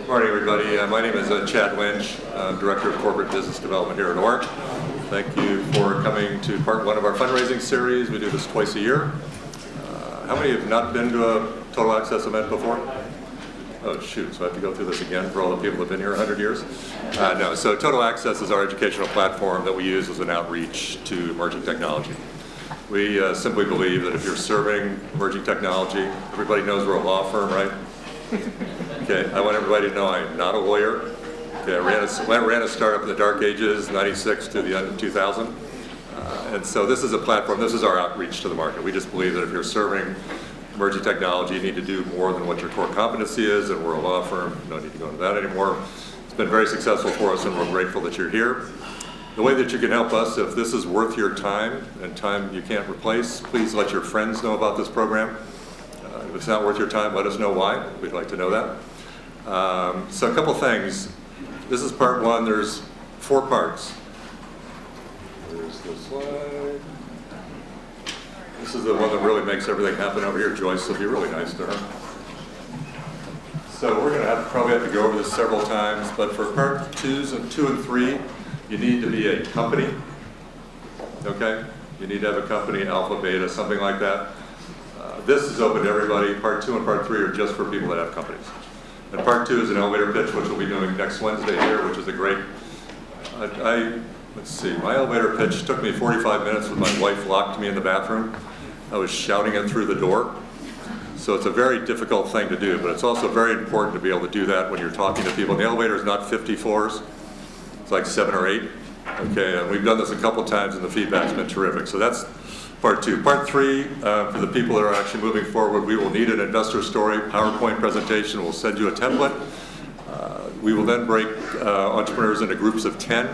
Morning, everybody. My name is Chad Lynch. I'm Director of Corporate Business Development here at Orange. Thank you for coming to part one of our fundraising series. We do this twice a year. How many have not been to a Total Access event before? Oh shoot, so I have to go through this again for all the people who have been here 100 years? No, so Total Access is our educational platform that we use as an outreach to emerging technology. We simply believe that if you're serving emerging technology, everybody knows we're a law firm, right? Okay, I want everybody to know I am not a lawyer. Okay, I ran a startup in the dark ages, 96 to the end of 2000. And so this is a platform, this is our outreach to the market. We just believe that if you're serving emerging technology, you need to do more than what your core competency is, and we're a law firm, no need to go into that anymore. It's been very successful for us, and we're grateful that you're here. The way that you can help us, if this is worth your time, and time you can't replace, please let your friends know about this program. If it's not worth your time, let us know why. We'd like to know that. So a couple things. This is part one. There's 4 parts. There's the slide. This is the one that really makes everything happen over here. Joyce will be really nice to her. So we're going to probably have to go over this several times, but for part 2 and 3, you need to be a company. Okay? You need to have a company, alpha, beta, something like that. This is open to everybody. Part 2 and part 3 are just for people that have companies. And part 2 is an elevator pitch, which we'll be doing next Wednesday here, which is a great, let's see, my elevator pitch took me 45 minutes with my wife locked me in the bathroom. I was shouting it through the door. So it's a very difficult thing to do, but it's also very important to be able to do that when you're talking to people. And the elevator is not 50 floors, it's like 7 or 8. Okay, and we've done this a couple times and the feedback's been terrific. So that's part 2. Part 3, for the people that are actually moving forward, we will need an investor story, PowerPoint presentation. We'll send you a template. We will then break entrepreneurs into groups of 10,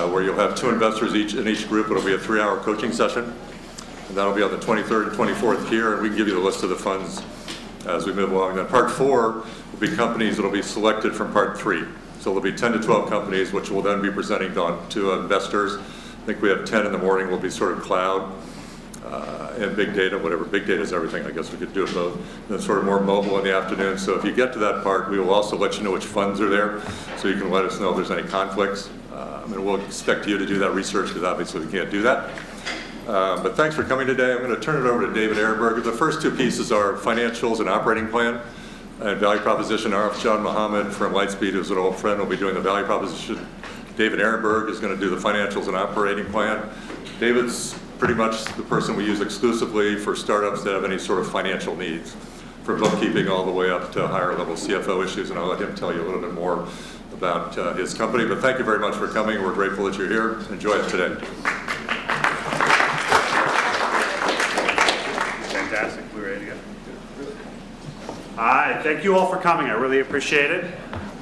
where you'll have 2 investors in each group. It'll be a 3-hour coaching session. And that'll be on the 23rd and 24th here, and we can give you the list of the funds as we move along. Then part 4 will be companies that will be selected from part 3. So there'll be 10 to 12 companies, which will then be presenting to investors. I think we have 10 in the morning, will be sort of cloud and big data, whatever. Big data is everything, I guess we could do it both. And then sort of more mobile in the afternoon. So if you get to that part, we will also let you know which funds are there, so you can let us know if there's any conflicts. And we'll expect you to do that research, because obviously we can't do that. But thanks for coming today. I'm going to turn it over to David Ehrenberg. The first 2 pieces are financials and operating plan and value proposition. Our John Muhammad from Lightspeed, who's an old friend, will be doing the value proposition. David Ehrenberg is going to do the financials and operating plan. David's pretty much the person we use exclusively for startups that have any sort of financial needs, from bookkeeping all the way up to higher level CFO issues, and I'll let him tell you a little bit more about his company. But thank you very much for coming. We're grateful that you're here. Enjoy it today. Fantastic. We're ready to go. Hi, thank you all for coming. I really appreciate it.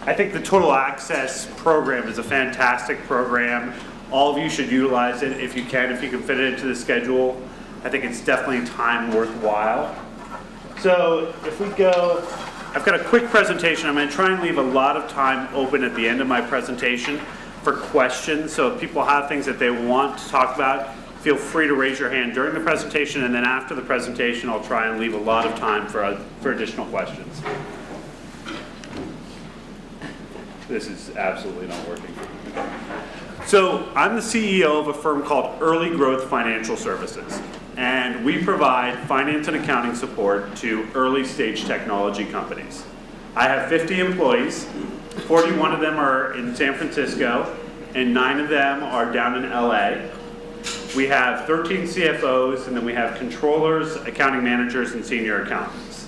I think the Total Access program is a fantastic program. All of you should utilize it if you can fit it into the schedule. I think it's definitely time worthwhile. So if we go, I've got a quick presentation. I'm going to try and leave a lot of time open at the end of my presentation for questions. So if people have things that they want to talk about, feel free to raise your hand during the presentation, and then after the presentation, I'll try and leave a lot of time for additional questions. This is absolutely not working. So I'm the CEO of a firm called Early Growth Financial Services, and we provide finance and accounting support to early stage technology companies. I have 50 employees, 41 of them are in San Francisco, and 9 of them are down in LA. We have 13 CFOs, and then we have controllers, accounting managers, and senior accountants.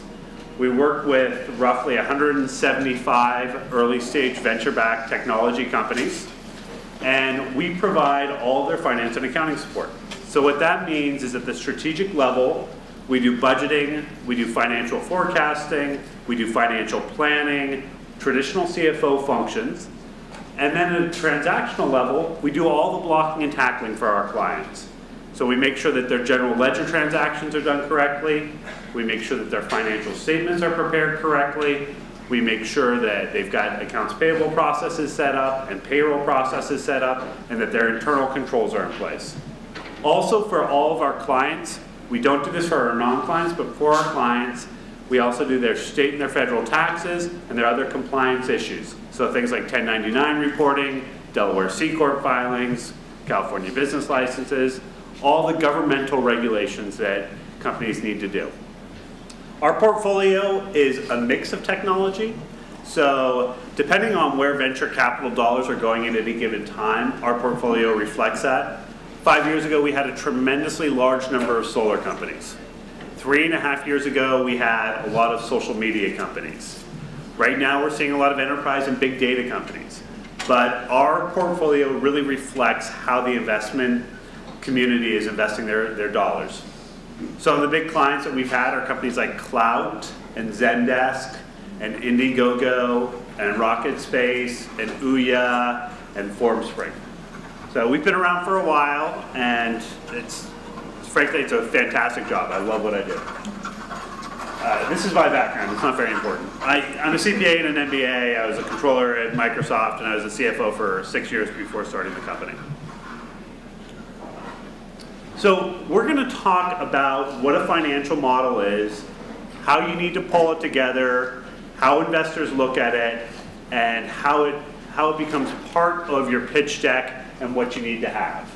We work with roughly 175 early stage venture-backed technology companies, and we provide all their finance and accounting support. So what that means is at the strategic level, we do budgeting, we do financial forecasting, we do financial planning, traditional CFO functions, and then at a transactional level, we do all the blocking and tackling for our clients. So we make sure that their general ledger transactions are done correctly, we make sure that their financial statements are prepared correctly, we make sure that they've got accounts payable processes set up and payroll processes set up, and that their internal controls are in place. Also, for all of our clients, we don't do this for our non-clients, but for our clients, We also do their state and their federal taxes and their other compliance issues. So things like 1099 reporting, Delaware C Corp filings, California business licenses, all the governmental regulations that companies need to do. Our portfolio is a mix of technology. So depending on where venture capital dollars are going at any given time, our portfolio reflects that. 5 years ago, we had a tremendously large number of solar companies. 3.5 years ago, we had a lot of social media companies. Right now, we're seeing a lot of enterprise and big data companies. But our portfolio really reflects how the investment community is investing their dollars. Some of the big clients that we've had are companies like Clout and Zendesk and Indiegogo and Rocket Space and Ouya and Formspring. So we've been around for a while, and frankly, it's a fantastic job. I love what I do. This is my background. It's not very important. I'm a CPA and an MBA. I was a controller at Microsoft, and I was a CFO for 6 years before starting the company. So we're going to talk about what a financial model is, how you need to pull it together, how investors look at it, and how it becomes part of your pitch deck and what you need to have.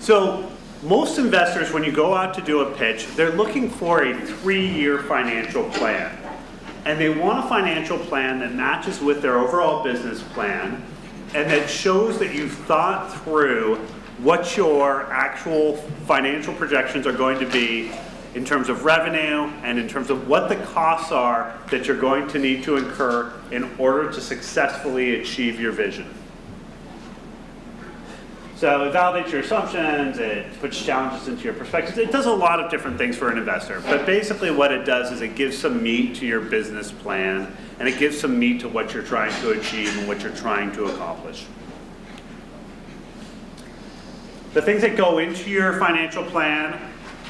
So most investors, when you go out to do a pitch, they're looking for a 3-year financial plan. And they want a financial plan that matches with their overall business plan and that shows that you've thought through what your actual financial projections are going to be in terms of revenue and in terms of what the costs are that you're going to need to incur in order to successfully achieve your vision. So it validates your assumptions, it puts challenges into your perspectives. It does a lot of different things for an investor. But basically what it does is it gives some meat to your business plan, and it gives some meat to what you're trying to achieve and what you're trying to accomplish. The things that go into your financial plan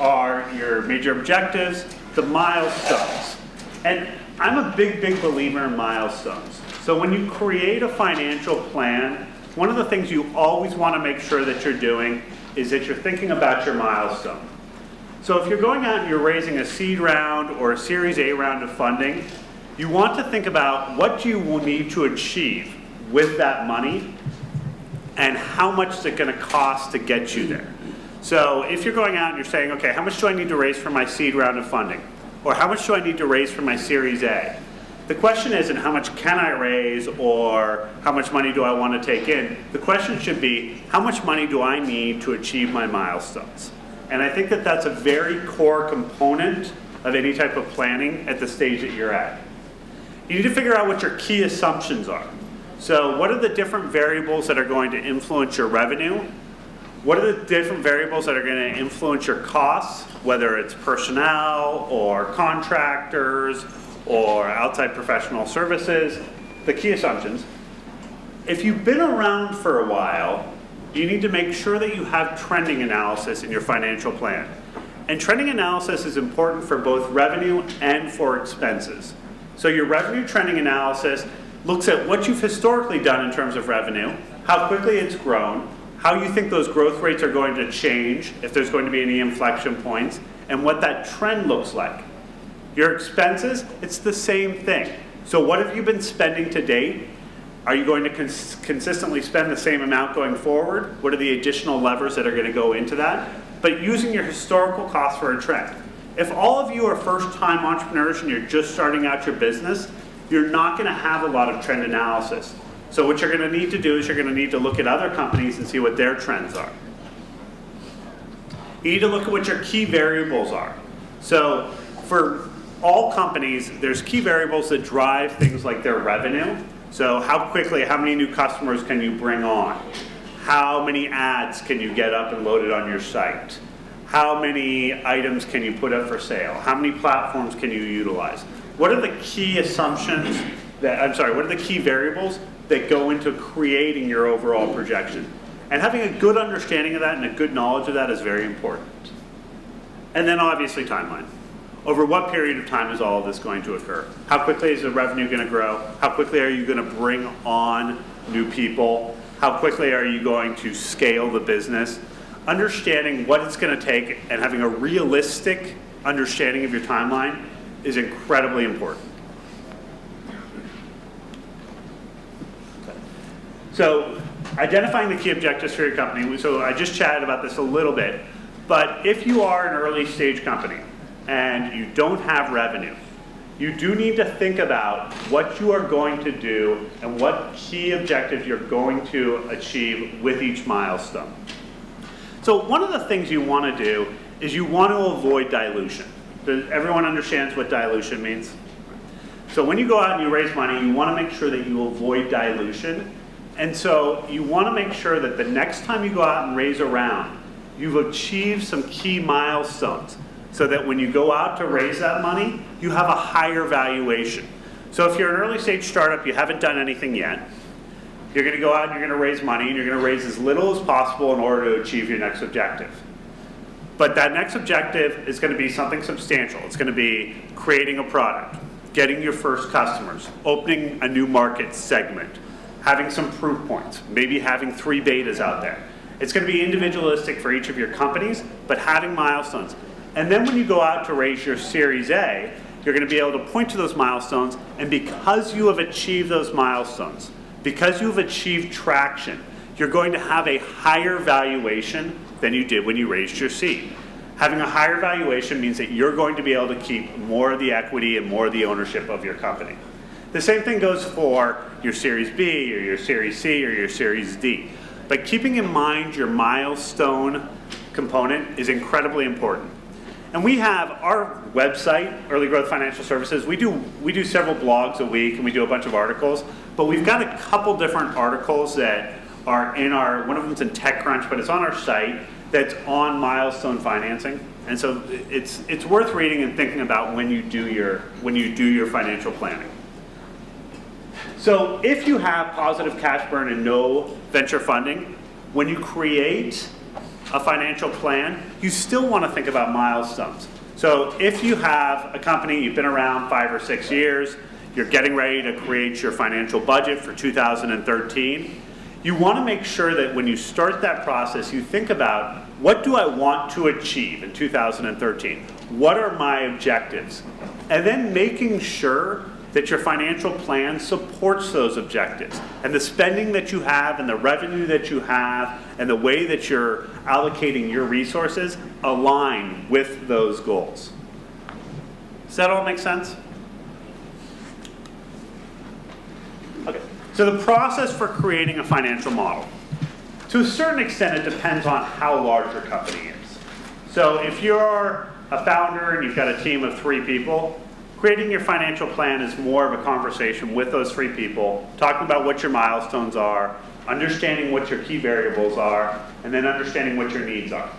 are your major objectives, the milestones. And I'm a big believer in milestones. So when you create a financial plan, one of the things you always want to make sure that you're doing is that you're thinking about your milestone. So if you're going out and you're raising a seed round or a Series A round of funding, you want to think about what you will need to achieve with that money and how much is it going to cost to get you there. So if you're going out and you're saying, okay, how much do I need to raise for my seed round of funding? Or how much do I need to raise for my Series A? The question isn't how much can I raise or how much money do I want to take in. The question should be how much money do I need to achieve my milestones? And I think that that's a very core component of any type of planning at the stage that you're at. You need to figure out what your key assumptions are. So what are the different variables that are going to influence your revenue? What are the different variables that are going to influence your costs, whether it's personnel or contractors or outside professional services, the key assumptions. If you've been around for a while, you need to make sure that you have trending analysis in your financial plan. And trending analysis is important for both revenue and for expenses. So your revenue trending analysis looks at what you've historically done in terms of revenue, how quickly it's grown, how you think those growth rates are going to change, if there's going to be any inflection points, and what that trend looks like. Your expenses, it's the same thing. So what have you been spending to date? Are you going to consistently spend the same amount going forward? What are the additional levers that are going to go into that? But using your historical costs for a trend. If all of you are first-time entrepreneurs and you're just starting out your business, you're not going to have a lot of trend analysis. So what you're going to need to do is you're going to need to look at other companies and see what their trends are. You need to look at what your key variables are. So for all companies, there's key variables that drive things like their revenue. So how quickly, how many new customers can you bring on? How many ads can you get up and loaded on your site? How many items can you put up for sale? How many platforms can you utilize? What are the key assumptions what are the key variables that go into creating your overall projection? And having a good understanding of that and a good knowledge of that is very important. And then obviously timeline. Over what period of time is all of this going to occur? How quickly is the revenue going to grow? How quickly are you going to bring on new people? How quickly are you going to scale the business? Understanding what it's going to take and having a realistic understanding of your timeline is incredibly important. So identifying the key objectives for your company. So I just chatted about this a little bit, but if you are an early stage company and you don't have revenue, you do need to think about what you are going to do and what key objectives you're going to achieve with each milestone. So one of the things you want to do is you want to avoid dilution. Does everyone understands what dilution means? So when you go out and you raise money, you want to make sure that you avoid dilution. And so you want to make sure that the next time you go out and raise a round, you've achieved some key milestones so that when you go out to raise that money, you have a higher valuation. So if you're an early stage startup, you haven't done anything yet, you're going to go out and you're going to raise money, and you're going to raise as little as possible in order to achieve your next objective. But that next objective is going to be something substantial. It's going to be creating a product, getting your first customers, opening a new market segment, having some proof points, maybe having 3 betas out there. It's going to be individualistic for each of your companies, but having milestones. And then when you go out to raise your Series A, you're going to be able to point to those milestones, and because you have achieved those milestones, because you've achieved traction, you're going to have a higher valuation than you did when you raised your seed. Having a higher valuation means that you're going to be able to keep more of the equity and more of the ownership of your company. The same thing goes for your Series B or your Series C or your Series D. But keeping in mind your milestone component is incredibly important. And we have our website, Early Growth Financial Services. We do several blogs a week, and we do a bunch of articles. But we've got a couple different articles that are in our, one of them's in TechCrunch, but it's on our site, that's on milestone financing. And so it's worth reading and thinking about when you do your financial planning. So if you have positive cash burn and no venture funding, when you create a financial plan, you still want to think about milestones. So if you have a company, you've been around 5 or 6 years, you're getting ready to create your financial budget for 2013, you want to make sure that when you start that process, you think about, what do I want to achieve in 2013? What are my objectives? And then making sure that your financial plan supports those objectives. And the spending that you have and the revenue that you have and the way that you're allocating your resources align with those goals. Does that all make sense? Okay, so the process for creating a financial model. To a certain extent, it depends on how large your company is. So if you're a founder and you've got a team of 3 people, creating your financial plan is more of a conversation with those 3 people, talking about what your milestones are, understanding what your key variables are, and then understanding what your needs are.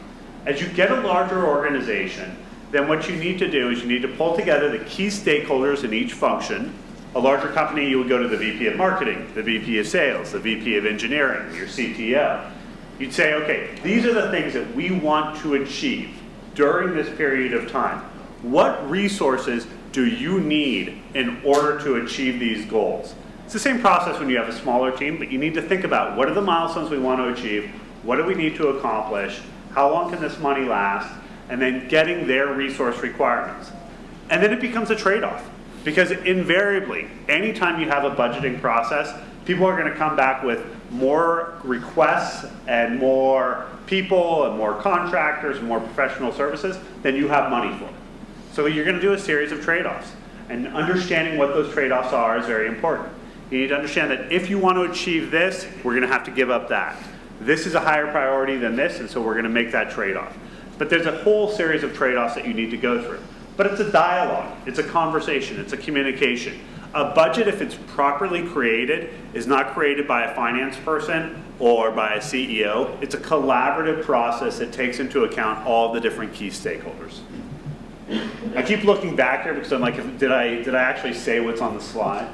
As you get a larger organization, then what you need to do is you need to pull together the key stakeholders in each function. A larger company, you would go to the VP of marketing, the VP of sales, the VP of engineering, your CTO. You'd say, okay, these are the things that we want to achieve during this period of time. What resources do you need in order to achieve these goals? It's the same process when you have a smaller team, but you need to think about, what are the milestones we want to achieve? What do we need to accomplish? How long can this money last? And then getting their resource requirements. And then it becomes a trade-off. Because invariably, anytime you have a budgeting process, people are going to come back with more requests and more people and more contractors and more professional services than you have money for. So you're going to do a series of trade-offs. And understanding what those trade-offs are is very important. You need to understand that if you want to achieve this, we're going to have to give up that. This is a higher priority than this, and so we're going to make that trade-off. But there's a whole series of trade-offs that you need to go through. But it's a dialogue, it's a conversation, it's a communication. A budget, if it's properly created, is not created by a finance person or by a CEO. It's a collaborative process that takes into account all the different key stakeholders. I keep looking back here because I'm like, did I actually say what's on the slide?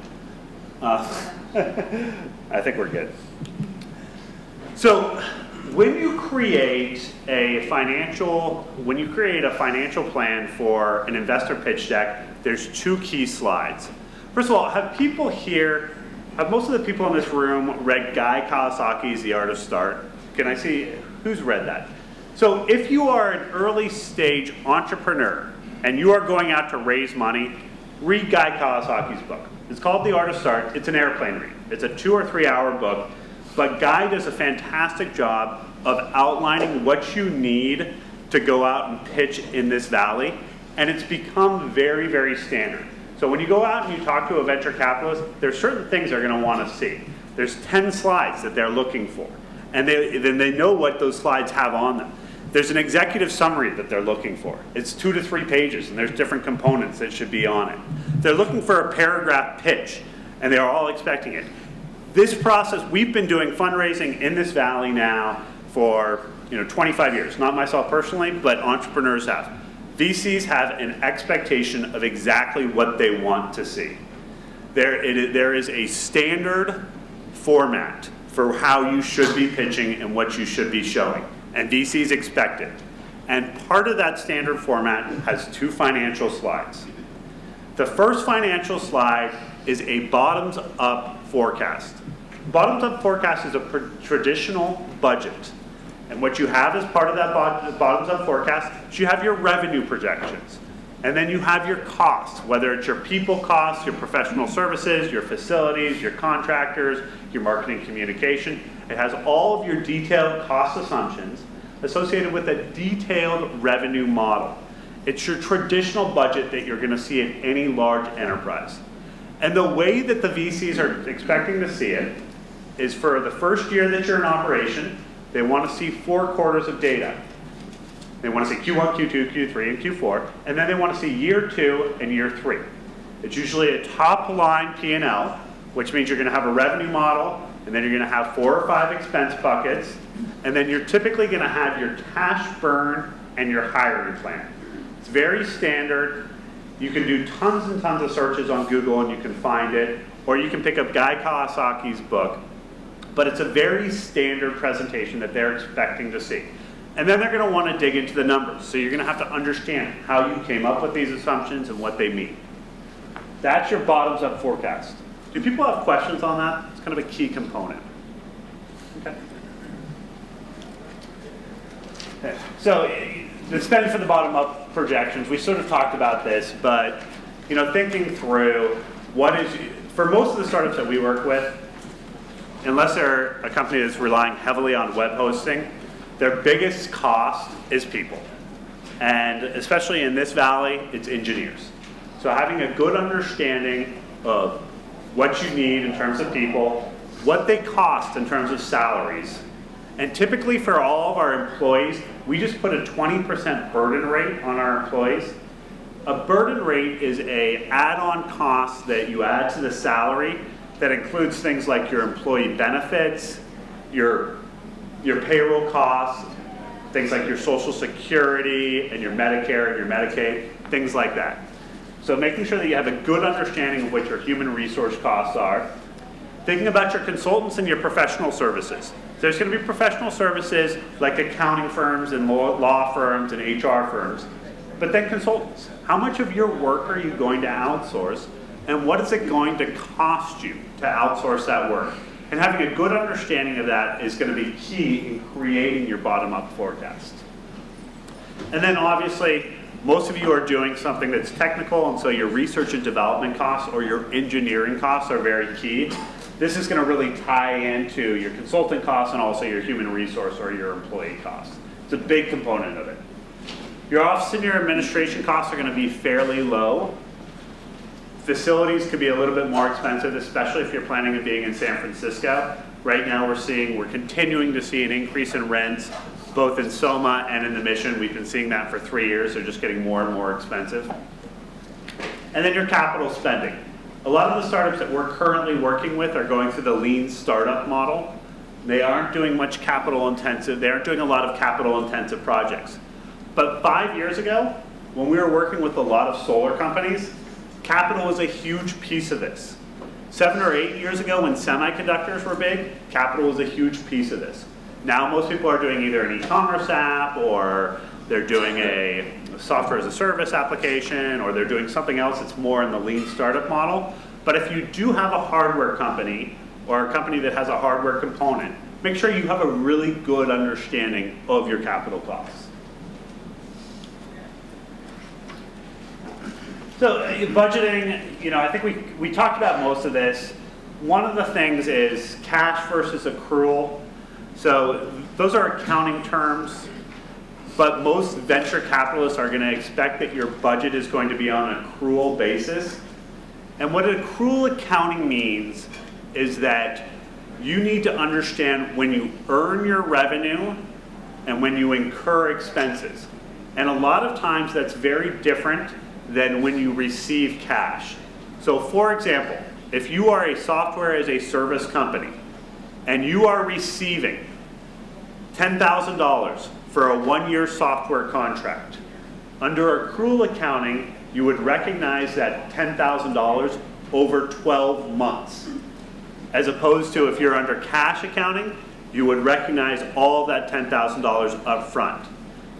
I think we're good. So when you create a financial plan for an investor pitch deck, there's 2 key slides. First of all, have most of the people in this room read Guy Kawasaki's The Art of Start? Can I see who's read that? So if you are an early stage entrepreneur and you are going out to raise money, read Guy Kawasaki's book. It's called The Art of Start. It's an airplane read. It's a 2 or 3 hour book, but Guy does a fantastic job of outlining what you need to go out and pitch in this valley, and it's become very, very standard. So when you go out and you talk to a venture capitalist, there's certain things they're going to want to see. There's 10 slides that they're looking for, and then they know what those slides have on them. There's an executive summary that they're looking for. It's 2 to 3 pages, and there's different components that should be on it. They're looking for a paragraph pitch, and they're all expecting it. This process, we've been doing fundraising in this valley now for 25 years. Not myself personally, but entrepreneurs have. VCs have an expectation of exactly what they want to see. There is a standard format for how you should be pitching and what you should be showing, and VCs expect it. And part of that standard format has 2 financial slides. The first financial slide is a bottoms-up forecast. Bottoms-up forecast is a traditional budget. And what you have as part of that bottoms-up forecast is you have your revenue projections. And then you have your costs, whether it's your people costs, your professional services, your facilities, your contractors, your marketing communication. It has all of your detailed cost assumptions associated with a detailed revenue model. It's your traditional budget that you're going to see in any large enterprise. And the way that the VCs are expecting to see it is for the first year that you're in operation, they want to see 4 quarters of data. They want to see Q1, Q2, Q3, and Q4, and then they want to see year 2 and year 3. It's usually a top line P&L, which means you're going to have a revenue model, and then you're going to have 4 or 5 expense buckets, and then you're typically going to have your cash burn and your hiring plan. It's very standard. You can do tons and tons of searches on Google and you can find it, or you can pick up Guy Kawasaki's book. But it's a very standard presentation that they're expecting to see. And then they're going to want to dig into the numbers. So you're going to have to understand how you came up with these assumptions and what they mean. That's your bottoms-up forecast. Do people have questions on that? It's kind of a key component. Okay. So the spend for the bottom-up projections, we sort of talked about this, but thinking through for most of the startups that we work with, unless they're a company that's relying heavily on web hosting, their biggest cost is people. And especially in this valley, it's engineers. So having a good understanding of what you need in terms of people, what they cost in terms of salaries, and typically for all of our employees, we just put a 20% burden rate on our employees. A burden rate is an add-on cost that you add to the salary that includes things like your employee benefits, your payroll costs, things like your Social Security and your Medicare and your Medicaid, things like that. So making sure that you have a good understanding of what your human resource costs are. Thinking about your consultants and your professional services. There's going to be professional services like accounting firms and law firms and HR firms, but then consultants. How much of your work are you going to outsource, and what is it going to cost you to outsource that work? And having a good understanding of that is going to be key in creating your bottom-up forecast. And then obviously, most of you are doing something that's technical, and so your research and development costs or your engineering costs are very key. This is going to really tie into your consulting costs and also your human resource or your employee costs. It's a big component of it. Your office and your administration costs are going to be fairly low. Facilities could be a little bit more expensive, especially if you're planning on being in San Francisco. Right now we're continuing to see an increase in rents, both in Soma and in the Mission. We've been seeing that for 3 years. They're just getting more and more expensive. And then your capital spending. A lot of the startups that we're currently working with are going through the lean startup model. They aren't doing much capital intensive. They aren't doing a lot of capital intensive projects. But 5 years ago, when we were working with a lot of solar companies, capital was a huge piece of this. 7 or 8 years ago when semiconductors were big, capital was a huge piece of this. Now most people are doing either an e-commerce app, or they're doing a software as a service application, or they're doing something else that's more in the lean startup model. But if you do have a hardware company or a company that has a hardware component, make sure you have a really good understanding of your capital costs. So budgeting, I think we talked about most of this. One of the things is cash versus accrual. So those are accounting terms, but most venture capitalists are going to expect that your budget is going to be on an accrual basis. And what accrual accounting means is that you need to understand when you earn your revenue and when you incur expenses. And a lot of times that's very different than when you receive cash. So for example, if you are a software as a service company and you are receiving $10,000 for a 1-year software contract, under accrual accounting, you would recognize that $10,000 over 12 months. As opposed to if you're under cash accounting, you would recognize all that $10,000 up front.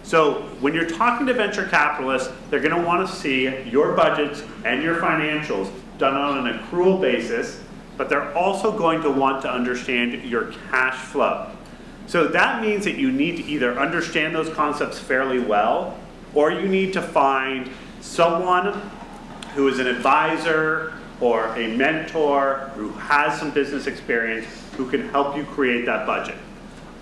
So when you're talking to venture capitalists, they're going to want to see your budgets and your financials done on an accrual basis, but they're also going to want to understand your cash flow. So that means that you need to either understand those concepts fairly well, or you need to find someone who is an advisor or a mentor who has some business experience who can help you create that budget.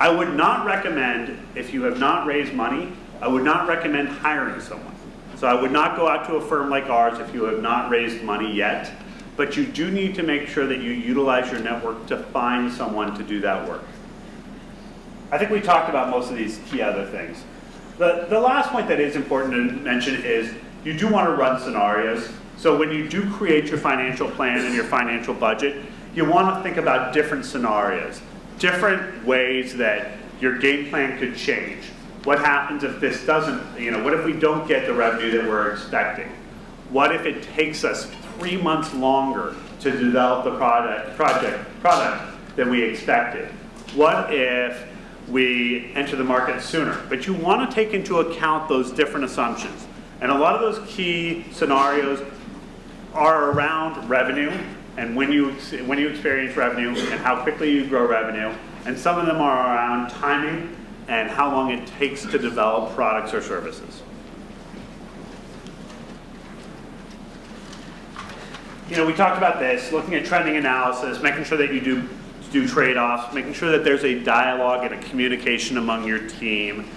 I would not recommend, if you have not raised money, I would not recommend hiring someone. So I would not go out to a firm like ours if you have not raised money yet, but you do need to make sure that you utilize your network to find someone to do that work. I think we talked about most of these key other things. The last point that is important to mention is you do want to run scenarios. So when you do create your financial plan and your financial budget, you want to think about different scenarios, different ways that your game plan could change. What happens if this doesn't, what if we don't get the revenue that we're expecting? What if it takes us 3 months longer to develop the product than we expected? What if we enter the market sooner? But you want to take into account those different assumptions. And a lot of those key scenarios are around revenue and when you experience revenue and how quickly you grow revenue. And some of them are around timing and how long it takes to develop products or services. We talked about this, looking at trending analysis, making sure that you do trade-offs, making sure that there's a dialogue and a communication among your team.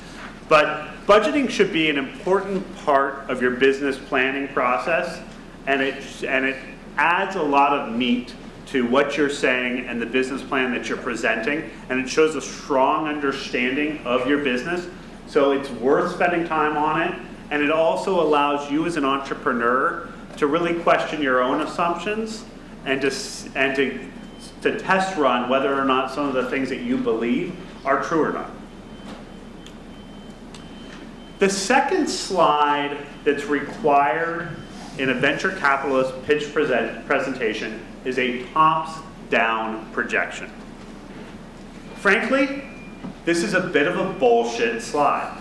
But budgeting should be an important part of your business planning process, and it adds a lot of meat to what you're saying and the business plan that you're presenting, and it shows a strong understanding of your business. So it's worth spending time on it, and it also allows you as an entrepreneur to really question your own assumptions and to test run whether or not some of the things that you believe are true or not. The second slide that's required in a venture capitalist pitch presentation is a tops-down projection. Frankly, this is a bit of a bullshit slide,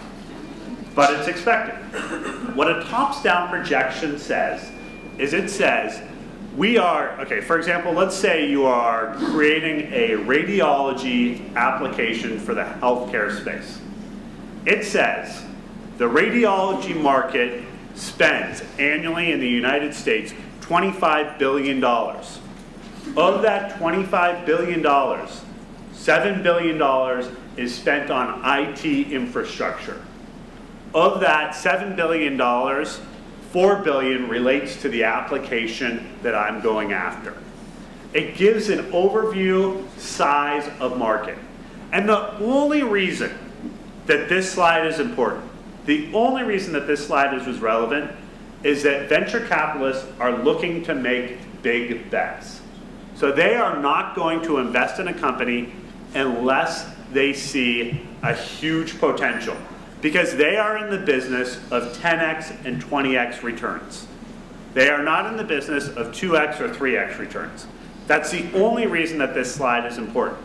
but it's expected. What a tops-down projection says is it says, for example, let's say you are creating a radiology application for the healthcare space. It says the radiology market spends annually in the United States $25 billion. Of that $25 billion, $7 billion is spent on IT infrastructure. Of that $7 billion, $4 billion relates to the application that I'm going after. It gives an overview size of market. And the only reason that this slide is important, the only reason that this slide is relevant is that venture capitalists are looking to make big bets. So they are not going to invest in a company unless they see a huge potential, because they are in the business of 10x and 20x returns. They are not in the business of 2x or 3x returns. That's the only reason that this slide is important.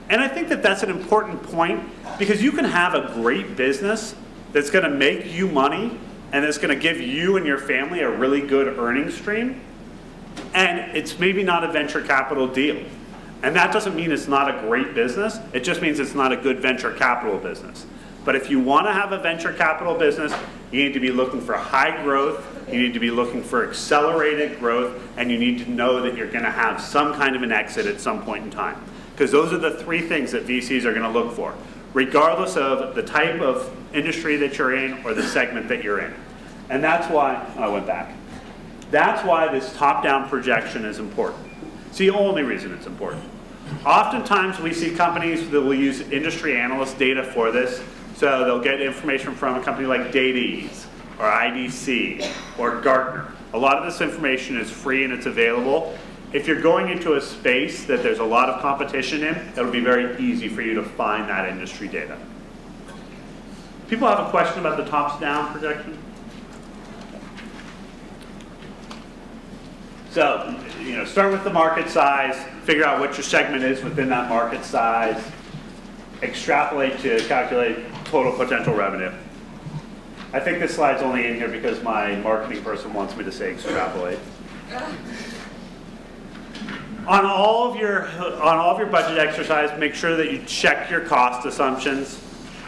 And I think that that's an important point, because you can have a great business that's going to make you money and that's going to give you and your family a really good earning stream, and it's maybe not a venture capital deal. And that doesn't mean it's not a great business, it just means it's not a good venture capital business. But if you want to have a venture capital business, you need to be looking for high growth, you need to be looking for accelerated growth, and you need to know that you're going to have some kind of an exit at some point in time. Because those are the three things that VCs are going to look for, regardless of the type of industry that you're in or the segment that you're in. And that's why, I went back. That's why this top-down projection is important. It's the only reason it's important. Oftentimes we see companies that will use industry analyst data for this. So they'll get information from a company like DataEase or IDC or Gartner. A lot of this information is free and it's available. If you're going into a space that there's a lot of competition in, it'll be very easy for you to find that industry data. People have a question about the tops-down projection? So, start with the market size, figure out what your segment is within that market size, extrapolate to calculate total potential revenue. I think this slide's only in here because my marketing person wants me to say extrapolate. On all of your budget exercise, make sure that you check your cost assumptions.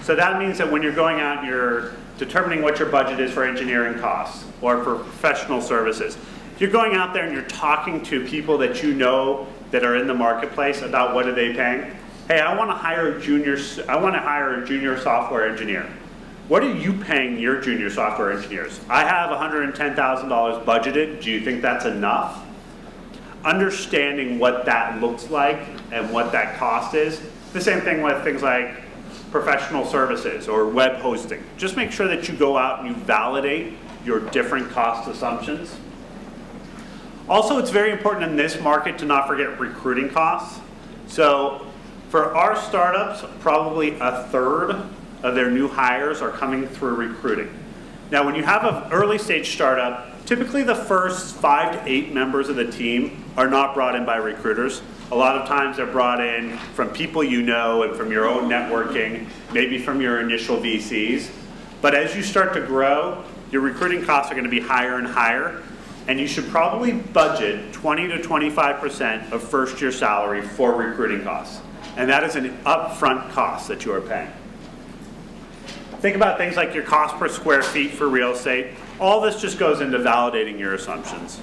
So that means that when you're going out and you're determining what your budget is for engineering costs or for professional services, you're going out there and you're talking to people that you know that are in the marketplace about what are they paying. Hey, I want to hire a junior software engineer. What are you paying your junior software engineers? I have $110,000 budgeted. Do you think that's enough? Understanding what that looks like and what that cost is. The same thing with things like professional services or web hosting. Just make sure that you go out and you validate your different cost assumptions. Also, it's very important in this market to not forget recruiting costs. So for our startups, probably a third of their new hires are coming through recruiting. Now, when you have an early stage startup, typically the first 5 to 8 members of the team are not brought in by recruiters. A lot of times they're brought in from people you know and from your own networking, maybe from your initial VCs. But as you start to grow, your recruiting costs are going to be higher and higher. And you should probably budget 20 to 25% of first year salary for recruiting costs. And that is an upfront cost that you are paying. Think about things like your cost per square feet for real estate. All this just goes into validating your assumptions.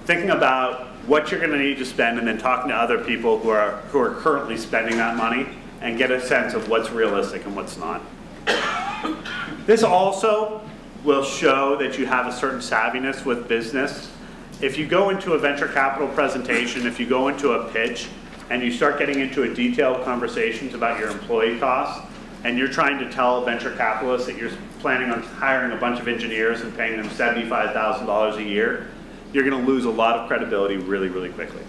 Thinking about what you're going to need to spend and then talking to other people who are currently spending that money and get a sense of what's realistic and what's not. This also will show that you have a certain savviness with business. If you go into a venture capital presentation, if you go into a pitch, and you start getting into a detailed conversations about your employee costs, and you're trying to tell a venture capitalist that you're planning on hiring a bunch of engineers and paying them $75,000 a year, you're going to lose a lot of credibility really, really quickly.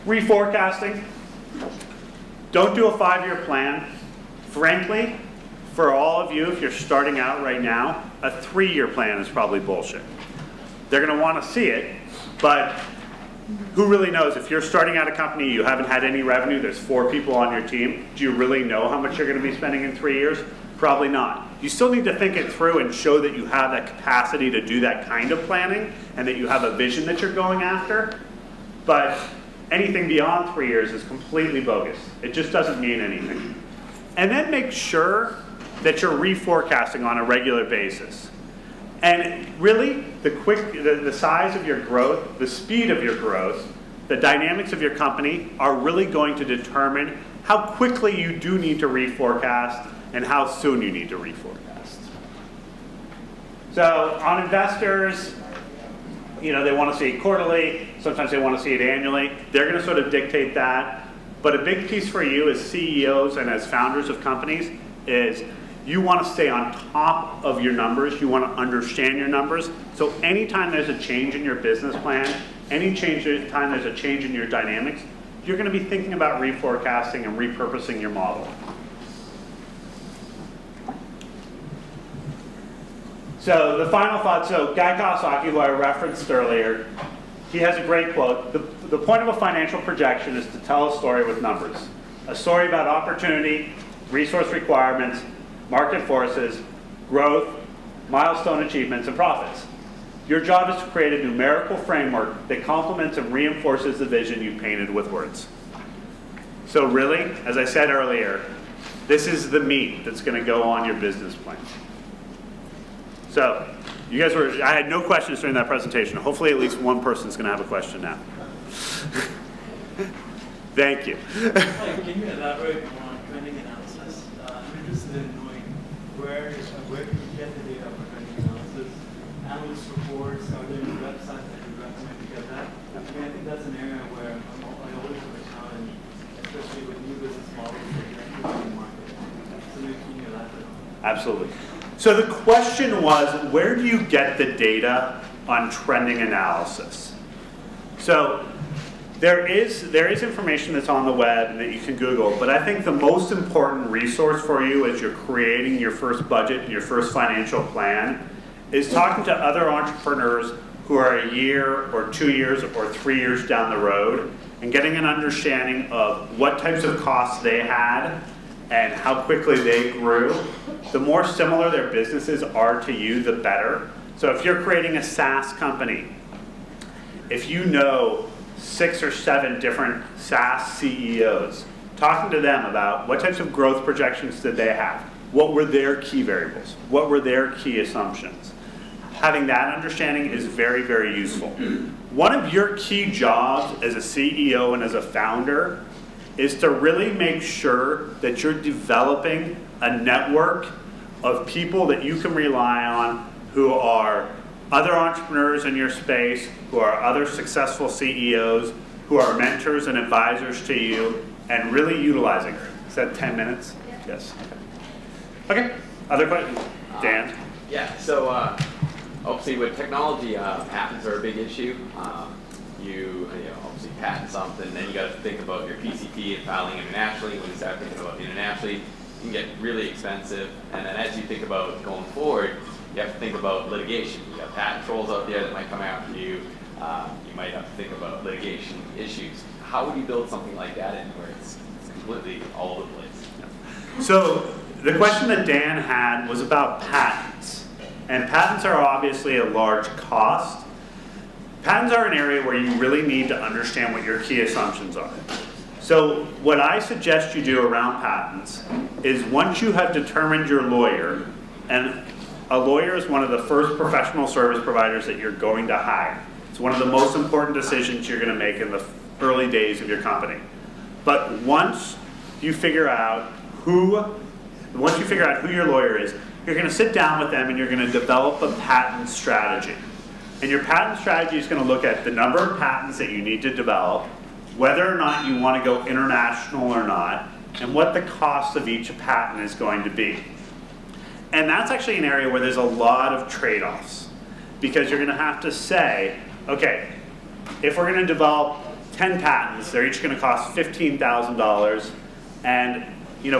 Reforecasting. Don't do a 5-year plan. Frankly, for all of you, if you're starting out right now, a 3-year plan is probably bullshit. They're going to want to see it, but who really knows? If you're starting out a company, you haven't had any revenue, there's 4 people on your team, do you really know how much you're going to be spending in 3 years? Probably not. You still need to think it through and show that you have that capacity to do that kind of planning and that you have a vision that you're going after, but anything beyond 3 years is completely bogus. It just doesn't mean anything. And then make sure that you're reforecasting on a regular basis. And really, the size of your growth, the speed of your growth, the dynamics of your company are really going to determine how quickly you do need to reforecast and how soon you need to reforecast. So on investors, they want to see it quarterly, sometimes they want to see it annually. They're going to sort of dictate that. But a big piece for you as CEOs and as founders of companies is you want to stay on top of your numbers. You want to understand your numbers. So anytime there's a change in your business plan, anytime there's a change in your dynamics, you're going to be thinking about reforecasting and repurposing your model. So the final thought, so Guy Kawasaki, who I referenced earlier, he has a great quote. The point of a financial projection is to tell a story with numbers. A story about opportunity, resource requirements, market forces, growth, milestone achievements, and profits. Your job is to create a numerical framework that complements and reinforces the vision you painted with words. So really, as I said earlier, this is the meat that's going to go on your business plan. So you guys were, I had no questions during that presentation. Hopefully at least one person's going to have a question now. Thank you. Hi, can you elaborate more on trending analysis? I'm interested in knowing where do you get the data for trending analysis? Analyst reports, are there any websites that you recommend to get that? I mean, I think that's an area where I always have a challenge, especially with new business models that you're entering the market. So maybe can you elaborate on that? Absolutely. So the question was, where do you get the data on trending analysis? So there is information that's on the web and that you can Google, but I think the most important resource for you as you're creating your first budget and your first financial plan is talking to other entrepreneurs who are a year or 2 years or 3 years down the road and getting an understanding of what types of costs they had and how quickly they grew. The more similar their businesses are to you, the better. So if you're creating a SaaS company, if you know 6 or 7 different SaaS CEOs, talking to them about what types of growth projections did they have, what were their key variables, what were their key assumptions. Having that understanding is very, very useful. One of your key jobs as a CEO and as a founder is to really make sure that you're developing a network of people that you can rely on who are other entrepreneurs in your space, who are other successful CEOs, who are mentors and advisors to you, and really utilizing. Is that 10 minutes? Yes. Okay. Other questions? Dan? Yeah, so obviously with technology, patents are a big issue. You obviously patent something, then you got to think about your PCT and filing internationally. When you start thinking about internationally, it can get really expensive. And then as you think about going forward, you have to think about litigation. You got patent trolls out there that might come after you. You might have to think about litigation issues. How would you build something like that in where it's completely all over the place? So the question that Dan had was about patents. And patents are obviously a large cost. Patents are an area where you really need to understand what your key assumptions are. So what I suggest you do around patents is once you have determined your lawyer, and a lawyer is one of the first professional service providers that you're going to hire. It's one of the most important decisions you're going to make in the early days of your company. But once you figure out who your lawyer is, you're going to sit down with them and you're going to develop a patent strategy. And your patent strategy is going to look at the number of patents that you need to develop, whether or not you want to go international or not, and what the cost of each patent is going to be. And that's actually an area where there's a lot of trade-offs, because you're going to have to say, okay, if we're going to develop 10 patents, they're each going to cost $15,000, and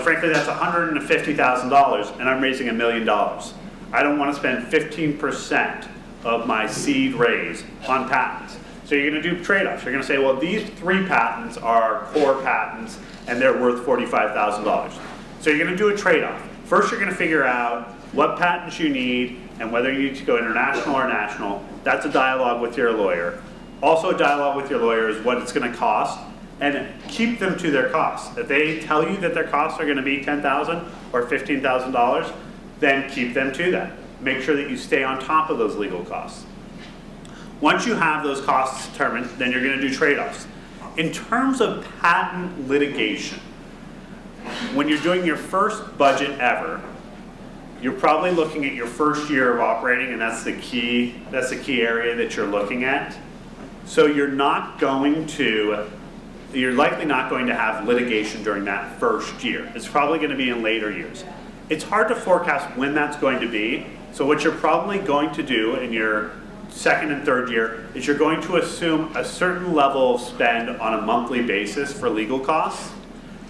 frankly, that's $150,000, and I'm raising $1 million. I don't want to spend 15% of my seed raise on patents. So you're going to do trade-offs. You're going to say, well, these 3 patents are core patents, and they're worth $45,000. So you're going to do a trade-off. First, you're going to figure out what patents you need and whether you need to go international or national. That's a dialogue with your lawyer. Also, a dialogue with your lawyer is what it's going to cost, and keep them to their costs. If they tell you that their costs are going to be $10,000 or $15,000, then keep them to that. Make sure that you stay on top of those legal costs. Once you have those costs determined, then you're going to do trade-offs. In terms of patent litigation, when you're doing your first budget ever, you're probably looking at your first year of operating, and that's the key area that you're looking at. So you're likely not going to have litigation during that first year. It's probably going to be in later years. It's hard to forecast when that's going to be. So what you're probably going to do in your second and third year is you're going to assume a certain level of spend on a monthly basis for legal costs.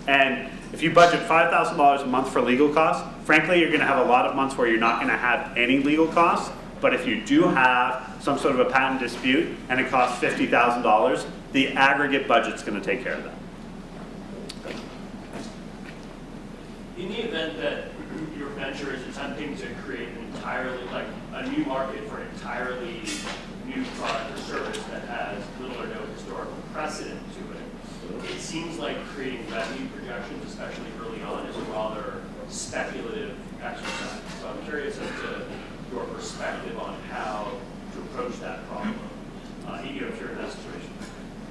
And if you budget $5,000 a month for legal costs, frankly, you're going to have a lot of months where you're not going to have any legal costs. But if you do have some sort of a patent dispute and it costs $50,000, the aggregate budget's going to take care of that. In the event that your venture is attempting to create an entirely, like a new market for an entirely new product or service that has little or no historical precedent to it, it seems like creating revenue projections, especially early on, is a rather speculative exercise. So I'm curious as to your perspective that problem, you know, if you're in that situation?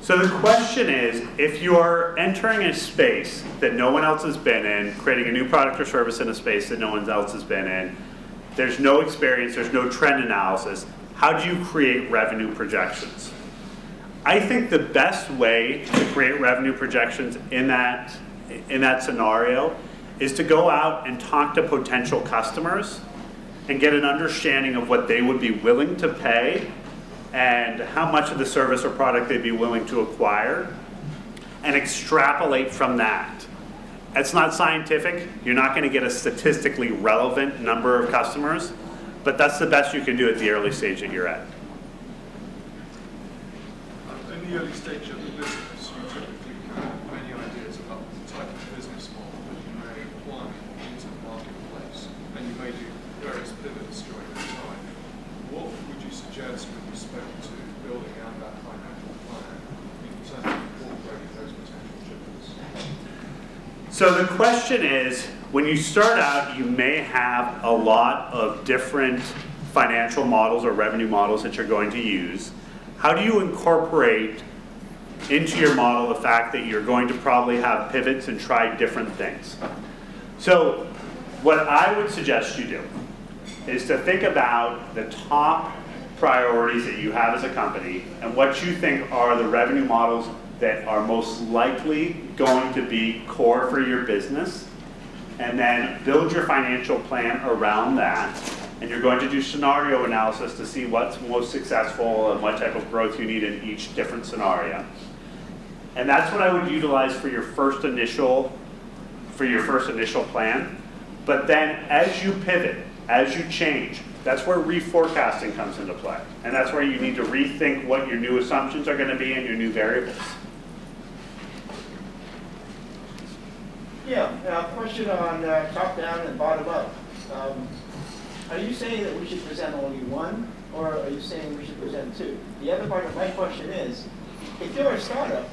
So the question is, if you're entering a space that no one else has been in, creating a new product or service in a space that no one else has been in, there's no experience, there's no trend analysis, how do you create revenue projections? I think the best way to create revenue projections in that scenario is to go out and talk to potential customers and get an understanding of what they would be willing to pay and how much of the service or product they'd be willing to acquire, and extrapolate from that. It's not scientific. You're not going to get a statistically relevant number of customers, but that's the best you can do at the early stage that you're at. In the early stage of the business, you typically have many ideas about the type of business model that you may apply into the marketplace, and you may do various pivots during that time. What would you suggest with respect to building out that financial plan in terms of incorporating those potential pivots? So the question is, when you start out, you may have a lot of different financial models or revenue models that you're going to use. How do you incorporate into your model the fact that you're going to probably have pivots and try different things? So what I would suggest you do is to think about the top priorities that you have as a company and what you think are the revenue models that are most likely going to be core for your business, and then build your financial plan around that. And you're going to do scenario analysis to see what's most successful and what type of growth you need in each different scenario. And that's what I would utilize for your first initial plan. But then as you pivot, as you change, that's where reforecasting comes into play. And that's where you need to rethink what your new assumptions are going to be and your new variables. Yeah, question on top down and bottom up. Are you saying that we should present only one, or are you saying we should present two? The other part of my question is, if you're a startup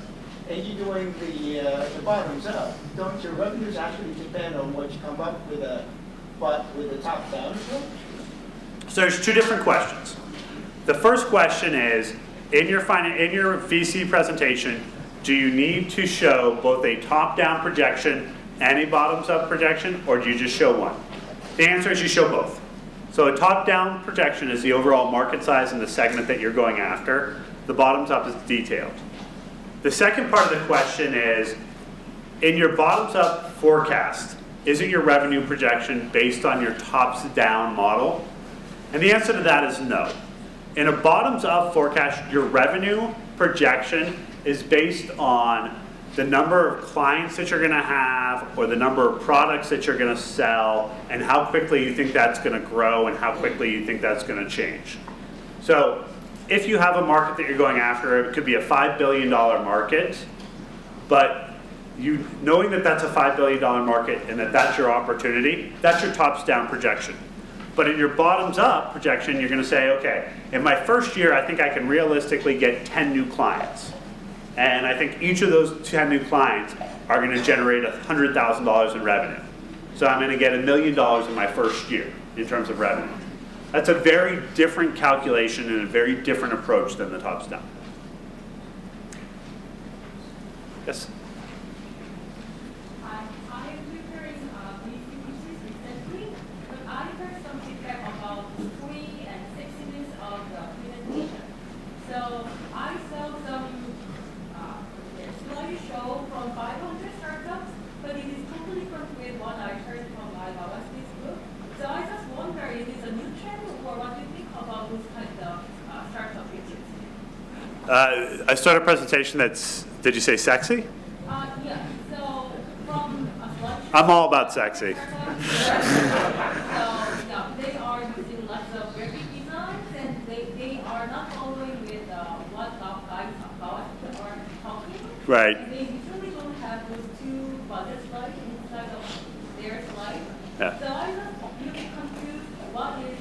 and you're doing the bottoms up, don't your revenues actually depend on what you come up with a top down approach? So there's two different questions. The first question is, in your VC presentation, do you need to show both a top-down projection and a bottoms-up projection, or do you just show one? The answer is you show both. So a top-down projection is the overall market size and the segment that you're going after. The bottoms-up is detailed. The second part of the question is, in your bottoms-up forecast, is it your revenue projection based on your tops-down model? And the answer to that is no. In a bottoms-up forecast, your revenue projection is based on the number of clients that you're going to have, or the number of products that you're going to sell, and how quickly you think that's going to grow and how quickly you think that's going to change. So if you have a market that you're going after, it could be a $5 billion market, but knowing that that's a $5 billion market and that that's your opportunity, that's your tops-down projection. But in your bottoms-up projection, you're going to say, okay, in my first year, I think I can realistically get 10 new clients. And I think each of those 10 new clients are going to generate $100,000 in revenue. So I'm going to get $1 million in my first year in terms of revenue. That's a very different calculation and a very different approach than the tops down. Yes? I am preparing VC courses recently, but I heard some feedback about 3 and 6 minutes of the presentation. So I saw some slideshow from 500 startups, but it is totally different with what I heard from my Baba's group. So I just wonder, is it a new trend, or what do you think about this kind of startup pitches? I started a presentation that's, did you say sexy? Yeah, so from a slideshow. I'm all about sexy. So yeah, they are using lots of graphic designs, and they are not following with what the guys are talking. Right. And they usually don't have those two budget slides inside of their slide. Yeah. So I was really confused what is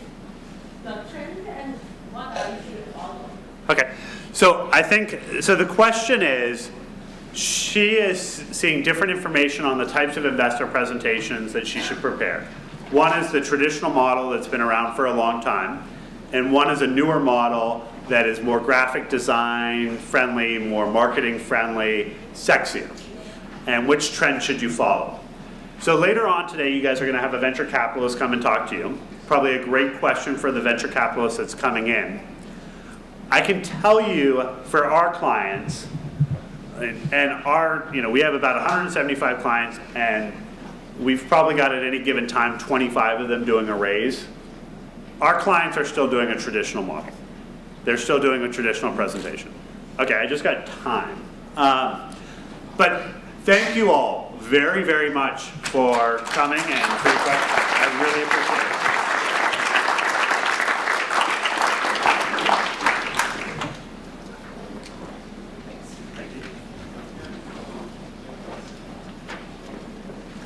the trend and what I should follow. Okay, so so the question is, she is seeing different information on the types of investor presentations that she should prepare. One is the traditional model that's been around for a long time, and one is a newer model that is more graphic design friendly, more marketing friendly, sexier? And which trend should you follow? So later on today, you guys are going to have a venture capitalist come and talk to you. Probably a great question for the venture capitalist that's coming in. I can tell you for our clients, and our, we have about 175 clients, and we've probably got at any given time 25 of them doing a raise. Our clients are still doing a traditional model. They're still doing a traditional presentation. Okay, I just got time. But thank you all very, very much for coming and for your questions. I really appreciate it.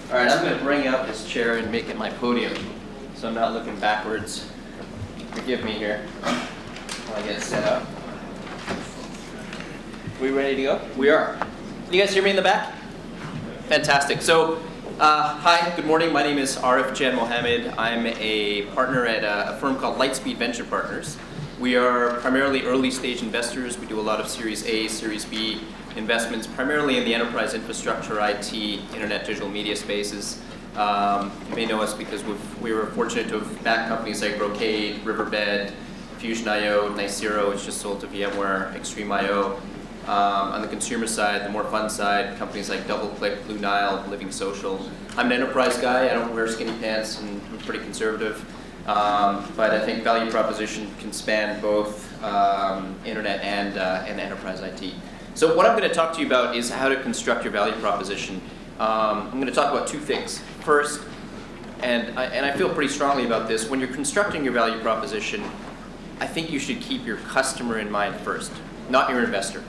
All right, I'm going to bring up this chair and make it my podium, so I'm not looking backwards. Forgive me here while I get it set up. We ready to go? We are. Can you guys hear me in the back? Fantastic. So, hi, good morning. My name is Arif Jan Mohammed. I'm a partner at a firm called Lightspeed Venture Partners. We are primarily early stage investors. We do a lot of Series A, Series B investments, primarily in the enterprise infrastructure, IT, internet, digital media spaces. You may know us because we were fortunate to have backed companies like Brocade, Riverbed, Fusion.io, Nicero, which just sold to VMware, Extreme.io. On the consumer side, the more fun side, companies like DoubleClick, Blue Nile, Living Social. I'm an enterprise guy. I don't wear skinny pants, and I'm pretty conservative. But I think value proposition can span both internet and enterprise IT. So what I'm going to talk to you about is how to construct your value proposition. I'm going to talk about two things. First, and I feel pretty strongly about this, when you're constructing your value proposition, I think you should keep your customer in mind first, not your investor.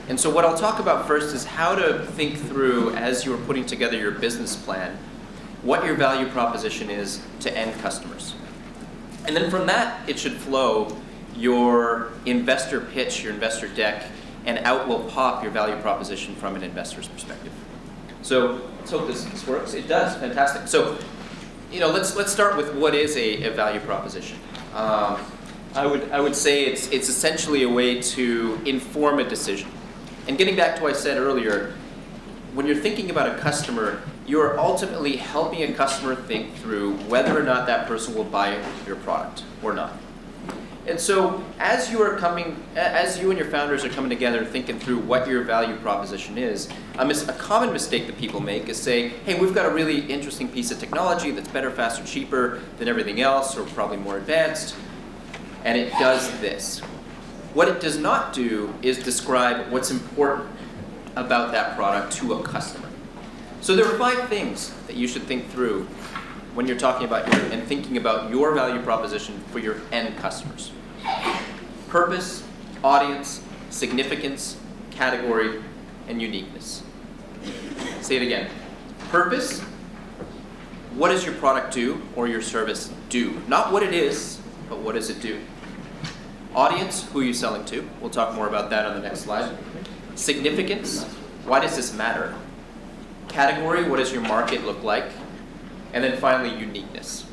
And so what I'll talk about first is how to think through, as you're putting together your business plan, what your value proposition is to end customers. And then from that, it should flow your investor pitch, your investor deck, and out will pop your value proposition from an investor's perspective. So let's hope this works. It does, fantastic. So, let's start with what is a value proposition. I would say it's essentially a way to inform a decision. And getting back to what I said earlier, when you're thinking about a customer, you're ultimately helping a customer think through whether or not that person will buy your product or not. And so as you and your founders are coming together thinking through what your value proposition is, a common mistake that people make is say, hey, we've got a really interesting piece of technology that's better, faster, cheaper than everything else, or probably more advanced, and it does this. What it does not do is describe what's important about that product to a customer. So there are 5 things that you should think through when you're talking about and thinking about your value proposition for your end customers. Purpose, audience, significance, category, and uniqueness. Say it again. Purpose, what does your product do or your service do? Not what it is, but what does it do? Audience, who are you selling to? We'll talk more about that on the next slide. Significance, why does this matter? Category, what does your market look like? And then finally, uniqueness.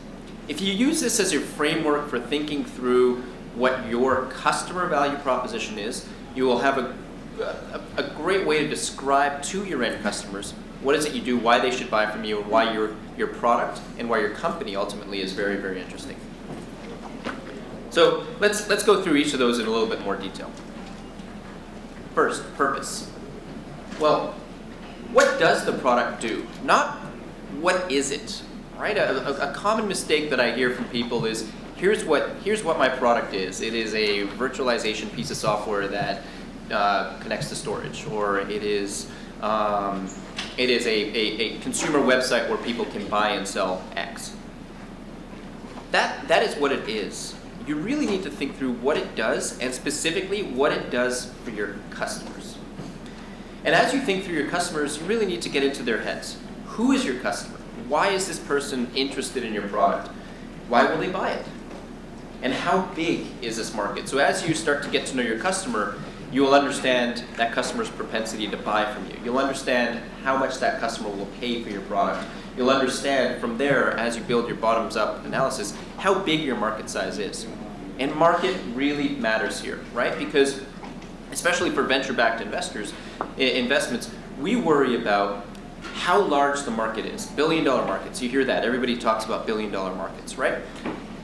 If you use this as your framework for thinking through what your customer value proposition is, you will have a great way to describe to your end customers what is it you do, why they should buy from you, and why your product and why your company ultimately is very, very interesting. So let's go through each of those in a little bit more detail. First, purpose. Well, what does the product do? Not what is it, right? A common mistake that I hear from people is, here's what my product is. It is a virtualization piece of software that connects to storage, or it is a consumer website where people can buy and sell X. That is what it is. You really need to think through what it does, and specifically what it does for your customers. And as you think through your customers, you really need to get into their heads. Who is your customer? Why is this person interested in your product? Why will they buy it? And how big is this market? So as you start to get to know your customer, you will understand that customer's propensity to buy from you. You'll understand how much that customer will pay for your product. You'll understand from there, as you build your bottoms-up analysis, how big your market size is. And market really matters here, right? Because especially for venture-backed investments, we worry about how large the market is. Billion-dollar markets, you hear that. Everybody talks about billion-dollar markets, right?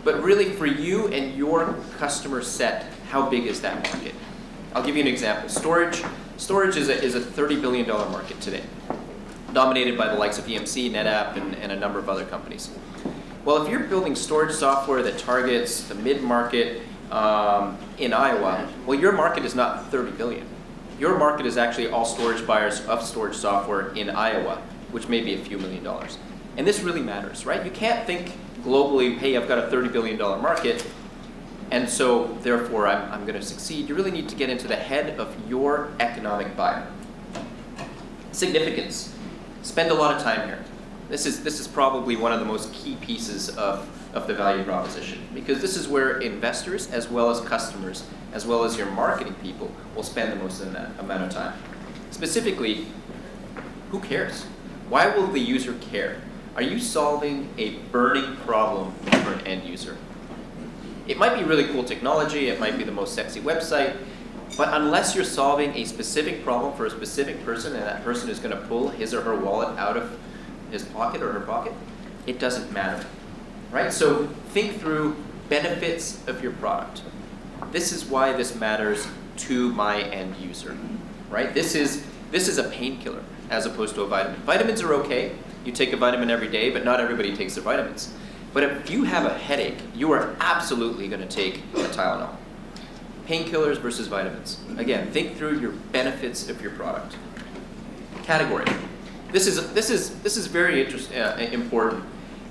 But really for you and your customer set, how big is that market? I'll give you an example. Storage is a $30 billion market today, dominated by the likes of EMC, NetApp, and a number of other companies. Well, if you're building storage software that targets the mid-market in Iowa, well, your market is not 30 billion. Your market is actually all storage buyers of storage software in Iowa, which may be a few $1 million. And this really matters, right? You can't think globally, hey, I've got a $30 billion market, and so therefore I'm going to succeed. You really need to get into the head of your economic buyer. Significance. Spend a lot of time here. This is probably one of the most key pieces of the value proposition, because this is where investors, as well as customers, as well as your marketing people, will spend the most amount of time. Specifically, who cares? Why will the user care? Are you solving a burning problem for an end user? It might be really cool technology, it might be the most sexy website, but unless you're solving a specific problem for a specific person, and that person is going to pull his or her wallet out of his pocket or her pocket, it doesn't matter, right? So think through benefits of your product. This is why this matters to my end user, right? This is a painkiller as opposed to a vitamin. Vitamins are okay. You take a vitamin every day, but not everybody takes their vitamins. But if you have a headache, you are absolutely going to take a Tylenol. Painkillers versus vitamins. Again, think through your benefits of your product. Category. This is very important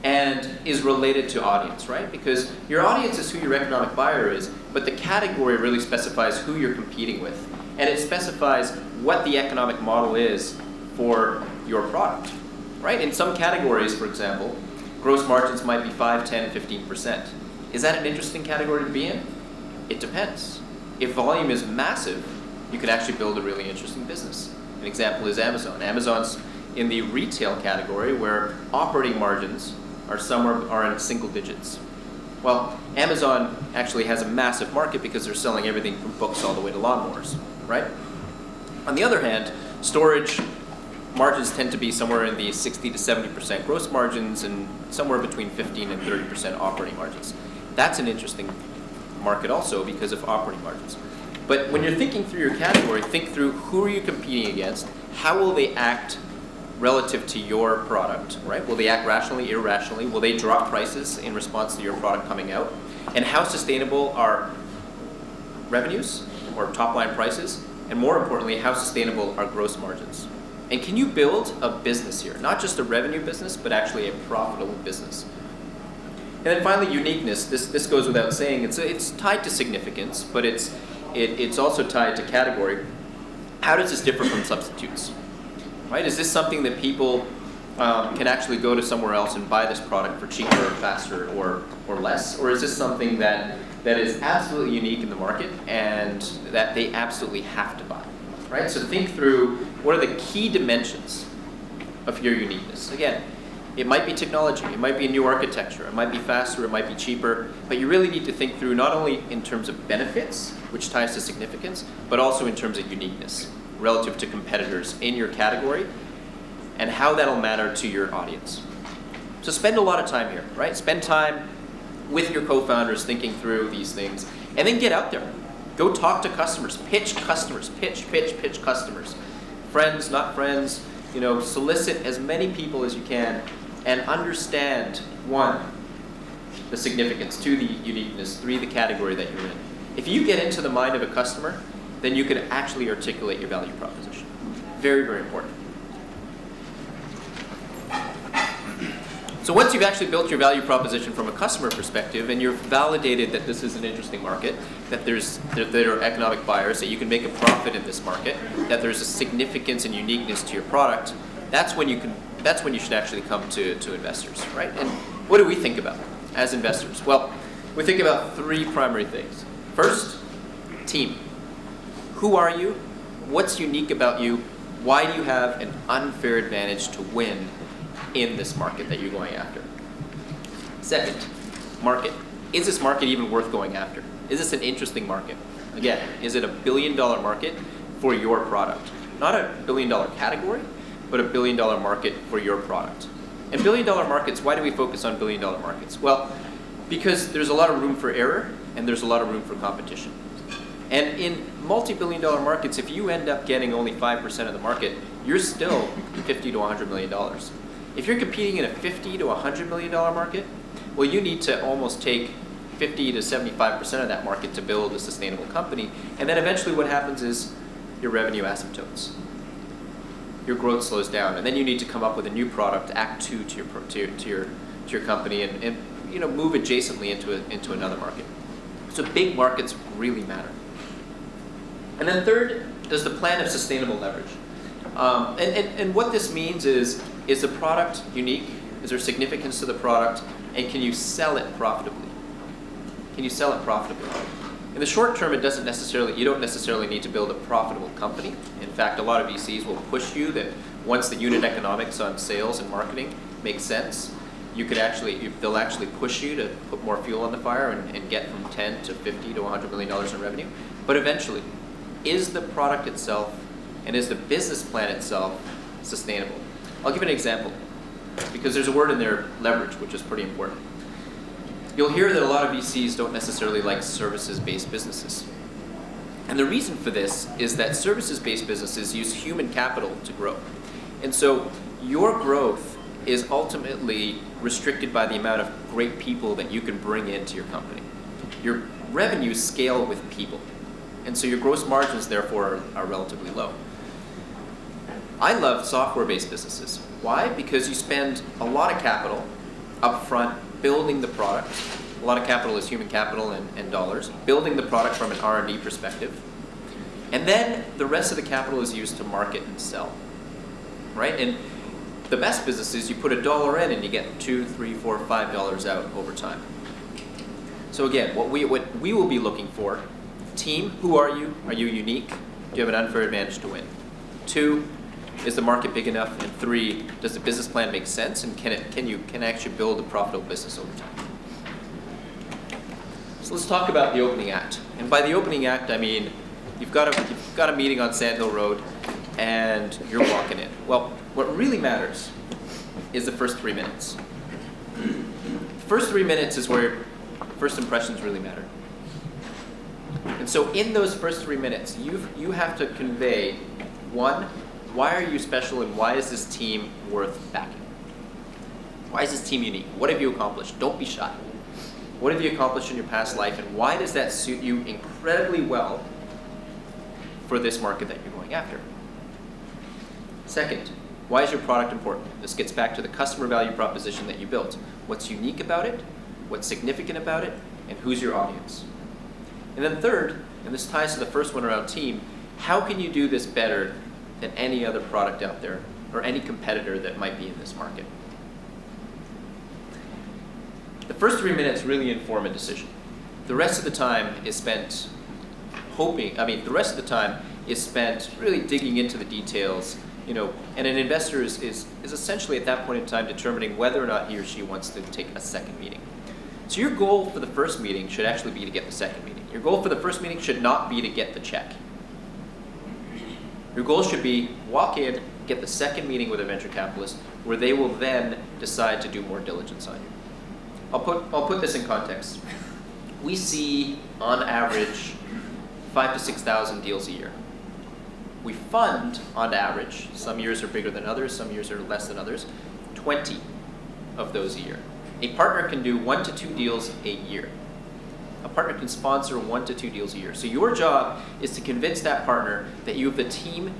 and is related to audience, right? Because your audience is who your economic buyer is, but the category really specifies who you're competing with, and it specifies what the economic model is for your product, right? In some categories, for example, gross margins might be 5, 10, 15%. Is that an interesting category to be in? It depends. If volume is massive, you can actually build a really interesting business. An example is Amazon. Amazon's in the retail category where operating margins are in single digits. Well, Amazon actually has a massive market because they're selling everything from books all the way to lawnmowers, right? On the other hand, storage margins tend to be somewhere in the 60 to 70% gross margins and somewhere between 15 and 30% operating margins. That's an interesting market also because of operating margins. But when you're thinking through your category, think through who are you competing against, how will they act relative to your product, right? Will they act rationally, irrationally? Will they drop prices in response to your product coming out? And how sustainable are revenues or top line prices? And more importantly, how sustainable are gross margins? And can you build a business here? Not just a revenue business, but actually a profitable business. And then finally, uniqueness. This goes without saying. It's tied to significance, but it's also tied to category. How does this differ from substitutes? Right? Is this something that people can actually go to somewhere else and buy this product for cheaper or faster or less? Or is this something that is absolutely unique in the market and that they absolutely have to buy? Right? So think through what are the key dimensions of your uniqueness. Again, it might be technology, it might be a new architecture, it might be faster, it might be cheaper, but you really need to think through not only in terms of benefits, which ties to significance, but also in terms of uniqueness relative to competitors in your category and how that'll matter to your audience. So spend a lot of time here, right? Spend time with your co-founders thinking through these things, and then get out there. Go talk to customers, pitch customers, pitch customers. Friends, not friends, solicit as many people as you can and understand, 1, the significance, 2, the uniqueness, 3, the category that you're in. If you get into the mind of a customer, then you can actually articulate your value proposition. Very, very important. So once you've actually built your value proposition from a customer perspective and you've validated that this is an interesting market, that there are economic buyers, that you can make a profit in this market, that there's a significance and uniqueness to your product, that's when you should actually come to investors, right? And what do we think about as investors? Well, we think about 3 primary things. First, team. Who are you? What's unique about you? Why do you have an unfair advantage to win in this market that you're going after? Second, market. is this market even worth going after? Is this an interesting market? Again, is it a $1 billion market for your product? Not a $1 billion category, but a $1 billion market for your product. And $1 billion markets, why do we focus on $1 billion markets? Well, because there's a lot of room for error and there's a lot of room for competition. And in multi-billion dollar markets, if you end up getting only 5% of the market, you're still $50 to $100 million. If you're competing in a $50 to $100 million market, well, you need to almost take 50 to 75% of that market to build a sustainable company. And then eventually what happens is your revenue asymptotes. Your growth slows down, and then you need to come up with a new product, act two to your company, and move adjacently into another market. So big markets really matter. And then third, does the plan have sustainable leverage? And what this means is the product unique? Is there significance to the product? And can you sell it profitably? Can you sell it profitably? In the short term, you don't necessarily need to build a profitable company. In fact, a lot of VCs will push you that once the unit economics on sales and marketing make sense, they'll actually push you to put more fuel on the fire and get from 10 to 50 to $100 million in revenue. But eventually, is the product itself and is the business plan itself sustainable? I'll give an example, because there's a word in there, leverage, which is pretty important. You'll hear that a lot of VCs don't necessarily like services-based businesses. And the reason for this is that services-based businesses use human capital to grow. And so your growth is ultimately restricted by the amount of great people that you can bring into your company. Your revenues scale with people. And so your gross margins, therefore, are relatively low. I love software-based businesses. Why? Because you spend a lot of capital up front building the product. A lot of capital is human capital and dollars. Building the product from an R&D perspective. And then the rest of the capital is used to market and sell. Right? And the best businesses, you put $1 in and you get $2, $3, $4, $5 out over time. So again, what we will be looking for, team, who are you? Are you unique? Do you have an unfair advantage to win? 2, is the market big enough? And 3, does the business plan make sense? And can you actually build a profitable business over time? So let's talk about the opening act. And by the opening act, I mean you've got a meeting on Sand Hill Road, and you're walking in. Well, what really matters is the first 3 minutes. The first 3 minutes is where first impressions really matter. And so in those first 3 minutes, you have to convey, 1, why are you special and why is this team worth backing? Why is this team unique? What have you accomplished? Don't be shy. What have you accomplished in your past life, and why does that suit you incredibly well for this market that you're going after? Second, why is your product important? This gets back to the customer value proposition that you built. What's unique about it? What's significant about it? And who's your audience? And then third, and this ties to the first one around team, how can you do this better than any other product out there or any competitor that might be in this market? The first 3 minutes really inform a decision. The rest of the time is spent really digging into the details, and an investor is essentially at that point in time determining whether or not he or she wants to take a second meeting. So your goal for the first meeting should actually be to get the second meeting. Your goal for the first meeting should not be to get the check. Your goal should be walk in, get the second meeting with a venture capitalist, where they will then decide to do more diligence on you. I'll put this in context. We see, on average, 5,000 to 6,000 deals a year. We fund, on average, some years are bigger than others, some years are less than others, 20 of those a year. A partner can do 1 to 2 deals a year. A partner can sponsor 1 to 2 deals a year. So your job is to convince that partner that you have the team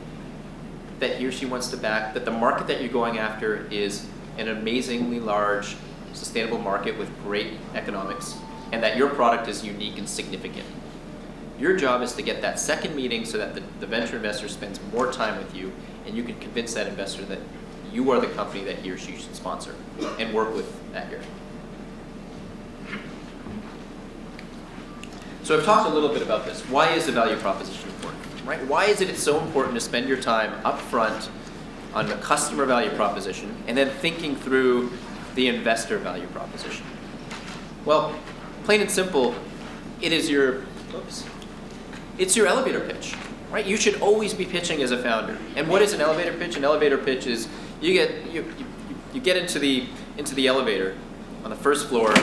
that he or she wants to back, that the market that you're going after is an amazingly large, sustainable market with great economics, and that your product is unique and significant. Your job is to get that second meeting so that the venture investor spends more time with you, and you can convince that investor that you are the company that he or she should sponsor and work with that year. So I've talked a little bit about this. Why is the value proposition important? Right? Why is it so important to spend your time up front on the customer value proposition and then thinking through the investor value proposition? Well, plain and simple, it's your elevator pitch, right? You should always be pitching as a founder. And what is an elevator pitch? An elevator pitch is you get into the elevator on the first floor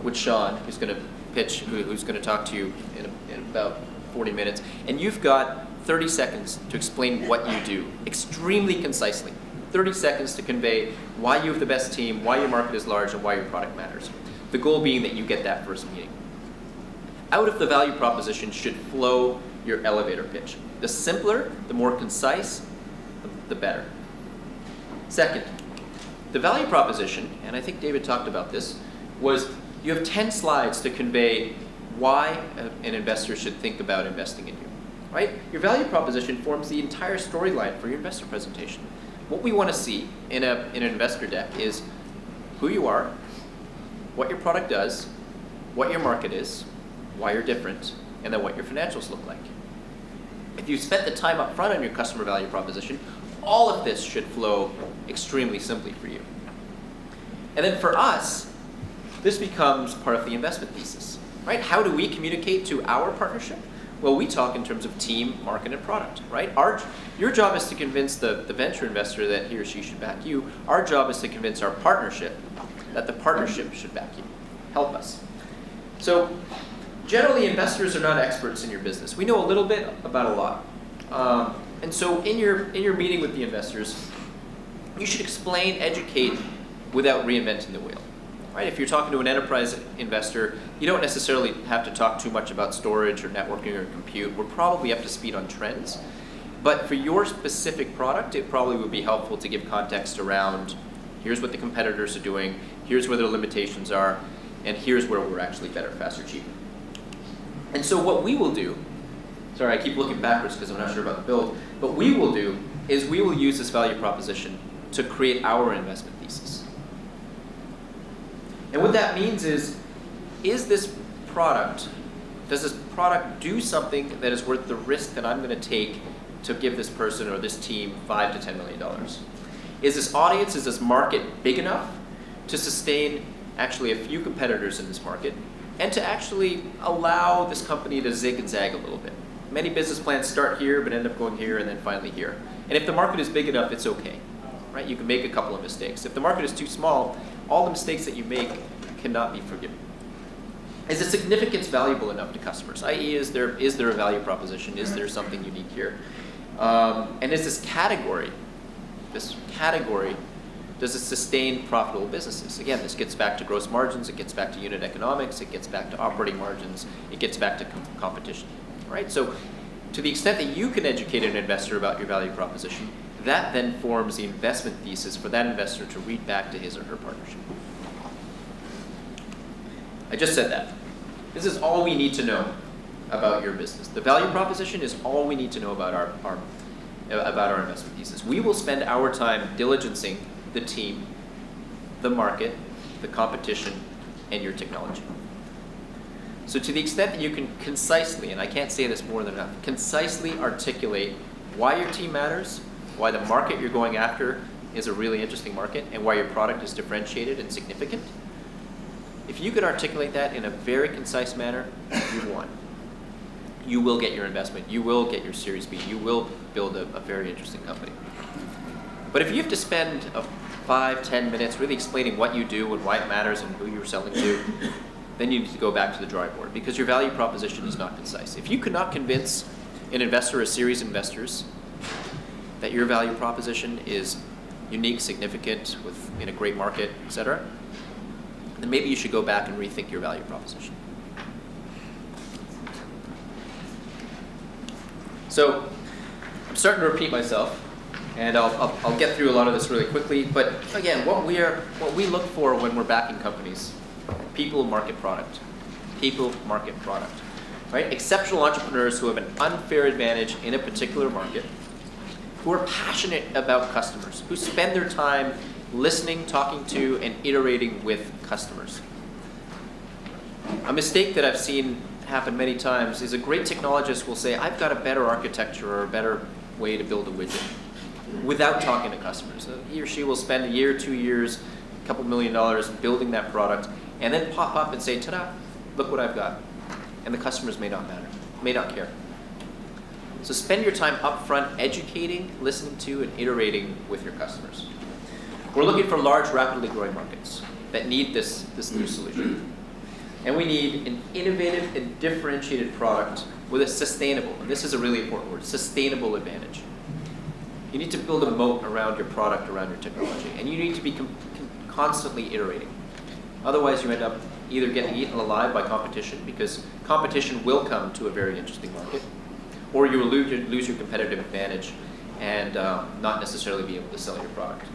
with Sean, who's going to pitch, who's going to talk to you in about 40 minutes, and you've got 30 seconds to explain what you do, extremely concisely. 30 seconds to convey why you have the best team, why your market is large, and why your product matters. The goal being that you get that first meeting. Out of the value proposition should flow your elevator pitch. The simpler, the more concise, the better. Second, the value proposition, and I think David talked about this, was you have 10 slides to convey why an investor should think about investing in you, right? Your value proposition forms the entire storyline for your investor presentation. What we want to see in an investor deck is who you are, what your product does, what your market is, why you're different, and then what your financials look like. If you spent the time up front on your customer value proposition, all of this should flow extremely simply for you. And then for us, this becomes part of the investment thesis, right? How do we communicate to our partnership? Well, we talk in terms of team, market, and product, right? Your job is to convince the venture investor that he or she should back you. Our job is to convince our partnership that the partnership should back you. Help us. So generally, investors are not experts in your business. We know a little bit about a lot. And so in your meeting with the investors, you should explain, educate, without reinventing the wheel. Right? If you're talking to an enterprise investor, you don't necessarily have to talk too much about storage or networking or compute. We're probably up to speed on trends. But for your specific product, it probably would be helpful to give context around here's what the competitors are doing, here's where their limitations are, and here's where we're actually better, faster, cheaper. And so what we will do, sorry, I keep looking backwards because I'm not sure about the build, but we will do is we will use this value proposition to create our investment thesis. And what that means is this product, does this product do something that is worth the risk that I'm going to take to give this person or this team $5 to $10 million? Is this audience, is this market big enough to sustain actually a few competitors in this market and to actually allow this company to zig and zag a little bit? Many business plans start here but end up going here and then finally here. And if the market is big enough, it's okay, right? You can make a couple of mistakes. If the market is too small, all the mistakes that you make cannot be forgiven. Is the significance valuable enough to customers? I.e., is there a value proposition? Is there something unique here? And is this category, does it sustain profitable businesses? Again, this gets back to gross margins, it gets back to unit economics, it gets back to operating margins, it gets back to competition, right? So to the extent that you can educate an investor about your value proposition, that then forms the investment thesis for that investor to read back to his or her partnership. I just said that. This is all we need to know about your business. The value proposition is all we need to know about our investment thesis. We will spend our time diligencing the team, the market, the competition, and your technology. So to the extent that you can concisely, and I can't say this more than enough, concisely articulate why your team matters, why the market you're going after is a really interesting market, and why your product is differentiated and significant, if you could articulate that in a very concise manner, you've won. You will get your investment. You will get your Series B. You will build a very interesting company. But if you have to spend 5-10 minutes really explaining what you do and why it matters and who you're selling to, then you need to go back to the drawing board because your value proposition is not concise. If you could not convince an investor or a series of investors that your value proposition is unique, significant, in a great market, etc., then maybe you should go back and rethink your value proposition. So I'm starting to repeat myself, and I'll get through a lot of this really quickly. But again, what we look for when we're backing companies: people, market, product. People, market, product. Right? Exceptional entrepreneurs who have an unfair advantage in a particular market, who are passionate about customers, who spend their time listening, talking to, and iterating with customers. A mistake that I've seen happen many times is a great technologist will say, I've got a better architecture or a better way to build a widget, without talking to customers. So he or she will spend a year, 2 years, a couple $1 million building that product, and then pop up and say, ta-da, look what I've got. And the customers may not care. So spend your time upfront educating, listening to, and iterating with your customers. We're looking for large, rapidly growing markets that need this new solution. And we need an innovative and differentiated product with a sustainable, and this is a really important word, sustainable advantage. You need to build a moat around your product, around your technology, and you need to be constantly iterating. Otherwise, you end up either getting eaten alive by competition, because competition will come to a very interesting market, or you will lose your competitive advantage and not necessarily be able to sell your product.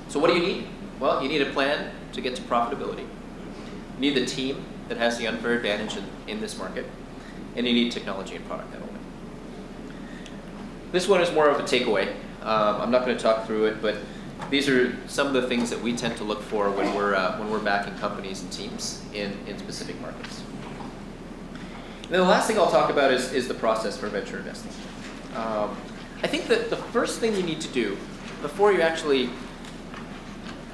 So what do you need? Well, you need a plan to get to profitability. You need the team that has the unfair advantage in this market, and you need technology and product development. This one is more of a takeaway. I'm not going to talk through it, but these are some of the things that we tend to look for when we're backing companies and teams in specific markets. And then the last thing I'll talk about is the process for venture investing. I think that the first thing you need to do before you actually,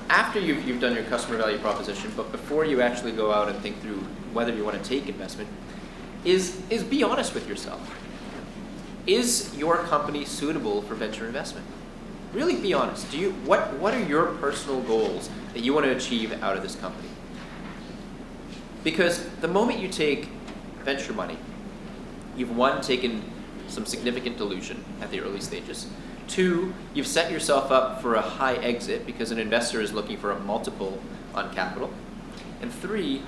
after you've done your customer value proposition, but before you actually go out and think through whether you want to take investment, is be honest with yourself. Is your company suitable for venture investment? Really be honest. What are your personal goals that you want to achieve out of this company? Because the moment you take venture money, you've one, taken some significant dilution at the early stages. Two, you've set yourself up for a high exit because an investor is looking for a multiple on capital. And three,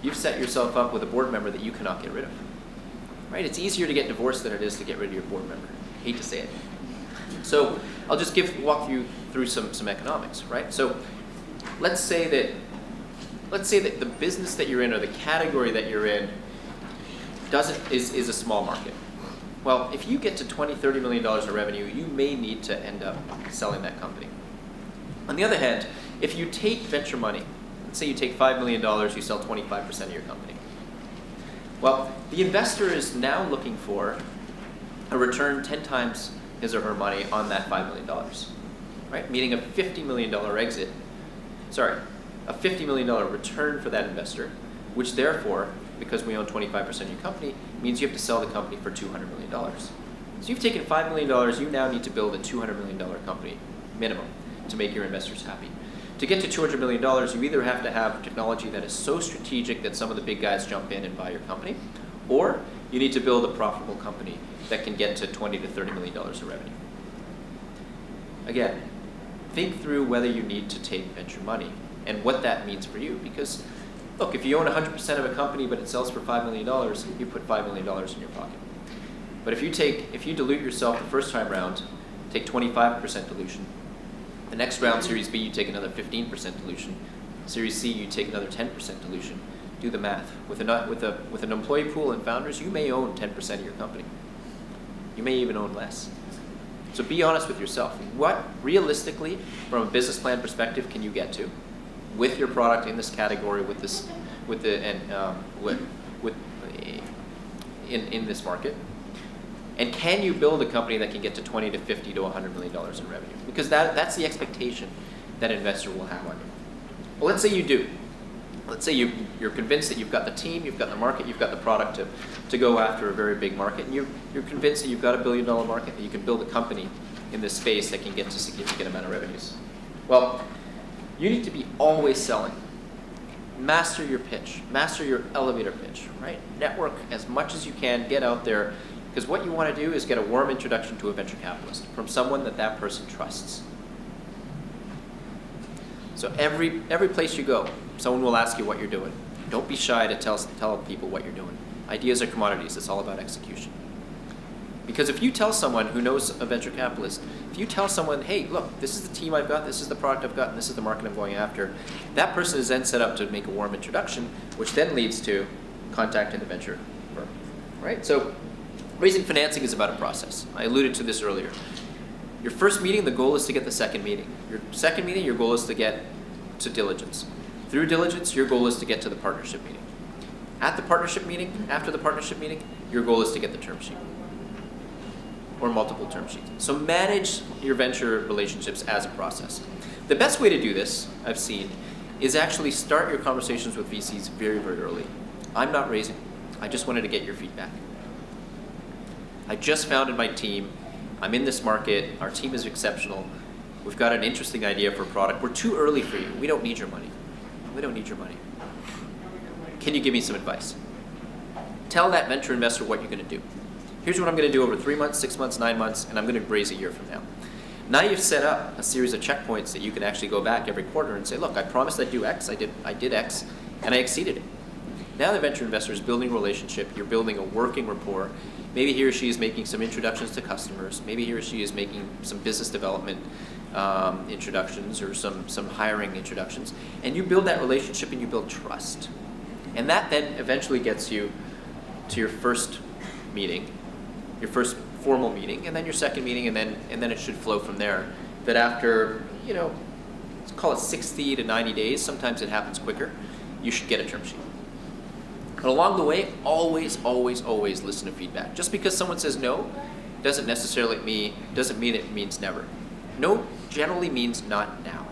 you've set yourself up with a board member that you cannot get rid of. Right? It's easier to get divorced than it is to get rid of your board member. Hate to say it. So I'll just walk you through some economics, right? So let's say that the business that you're in or the category that you're in is a small market. Well, if you get to $20, $30 million in revenue, you may need to end up selling that company. On the other hand, if you take venture money, let's say you take $5 million, you sell 25% of your company. Well, the investor is now looking for a return 10 times his or her money on that $5 million, right? Meaning a $50 million exit, a $50 million return for that investor, which therefore, because we own 25% of your company, means you have to sell the company for $200 million. So you've taken $5 million, you now need to build a $200 million company, minimum, to make your investors happy. To get to $200 million, you either have to have technology that is so strategic that some of the big guys jump in and buy your company, or you need to build a profitable company that can get to $20 to $30 million of revenue. Again, think through whether you need to take venture money and what that means for you. Because, look, if you own 100% of a company but it sells for $5 million, you put $5 million in your pocket. But if you dilute yourself the first time round, take 25% dilution. The next round, Series B, you take another 15% dilution. Series C, you take another 10% dilution. Do the math. With an employee pool and founders, you may own 10% of your company. You may even own less. So be honest with yourself. What, realistically, from a business plan perspective, can you get to with your product in this category, in this market? And can you build a company that can get to 20 to 50 to $100 million in revenue? Because that's the expectation that an investor will have on you. Well, let's say you do. Let's say you're convinced that you've got the team, you've got the market, you've got the product to go after a very big market, and you're convinced that you've got $1 billion market, that you can build a company in this space that can get to a significant amount of revenues. Well, you need to be always selling. Master your pitch. Master your elevator pitch, right? Network as much as you can. Get out there. Because what you want to do is get a warm introduction to a venture capitalist from someone that person trusts. So every place you go, someone will ask you what you're doing. Don't be shy to tell people what you're doing. Ideas are commodities. It's all about execution. Because if you tell someone who knows a venture capitalist, if you tell someone, hey, look, this is the team I've got, this is the product I've got, and this is the market I'm going after, that person is then set up to make a warm introduction, which then leads to contacting the venture firm, right? So raising financing is about a process. I alluded to this earlier. Your first meeting, the goal is to get the second meeting. Your second meeting, your goal is to get to diligence. Through diligence, your goal is to get to the partnership meeting. At the partnership meeting, after the partnership meeting, your goal is to get the term sheet or multiple term sheets. So manage your venture relationships as a process. The best way to do this, I've seen, is actually start your conversations with VCs very, very early. I'm not raising. I just wanted to get your feedback. I just founded my team. I'm in this market. Our team is exceptional. We've got an interesting idea for a product. We're too early for you. We don't need your money. We don't need your money. Can you give me some advice? Tell that venture investor what you're going to do. Here's what I'm going to do over 3 months, 6 months, 9 months, and I'm going to raise a year from now. Now you've set up a series of checkpoints that you can actually go back every quarter and say, look, I promised I'd do X, I did X, and I exceeded it. Now the venture investor is building a relationship, you're building a working rapport. Maybe he or she is making some introductions to customers, maybe he or she is making some business development introductions or some hiring introductions, and you build that relationship and you build trust. And that then eventually gets you to your first meeting, your first formal meeting, and then your second meeting, and then it should flow from there. That after, let's call it 60 to 90 days, sometimes it happens quicker, you should get a term sheet. But along the way, always, always, always listen to feedback. Just because someone says no doesn't mean it means never. No generally means not now.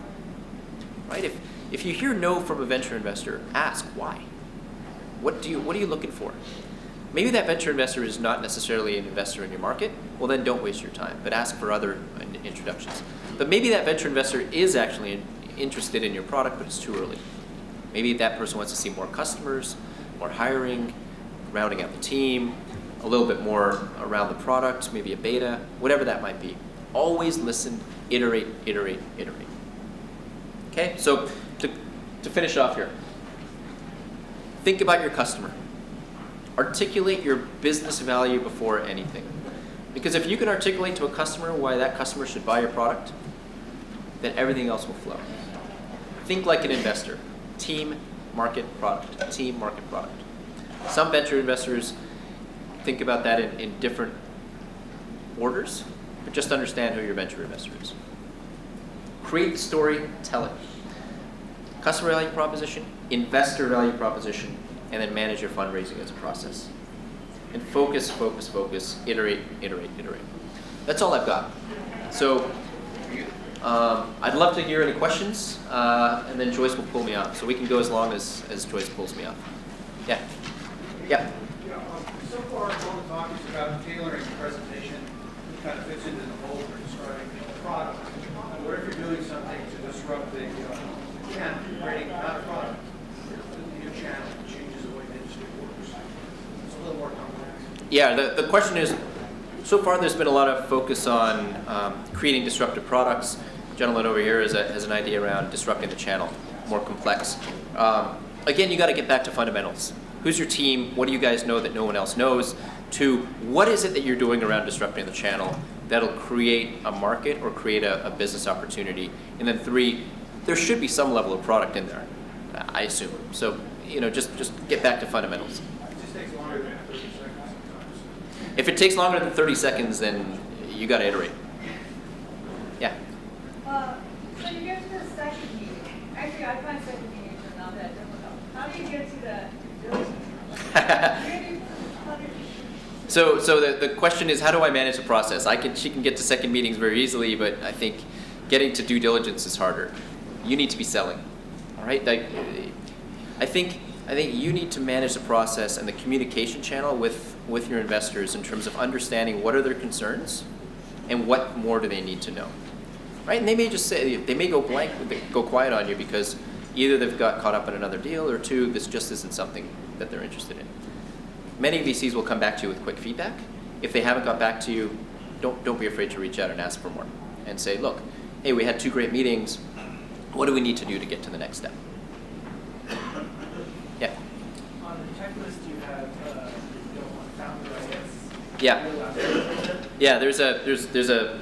Right? If you hear no from a venture investor, ask why. What are you looking for? Maybe that venture investor is not necessarily an investor in your market. Well, then don't waste your time, but ask for other introductions. But maybe that venture investor is actually interested in your product, but it's too early. Maybe that person wants to see more customers, more hiring, rounding out the team, a little bit more around the product, maybe a beta, whatever that might be. Always listen, iterate, iterate, iterate. Okay, so to finish off here, think about your customer. Articulate your business value before anything. Because if you can articulate to a customer why that customer should buy your product, then everything else will flow. Think like an investor. Team, market, product. Team, market, product. Some venture investors think about that in different orders, but just understand who your venture investor is. Create the story, tell it. Customer value proposition, investor value proposition, and then manage your fundraising as a process. And focus, focus, focus, iterate, iterate, iterate. That's all I've got. So I'd love to hear any questions, and then Joyce will pull me off. So we can go as long as Joyce pulls me off. Yeah. Yeah. So far, all the talk is about tailoring the presentation, which kind of fits into the whole for describing the product. What if you're doing something to disrupt the channel, creating not a product, a new channel that changes the way the industry works? It's a little more complex. Yeah, the question is, so far there's been a lot of focus on creating disruptive products. The gentleman over here has an idea around disrupting the channel, more complex. Again, you got to get back to fundamentals. Who's your team? What do you guys know that no one else knows? 2, what is it that you're doing around disrupting the channel that'll create a market or create a business opportunity? And then 3, there should be some level of product in there, I assume. So, just get back to fundamentals. It just takes longer than 30 seconds sometimes. If it takes longer than 30 seconds, then you got to iterate. Yeah. So you get to the second meeting. Actually, I find second meetings are not that difficult. How do you get to the So the question is, how do I manage the process? She can get to second meetings very easily, but I think getting to due diligence is harder. You need to be selling, all right? I think you need to manage the process and the communication channel with your investors in terms of understanding what are their concerns and what more do they need to know, right? And they may just say, they may go blank, go quiet on you because either they've got caught up in another deal, or 2, this just isn't something that they're interested in. Many VCs will come back to you with quick feedback. If they haven't got back to you, don't be afraid to reach out and ask for more and say, look, hey, we had 2 great meetings. What do we need to do to get to the next step? Yeah. On the checklist, you have Fundraising. Yeah. Yeah. There's a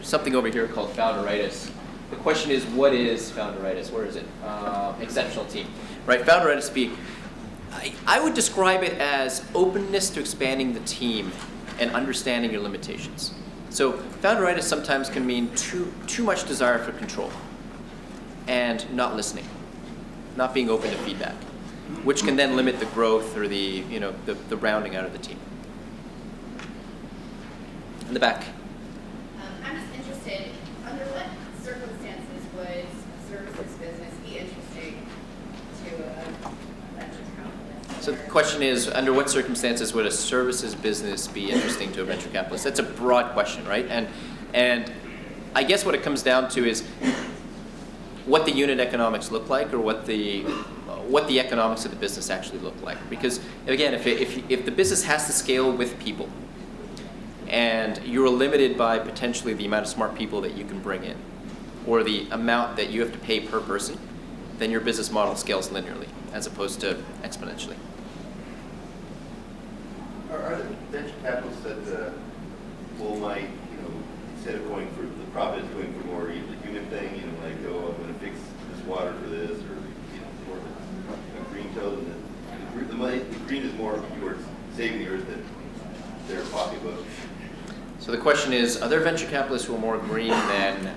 something over here called Fundraising. The question is, what is Fundraising? Where is it? Exceptional team, right? Fundraising. I would describe it as openness to expanding the team and understanding your limitations. So Fundraising sometimes can mean too much desire for control and not listening, not being open to feedback, which can then limit the growth or the rounding out of the team. In the back. I'm just interested, under what circumstances would a services business be interesting to a venture capitalist? So the question is, under what circumstances would a services business be interesting to a venture capitalist? That's a broad question, right? And I guess what it comes down to is what the unit economics look like, or what the economics of the business actually look like. Because again, if the business has to scale with people, and you're limited by potentially the amount of smart people that you can bring in, or the amount that you have to pay per person, then your business model scales linearly as opposed to exponentially. Are there venture capitalists that might, instead of going for the profit, is going for more the human thing, like, oh, I'm going to fix this water for this, or, for the green toad, and the money, the green is more towards saving the earth than their pocketbook. So the question is, are there venture capitalists who are more green than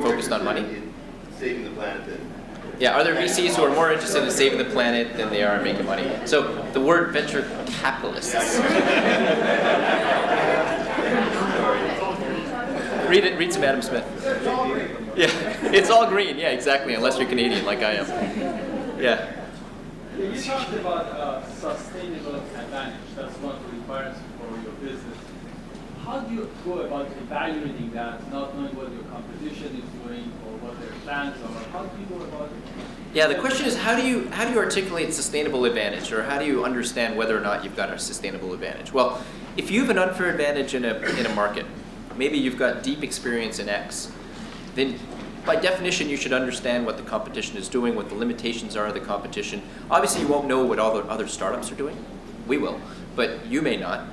focused on money? In saving the planet than... Yeah, are there VCs who are more interested in saving the planet than they are in making money? So the word venture capitalists. Read some Adam Smith. Yeah, it's all green. Yeah, exactly. Unless you're Canadian, like I am. Yeah. You talked about sustainable advantage. That's one of the requirements for your business. How do you go about evaluating that, not knowing what your competition is doing or what their plans are? How do you go about it? Yeah, the question is, how do you articulate sustainable advantage, or how do you understand whether or not you've got a sustainable advantage? Well, if you have an unfair advantage in a market, maybe you've got deep experience in X, then by definition you should understand what the competition is doing, what the limitations are of the competition. Obviously you won't know what all the other startups are doing. We will, but you may not.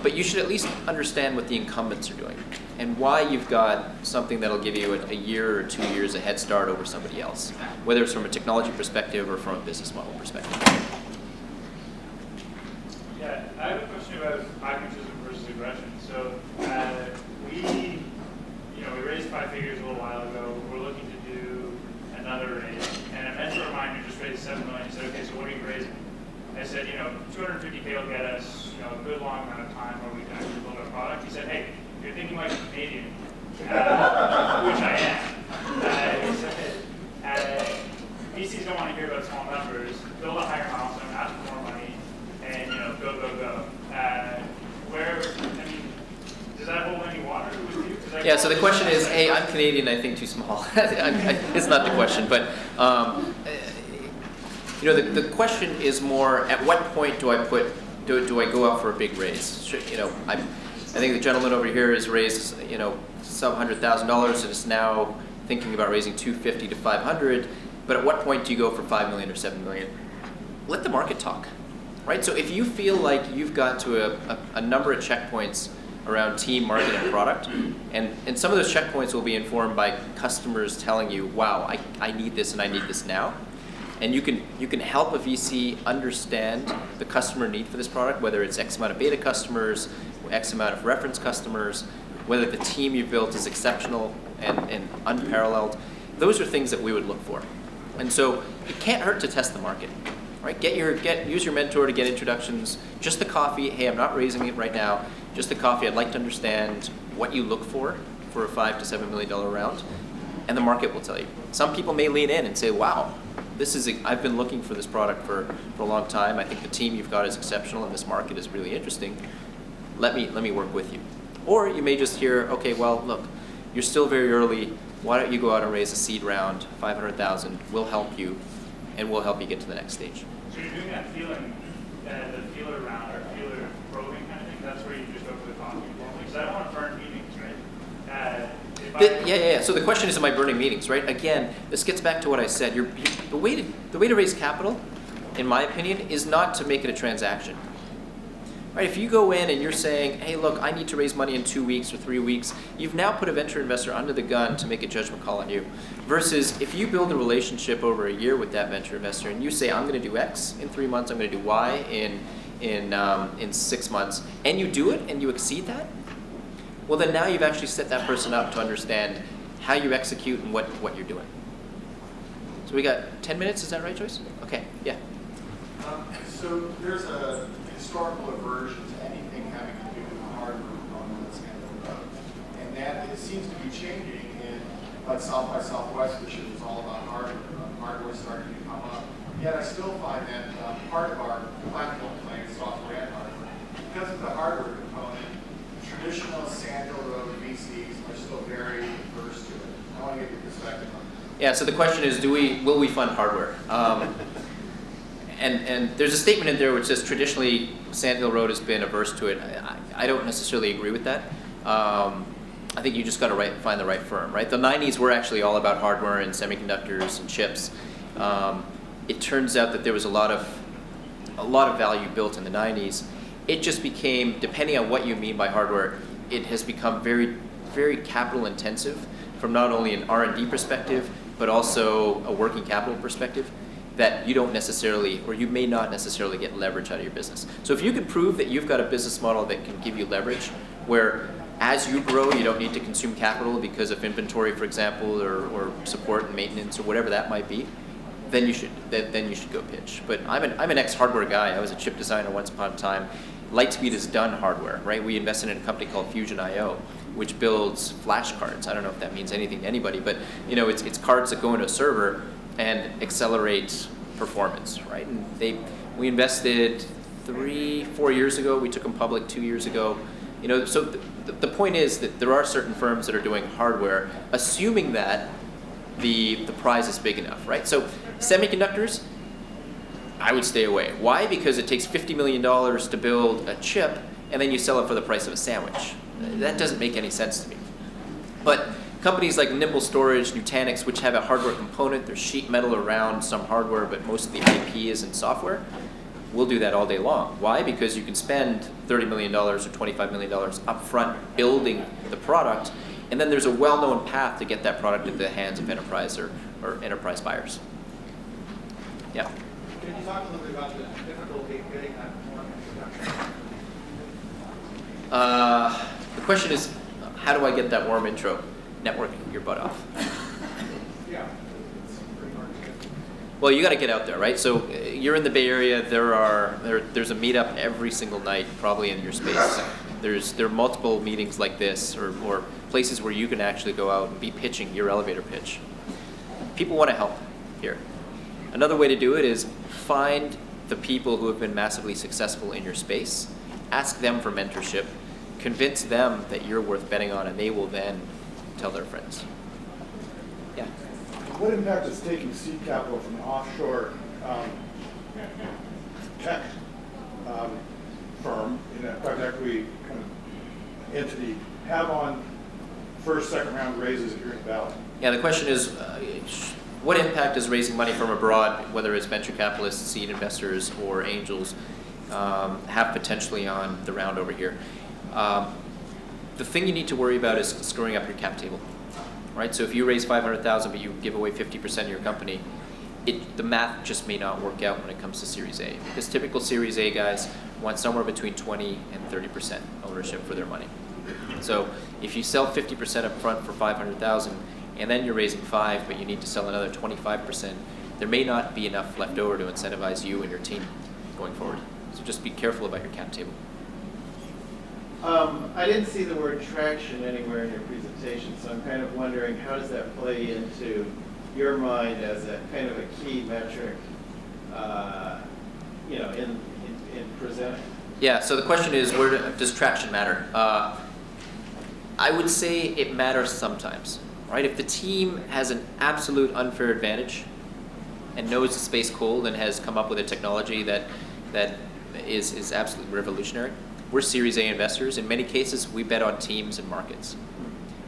But you should at least understand what the incumbents are doing and why you've got something that'll give you a year or 2 years a head start over somebody else, whether it's from a technology perspective or from a business model perspective. Yeah, I have a question about pragmatism versus aggression. So we raised 5 figures a little while ago. We're looking to do another raise, and a mentor of mine who just raised $7 million said, "Okay, so what are you raising?" I said, $250K will get us, a good long amount of time where we can actually build our product. He said, "Hey, you're thinking like a Canadian," which I am. VCs don't want to hear about small numbers. Build a higher milestone, ask for more money, and go. Does that hold any water with you? Yeah. So the question is, hey, I'm Canadian. I think too small. It's not the question, but. The question is more, at what point do I go out for a big raise? I think the gentleman over here has raised, some $100,000 and is now thinking about raising $250 to $500. But at what point do you go for $5 million or $7 million? Let the market talk, right? So if you feel like you've got to a number of checkpoints around team, market, and product, and some of those checkpoints will be informed by customers telling you, wow, I need this and I need this now. And you can help a VC understand the customer need for this product, whether it's X amount of beta customers, X amount of reference customers, whether the team you've built is exceptional and unparalleled. Those are things that we would look for. And so it can't hurt to test the market, right? Use your mentor to get introductions. Just the coffee. Hey, I'm not raising it right now. Just the coffee. I'd like to understand what you look for a $5 to $7 million round, and the market will tell you. Some people may lean in and say, wow. I've been looking for this product for a long time. I think the team you've got is exceptional and this market is really interesting. Let me work with you. Or you may just hear, okay, well, look, you're still very early. Why don't you go out and raise a seed round, $500,000. We'll help you, and we'll help you get to the next stage. So you're doing that the feeler round or feeler probing kind of thing. That's where you just go for the coffee formally. Because I don't want to burn meetings, right? Yeah. So the question is, am I burning meetings, right? Again, this gets back to what I said. The way to raise capital, in my opinion, is not to make it a transaction. Right? If you go in and you're saying, hey, look, I need to raise money in 2 weeks or 3 weeks, you've now put a venture investor under the gun to make a judgment call on you. Versus if you build a relationship over a year with that venture investor and you say, I'm going to do X in 3 months, I'm going to do Y in 6 months, and you do it and you exceed that, well, then now you've actually set that person up to understand how you execute and what you're doing. So we got 10 minutes, is that right, Joyce? Okay, yeah. So there's a historical aversion to anything having to do with hardware components and that it seems to be changing in like South by Southwest, which was all about hardware. Hardware starting to come up. Yet I still find that part of our platform playing software and hardware, because of the hardware component, traditional Sand Hill Road VCs are still very averse to it. I want to get your perspective on that. Yeah, so the question is, will we fund hardware? And there's a statement in there which says traditionally Sand Hill Road has been averse to it. I don't necessarily agree with that. I think you just got to find the right firm, right? The 90s were actually all about hardware and semiconductors and chips. It turns out that there was a lot of value built in the 90s. It just became, depending on what you mean by hardware, it has become very, very capital intensive from not only an R&D perspective, but also a working capital perspective, that you don't necessarily, or you may not necessarily get leverage out of your business. So if you can prove that you've got a business model that can give you leverage, where as you grow, you don't need to consume capital because of inventory, for example, or support and maintenance, or whatever that might be, then you should go pitch. But I'm an ex-hardware guy. I was a chip designer once upon a time. Lightspeed has done hardware, right? We invested in a company called Fusion.io, which builds flash cards. I don't know if that means anything to anybody, but it's cards that go into a server and accelerate performance, right? And we invested 3-4 years ago. We took them public 2 years ago. So the point is that there are certain firms that are doing hardware, assuming that the prize is big enough, right? So semiconductors, I would stay away. Why? Because it takes $50 million to build a chip, and then you sell it for the price of a sandwich. That doesn't make any sense to me. But companies like Nimble Storage, Nutanix, which have a hardware component, there's sheet metal around some hardware, but most of the IP is in software, we'll do that all day long. Why? Because you can spend $30 million or $25 million upfront building the product, and then there's a well-known path to get that product into the hands of enterprise or enterprise buyers. Yeah. Can you talk a little bit about the difficulty in getting that warm introduction? The question is, how do I get that warm intro? Network your butt off. Yeah, it's pretty hard to get. Well, you got to get out there, right? So you're in the Bay Area. There's a meetup every single night, probably in your space. There are multiple meetings like this, or places where you can actually go out and be pitching your elevator pitch. People want to help here. Another way to do it is find the people who have been massively successful in your space, ask them for mentorship, convince them that you're worth betting on, and they will then tell their friends. Yeah. What impact is taking seed capital from an offshore tech firm in a private equity kind of entity have on first, second round raises here in the Valley? Yeah, the question is, what impact does raising money from abroad, whether it's venture capitalists, seed investors, or angels, have potentially on the round over here? The thing you need to worry about is screwing up your cap table, right? So if you raise $500,000 but you give away 50% of your company, the math just may not work out when it comes to Series A, because typical Series A guys want somewhere between 20 and 30% ownership for their money. So if you sell 50% up front for $500,000 and then you're raising 5, but you need to sell another 25%, there may not be enough left over to incentivize you and your team going forward. So just be careful about your cap table. I didn't see the word traction anywhere in your presentation, so I'm kind of wondering, how does that play into your mind as a kind of a key metric, in presenting? Yeah, so the question is, does traction matter? I would say it matters sometimes, right? If the team has an absolute unfair advantage and knows the space cold and has come up with a technology that is absolutely revolutionary, we're Series A investors. In many cases, we bet on teams and markets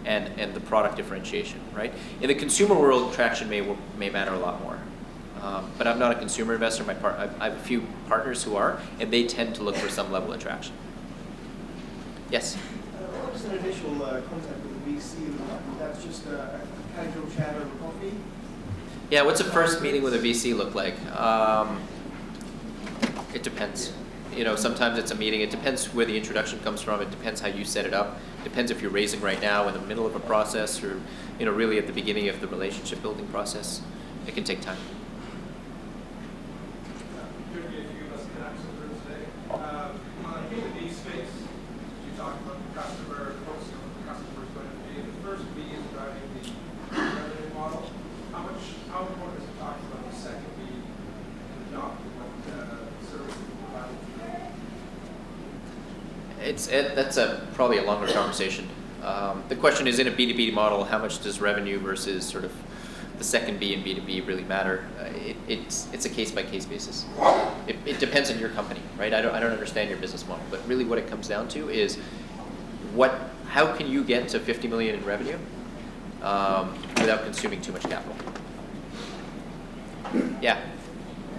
and the product differentiation, right? In the consumer world, traction may matter a lot more. But I'm not a consumer investor. I have a few partners who are, and they tend to look for some level of traction. Yes? What was an initial contact with the VC? That's just a casual chat over coffee? Yeah, what's a first meeting with a VC look like? It depends. Sometimes it's a meeting. It depends where the introduction comes from. It depends how you set it up. It depends if you're raising right now in the middle of a process or, really at the beginning of the relationship building process. It can take time. Could be a few of us connects over today. On the B2B space, you talked about the customer, focusing on what the customer is going to be. The first B is driving the revenue model. How important is it talking about the second B That's probably a longer conversation. The question is, in a B2B model, how much does revenue versus sort of the second B in B2B really matter? It's a case-by-case basis. It depends on your company, right? I don't understand your business model, but really what it comes down to is how can you get to 50 million in revenue without consuming too much capital? Yeah.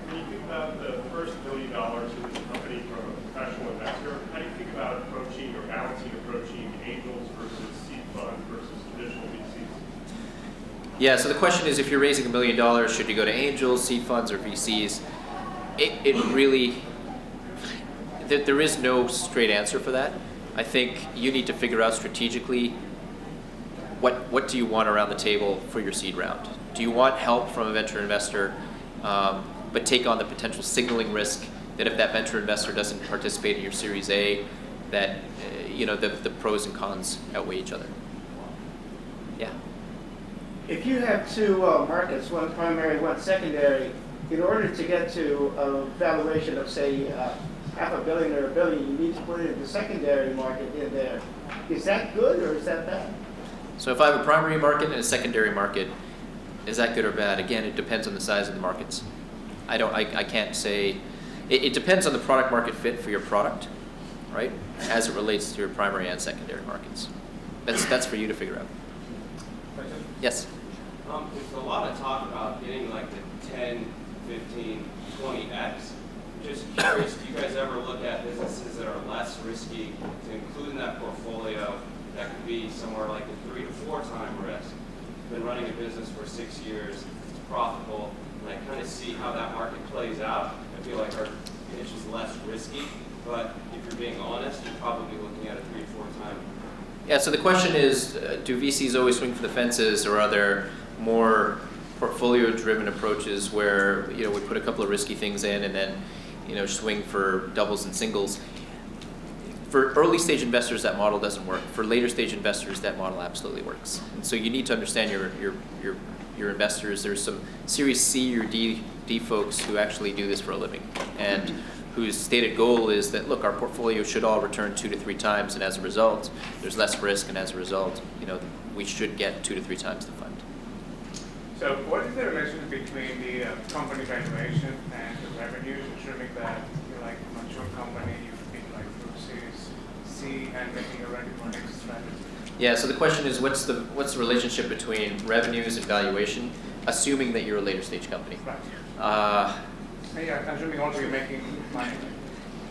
When you think about the first $1 million in this company from a professional investor, how do you think about approaching or balancing approaching angels versus seed funds versus traditional VCs? Yeah, so the question is, if you're raising $1 million, should you go to angels, seed funds, or VCs? It really, there is no straight answer for that. I think you need to figure out strategically what do you want around the table for your seed round. Do you want help from a venture investor, but take on the potential signaling risk that if that venture investor doesn't participate in your Series A, that the pros and cons outweigh each other? Yeah. If you have two markets, one primary, one secondary, in order to get to a valuation of, say, $500 million or $1 billion, you need to put it in the secondary market in there. Is that good or is that bad? So if I have a primary market and a secondary market, is that good or bad? Again, it depends on the size of the markets. I can't say. It depends on the product market fit for your product, right? As it relates to your primary and secondary markets. That's for you to figure out. Yes. There's a lot of talk about getting like the 10, 15, 20x. Just curious, do you guys ever look at businesses that are less risky to include in that portfolio that could be somewhere like a 3 to 4 time risk? Been running a business for 6 years, it's profitable, and I kind of see how that market plays out. I feel like our niche is less risky, but if you're being honest, you're probably looking at a 3 to 4 time. Yeah, so the question is, do VCs always swing for the fences, or are there more portfolio-driven approaches where we put a couple of risky things in and then swing for doubles and singles? For early stage investors, that model doesn't work. For later stage investors, that model absolutely works. And so you need to understand your investors. There's some Series C or D folks who actually do this for a living, and whose stated goal is that, look, our portfolio should all return 2 to 3 times, and as a result, there's less risk, and as a result, we should get 2 to 3 times the fund. So what is the relationship between the company valuation and the revenues, assuming that you're like a mature company, you've been like through Series C and making a ready for next strategy? Yeah, so the question is, what's the relationship between revenues and valuation, assuming that you're a later stage company? Right. Yeah, assuming also you're making money.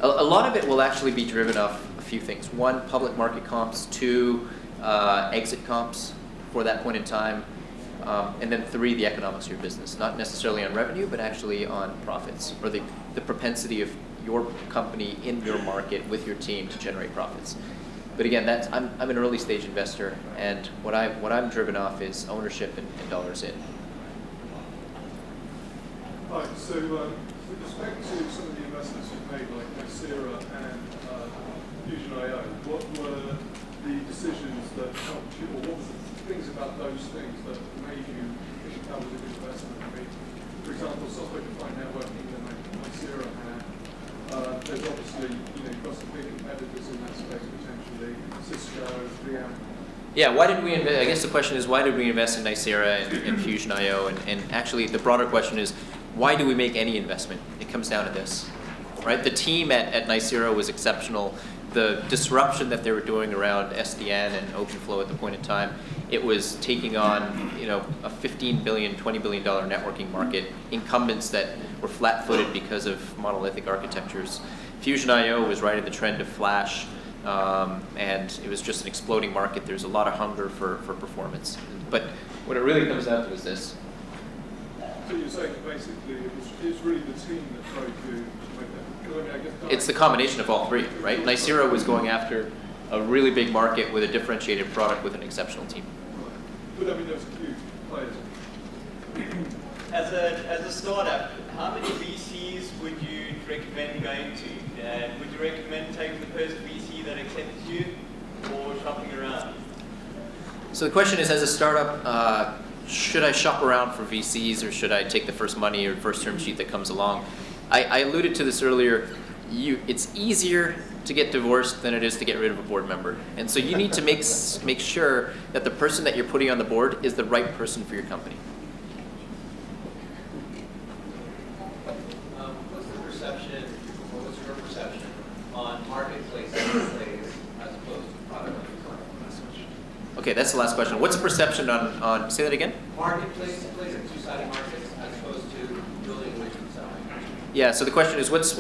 A lot of it will actually be driven off a few things. 1, public market comps. 2, exit comps for that point in time. And then 3, the economics of your business. Not necessarily on revenue, but actually on profits, or the propensity of your company in your market with your team to generate profits. But again, I'm an early stage investor, and what I'm driven off is ownership and dollars in. Right, so with respect to some of the investments you've made, like Nicira and Fusion.io, what were the decisions that helped you, or what were the things about those things that made you think that was a good investment? I mean, for example, software-defined networking that Nicira had, there's obviously, you've got some big competitors in that space potentially, Cisco, VM. Yeah, why did we invest? I guess the question is, why did we invest in Nicira and Fusion.io? And actually, the broader question is, why do we make any investment? It comes down to this, right? The team at Nicira was exceptional. The disruption that they were doing around SDN and OpenFlow at the point in time, it was taking on a $15 billion, $20 billion networking market, incumbents that were flat-footed because of monolithic architectures. Fusion.io was right at the trend of Flash, and it was just an exploding market. There's a lot of hunger for performance. But what it really comes down to is this. So you're saying that basically it's really the team that drove you to make that? Because I guess It's the combination of all 3, right? Nicira was going after a really big market with a differentiated product with an exceptional team. But I mean, there's huge players. As a startup, how many VCs would you recommend going to? Would you recommend taking the first VC that accepts you, or shopping around? So the question is, as a startup, should I shop around for VCs, or should I take the first money or first term sheet that comes along? I alluded to this earlier. It's easier to get divorced than it is to get rid of a board member. And so you need to make sure that the person that you're putting on the board is the right person for your company. What's the perception, or what's your perception on marketplace plays as opposed to product? Okay, that's the last question. What's the perception on say that again? Marketplace plays in two-sided markets as opposed to building with selling. Yeah, so the question is, what's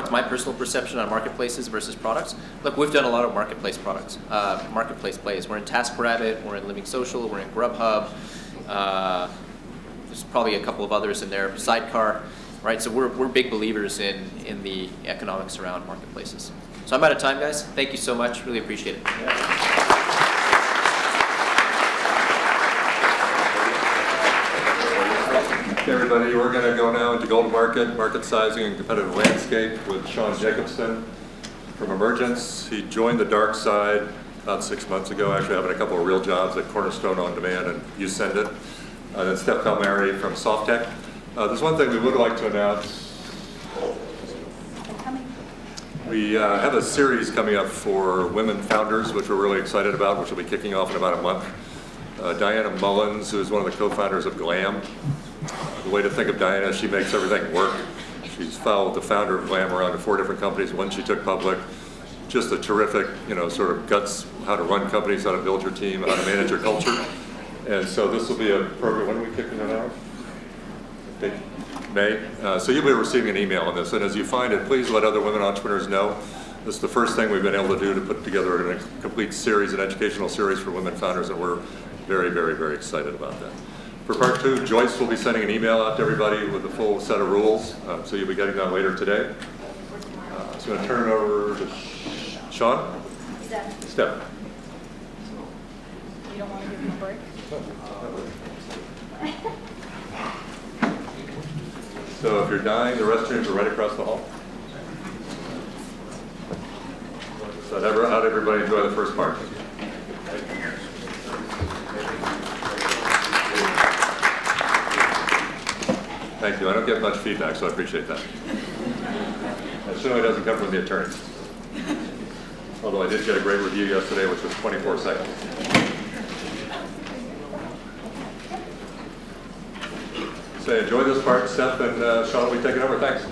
my personal perception on marketplaces versus products? Look, we've done a lot of marketplace products, marketplace plays. We're in TaskRabbit, we're in Living Social, we're in Grubhub. There's probably a couple of others in there, Sidecar, right? So we're big believers in the economics around marketplaces. So I'm out of time, guys. Thank you so much. Really appreciate it. Okay, everybody, we're going to go now into go-to-market, market sizing, and competitive landscape with Sean Jacobson from Emergence. He joined the dark side about 6 months ago, actually having a couple of real jobs at Cornerstone On Demand and You Send It. Then Steph Palmieri from SoftTech. There's one thing we would like to announce. We have a series coming up for women founders, which we're really excited about, which will be kicking off in about a month. Diana Mullins, who is one of the co-founders of Glam. The way to think of Diana is she makes everything work. She's followed the founder of Glam around to 4 different companies. One she took public. Just a terrific, sort of guts, how to run companies, how to build your team, how to manage your culture. And so this will be a program. When are we kicking it out? May. So you'll be receiving an email on this. And as you find it, please let other women entrepreneurs know. This is the first thing we've been able to do to put together a complete series, an educational series for women founders, and we're very, very, very excited about that. For part 2, Joyce will be sending an email out to everybody with a full set of rules, so you'll be getting that later today. So I'm going to turn it over to Sean? Steph. You don't want to give him a break? So if you're dying, the restrooms are right across the hall. So how'd everybody enjoy the first part? Thank you. I don't get much feedback, so I appreciate that. It certainly doesn't come from the attorneys. Although I did get a great review yesterday, which was 24 seconds. So enjoy this part. Steph and Sean will be taking over. Thanks.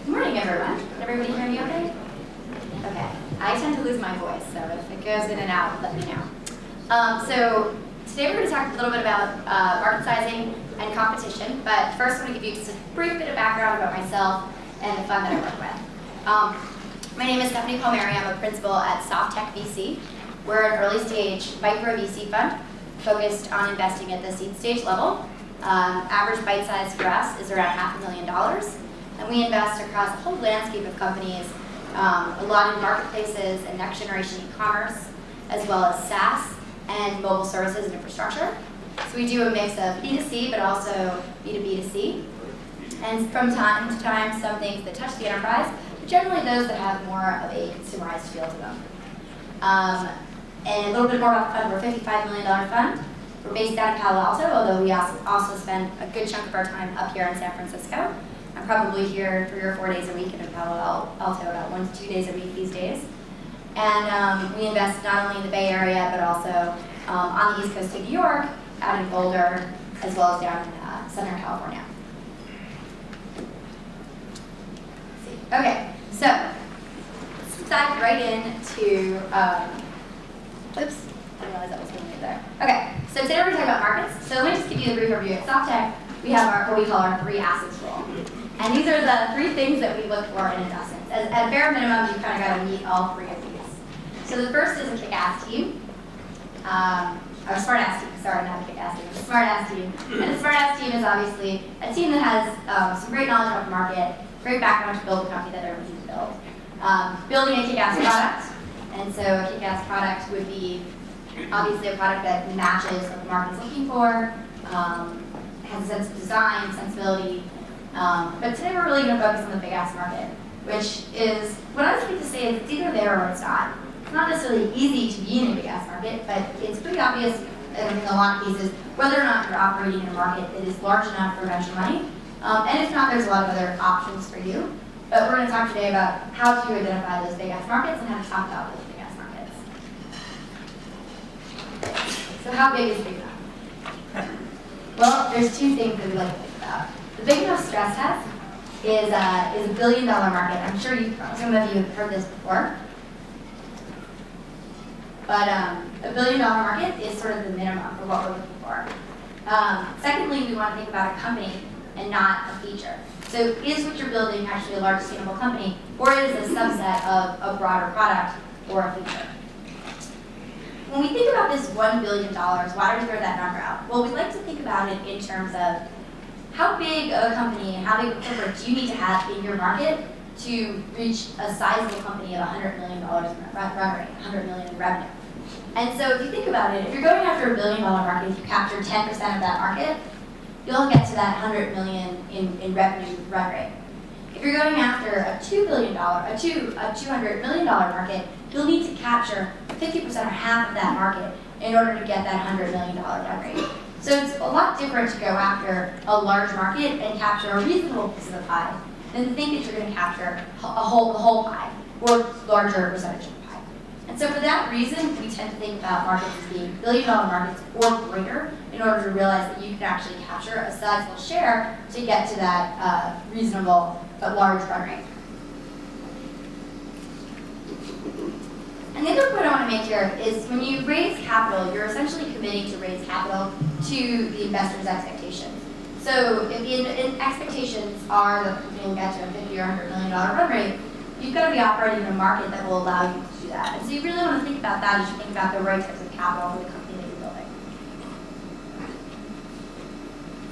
Good morning, everyone. Can everybody hear me okay? Okay. I tend to lose my voice, so if it goes in and out, let me know. So today we're going to talk a little bit about market sizing and competition, but first I want to give you just a brief bit of background about myself and the fund that I work with. My name is Stephanie Palmieri. I'm a principal at SoftTech VC. We're an early stage micro VC fund focused on investing at the seed stage level. Average bite size for us is around $500,000. And we invest across a whole landscape of companies, a lot in marketplaces and next generation e-commerce, as well as SaaS and mobile services and infrastructure. So we do a mix of B2C, but also B2B2C. And from time to time, some things that touch the enterprise, but generally those that have more of a consumerized feel to them. And a little bit more about the fund. We're a $55 million fund. We're based out of Palo Alto, although we also spend a good chunk of our time up here in San Francisco. I'm probably here 3 or 4 days a week, and in Palo Alto about 1 to 2 days a week these days. And we invest not only in the Bay Area, but also on the East Coast of New York, out in Boulder, as well as down in Southern California. Okay, so let's dive right into, oops, I didn't realize that was going to be there. Okay, so today we're going to talk about markets. So let me just give you a brief overview. At SoftTech, we have what we call our 3 assets rule. And these are the 3 things that we look for in investments. At bare minimum, you kind of got to meet all 3 of these. So the first is a kick-ass team. Or smart-ass team, sorry, not a kick-ass team, a smart-ass team. And a smart-ass team is obviously a team that has some great knowledge about the market, great background to build the company that they're looking to build. Building a kick-ass product, and so a kick-ass product would be Obviously, a product that matches what the market's looking for, has a sense of design, sensibility. But today we're really going to focus on the big ass market, which is, what I like to say is it's either there or it's not. It's not necessarily easy to be in a big ass market, but it's pretty obvious in a lot of cases whether or not you're operating in a market that is large enough for venture money. And if not, there's a lot of other options for you. But we're going to talk today about how to identify those big ass markets and how to talk about those big ass markets. So how big is big enough? Well, there's two things that we like to think about. The big enough stress test is a $1 billion market. I'm sure some of you have heard this before. But a $1 billion market is sort of the minimum for what we're looking for. Secondly, we want to think about a company and not a feature. So is what you're building actually a large sustainable company, or is it a subset of a broader product or a feature? When we think about this $1 billion, why do we throw that number out? Well, we like to think about it in terms of how big of a company and how big of a corporate do you need to have in your market to reach a sizable company of $100 million in run rate, $100 million in revenue. And so if you think about it, if you're going after a $1 billion market, if you capture 10% of that market, you'll get to that $100 million in revenue run rate. If you're going after a $200 million market, you'll need to capture 50% or half of that market in order to get that $100 million run rate. So it's a lot different to go after a large market and capture a reasonable piece of the pie than to think that you're going to capture the whole pie or larger percentage of the pie. And so for that reason, we tend to think about markets as being $1 billion markets or greater in order to realize that you can actually capture a sizable share to get to that reasonable but large run rate. And the other point I want to make here is when you raise capital, you're essentially committing to raise capital to the investor's expectations. So if the expectations are that the company will get to a $50 or $100 million run rate, you've got to be operating in a market that will allow you to do that. And so you really want to think about that as you think about the right types of capital for the company that you're building.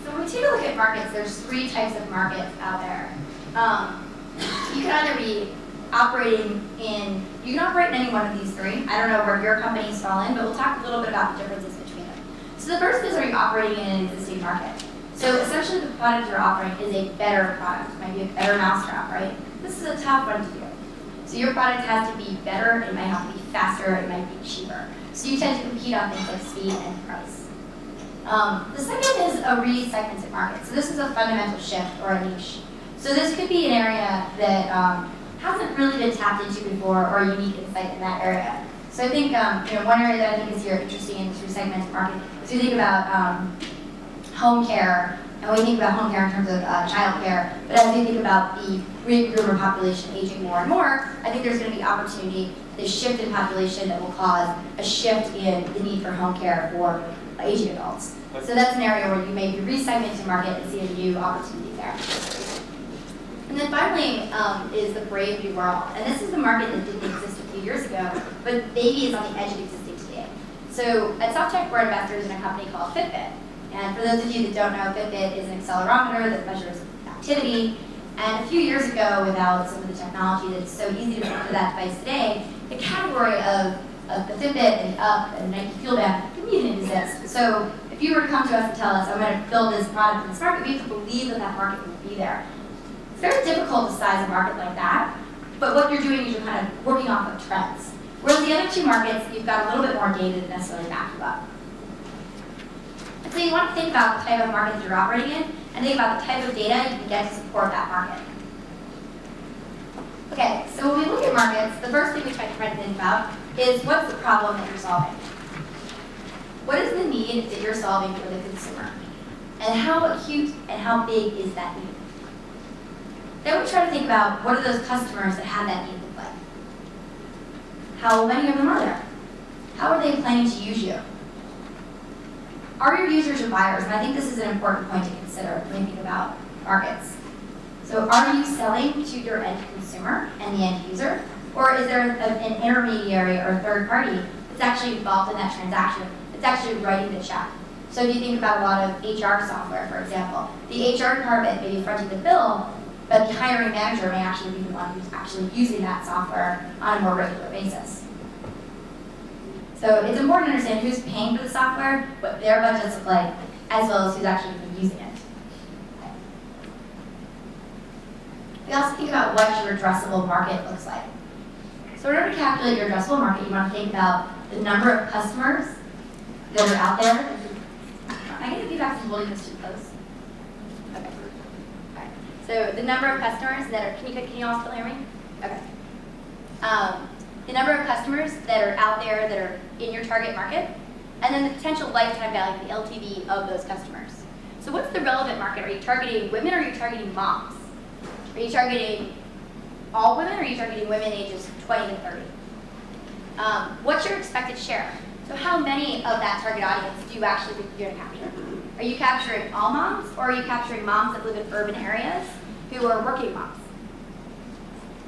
So when we take a look at markets, there's 3 types of markets out there. You can either be operating in, you can operate in any one of these 3. I don't know where your companies fall in, but we'll talk a little bit about the differences between them. So the first is, are you operating in an existing market? So essentially the product you're offering is a better product. It might be a better mousetrap, right? This is a tough one to do. So your product has to be better, it might have to be faster, it might be cheaper. So you tend to compete on things like speed and price. The second is a re-segmented market. So this is a fundamental shift or a niche. So this could be an area that hasn't really been tapped into before or a unique insight in that area. So I think one area that I think is here interesting in this re-segmented market is we think about home care, and we think about home care in terms of child care, but as we think about the baby boomer population aging more and more, I think there's going to be opportunity, this shift in population that will cause a shift in the need for home care for aging adults. So that's an area where you may be re-segmenting market and see a new opportunity there. And then finally is the brave new world. And this is the market that didn't exist a few years ago, but maybe is on the edge of existing today. So at SoftTech, we're investors in a company called Fitbit. And for those of you that don't know, Fitbit is an accelerometer that measures activity. And a few years ago, without some of the technology that's so easy to put to that device today, the category of the Fitbit and Up and Nike Fuel Band didn't even exist. So if you were to come to us and tell us, I'm going to build this product in this market, we have to believe that that market will be there. It's very difficult to size a market like that, but what you're doing is you're kind of working off of trends. Whereas the other 2 markets, you've got a little bit more data to necessarily back you up. And so you want to think about the type of market that you're operating in, and think about the type of data you can get to support that market. Okay, so when we look at markets, the first thing we try to think about is what's the problem that you're solving? What is the need that you're solving for the consumer? And how acute and how big is that need? Then we try to think about what are those customers that have that need look like? How many of them are there? How are they planning to use you? Are your users your buyers? And I think this is an important point to consider when you think about markets. So are you selling to your end consumer and the end user? Or is there an intermediary or a third party that's actually involved in that transaction, that's actually writing the check? So if you think about a lot of HR software, for example, the HR department may be fronting the bill, but the hiring manager may actually be the one who's actually using that software on a more regular basis. So it's important to understand who's paying for the software, what their budgets look like, as well as who's actually using it. We also think about what your addressable market looks like. So in order to calculate your addressable market, you want to think about the number of customers that are out there. I get feedback from holding this too close. Okay. All right. So the number of customers that are, can you all still hear me? Okay. The number of customers that are out there that are in your target market, and then the potential lifetime value, the LTV of those customers. So what's the relevant market? Are you targeting women or are you targeting moms? Are you targeting all women or are you targeting women ages 20 to 30? What's your expected share? So how many of that target audience do you actually think you're going to capture? Are you capturing all moms or are you capturing moms that live in urban areas who are working moms?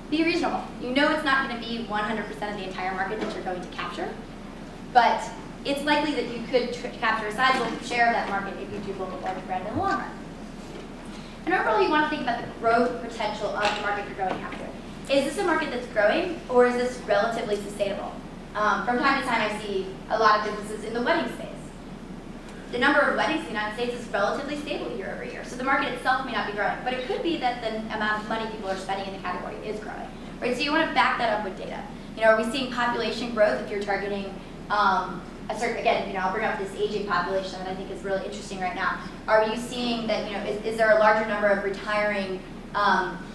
Be reasonable. You know it's not going to be 100% of the entire market that you're going to capture, but it's likely that you could capture a sizable share of that market if you do build a large brand in the long run. And overall, you want to think about the growth potential of the market you're going after. Is this a market that's growing, or is this relatively sustainable? From time to time, I see a lot of businesses in the wedding space. The number of weddings in the United States is relatively stable year over year, so the market itself may not be growing, but it could be that the amount of money people are spending in the category is growing, right? So you want to back that up with data. You know, are we seeing population growth if you're targeting a certain, again, you know, I'll bring up this aging population that I think is really interesting right now. Are you seeing that, you know, is there a larger number of retiring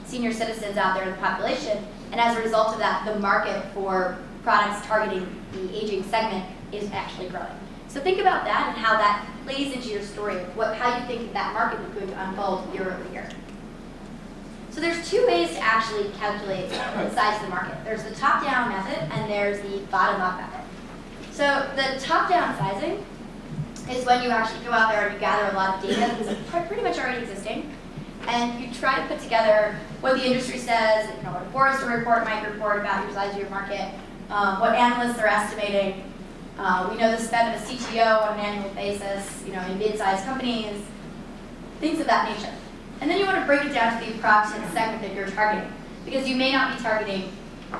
senior citizens out there in the population, and as a result of that, the market for products targeting the aging segment is actually growing. So think about that and how that plays into your story of how you think that market is going to unfold year over year. So there's two ways to actually calculate the size of the market. There's the top-down method and there's the bottom-up method. So the top-down sizing is when you actually go out there and you gather a lot of data that's pretty much already existing, and you try to put together what the industry says, you know, what a Forrester report might report about your size of your market, what analysts are estimating. We know the spend of a CTO on an annual basis, you know, in mid-sized companies, things of that nature. And then you want to break it down to the approximate segment that you're targeting, because you may not be targeting,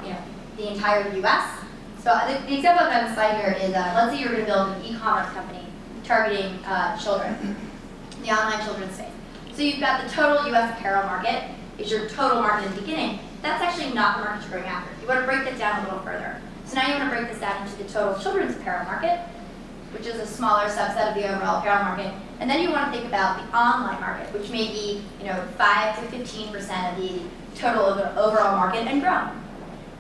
you know, the entire U.S. So the example I've got on the slide here is, let's say you're going to build an e-commerce company targeting children, the online children's space. So you've got the total U.S. apparel market is your total market in the beginning. That's actually not the market you're going after. You want to break that down a little further. So now you want to break this down into the total children's apparel market, which is a smaller subset of the overall apparel market. And then you want to think about the online market, which may be, you know, 5 to 15% of the total overall market and growing.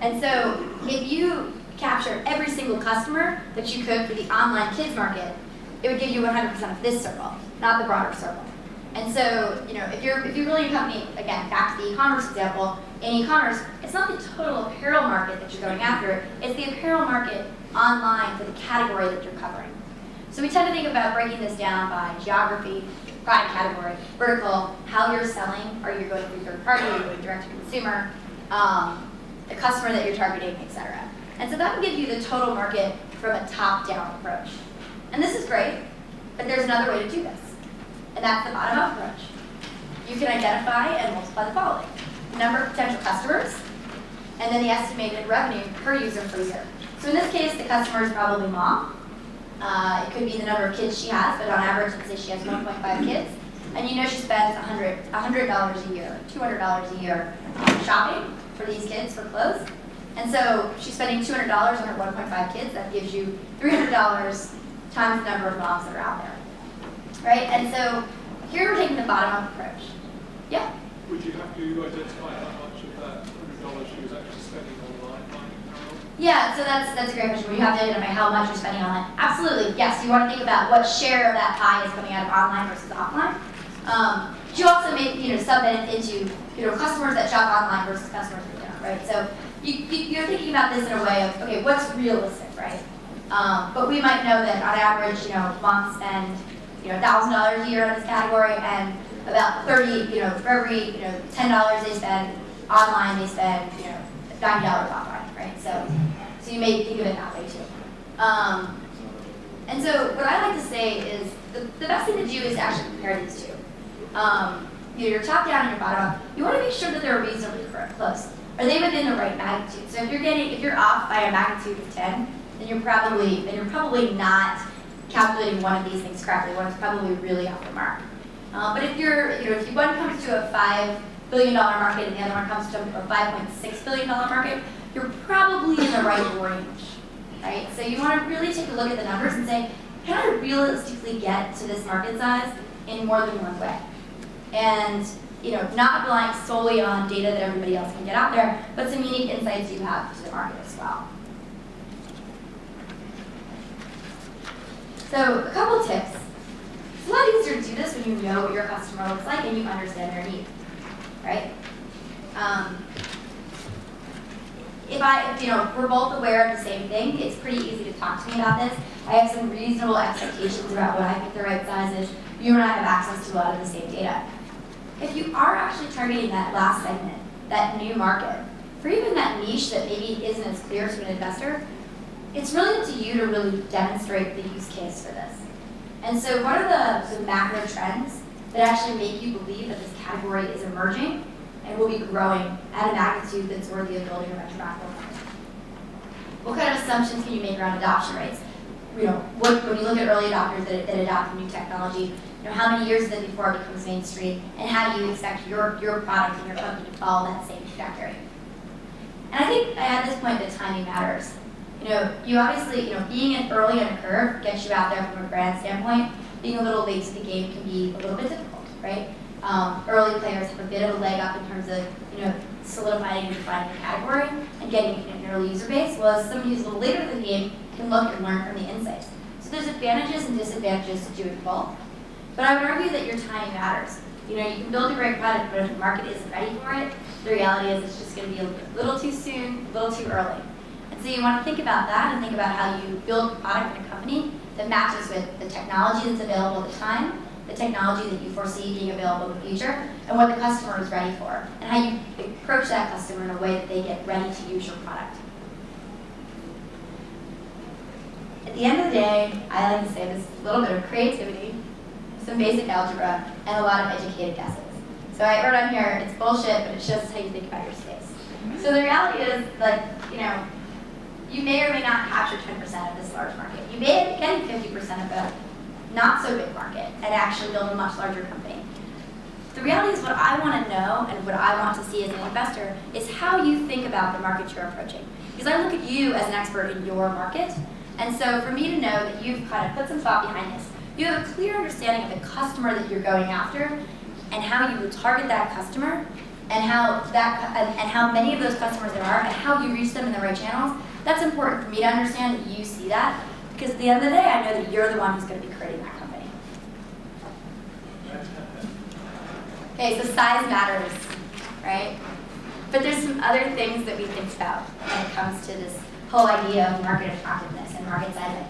And so if you capture every single customer that you could for the online kids market, it would give you 100% of this circle, not the broader circle. And so, you know, if you're really a company, again, back to the e-commerce example, in e-commerce, it's not the total apparel market that you're going after, it's the apparel market online for the category that you're covering. So we tend to think about breaking this down by geography, product category, vertical, how you're selling, are you going through third party, are you going direct to consumer, the customer that you're targeting, etc. And so that will give you the total market from a top-down approach. And this is great, but there's another way to do this. And that's the bottom-up approach. You can identify and multiply the following: the number of potential customers, and then the estimated revenue per user per year. So in this case, the customer is probably mom. It could be the number of kids she has, but on average, let's say she has 1.5 kids. And you know she spends $100 a year, $200 a year shopping for these kids for clothes. And so she's spending $200 on her 1.5 kids. That gives you $300 times the number of moms that are out there. Right? And so here we're taking the bottom-up approach. Yeah? Would you have to identify how much of that $100 she was actually spending online buying apparel? Yeah, so that's a great question. Would you have to identify how much you're spending online? Absolutely, yes. You want to think about what share of that pie is coming out of online versus offline. But you also make, you know, sub that into, you know, customers that shop online versus customers that don't, right? So you're thinking about this in a way of, okay, what's realistic, right? But we might know that on average, you know, moms spend, you know, $1,000 a year in this category, and about 30, you know, for every, you know, $10 they spend online, they spend, you know, $90 offline, right? So you may think of it that way too. And so what I like to say is the best thing to do is to actually compare these two. You know, your top down and your bottom up. You want to make sure that they're reasonably close. Are they within the right magnitude? So if you're off by a magnitude of 10, then you're probably not calculating one of these things correctly. One is probably really off the mark. But if if one comes to a $5 billion market and the other one comes to a $5.6 billion market, you're probably in the right range, right? So you want to really take a look at the numbers and say, can I realistically get to this market size in more than one way? And not relying solely on data that everybody else can get out there, but some unique insights you have to the market as well. So a couple tips. It's a lot easier to do this when you know what your customer looks like and you understand their needs, right? If we're both aware of the same thing, it's pretty easy to talk to me about this. I have some reasonable expectations about what I think the right size is. You and I have access to a lot of the same data. If you are actually targeting that last segment, that new market, for even that niche that maybe isn't as clear to an investor, it's really up to you to really demonstrate the use case for this. And so what are the macro trends that actually make you believe that this category is emerging and will be growing at a magnitude that's worthy of building a venture capital company? What kind of assumptions can you make around adoption rates? When you look at early adopters that adopt a new technology, how many years is it before it becomes mainstream, and how do you expect your product and your company to follow that same trajectory? And I think at this point the timing matters. You obviously, being an early on a curve gets you out there from a brand standpoint. Being a little late to the game can be a little bit difficult, right? Early players have a bit of a leg up in terms of, solidifying and defining the category and getting an early user base, whereas somebody who's a little later in the game can look and learn from the insights. So there's advantages and disadvantages to doing both. But I would argue that your timing matters. You can build a great product, but if the market isn't ready for it, the reality is it's just going to be a little too soon, a little too early. And so you want to think about that and think about how you build a product in a company that matches with the technology that's available at the time, the technology that you foresee being available in the future, and what the customer is ready for, and how you approach that customer in a way that they get ready to use your product. At the end of the day, I like to say there's a little bit of creativity, some basic algebra, and a lot of educated guesses. So I wrote on here, it's bullshit, but it shows us how you think about your space. So the reality is, you may or may not capture 10% of this large market. You may end up getting 50% of a not so big market and actually build a much larger company. The reality is what I want to know and what I want to see as an investor is how you think about the market you're approaching. Because I look at you as an expert in your market, and so for me to know that you've kind of put some thought behind this, you have a clear understanding of the customer that you're going after and how you would target that customer and how many of those customers there are and how you reach them in the right channels. That's important for me to understand that you see that, because at the end of the day, I know that you're the one who's going to be creating that company. Okay, so size matters, right? But there's some other things that we think about when it comes to this whole idea of market attractiveness and market sizing.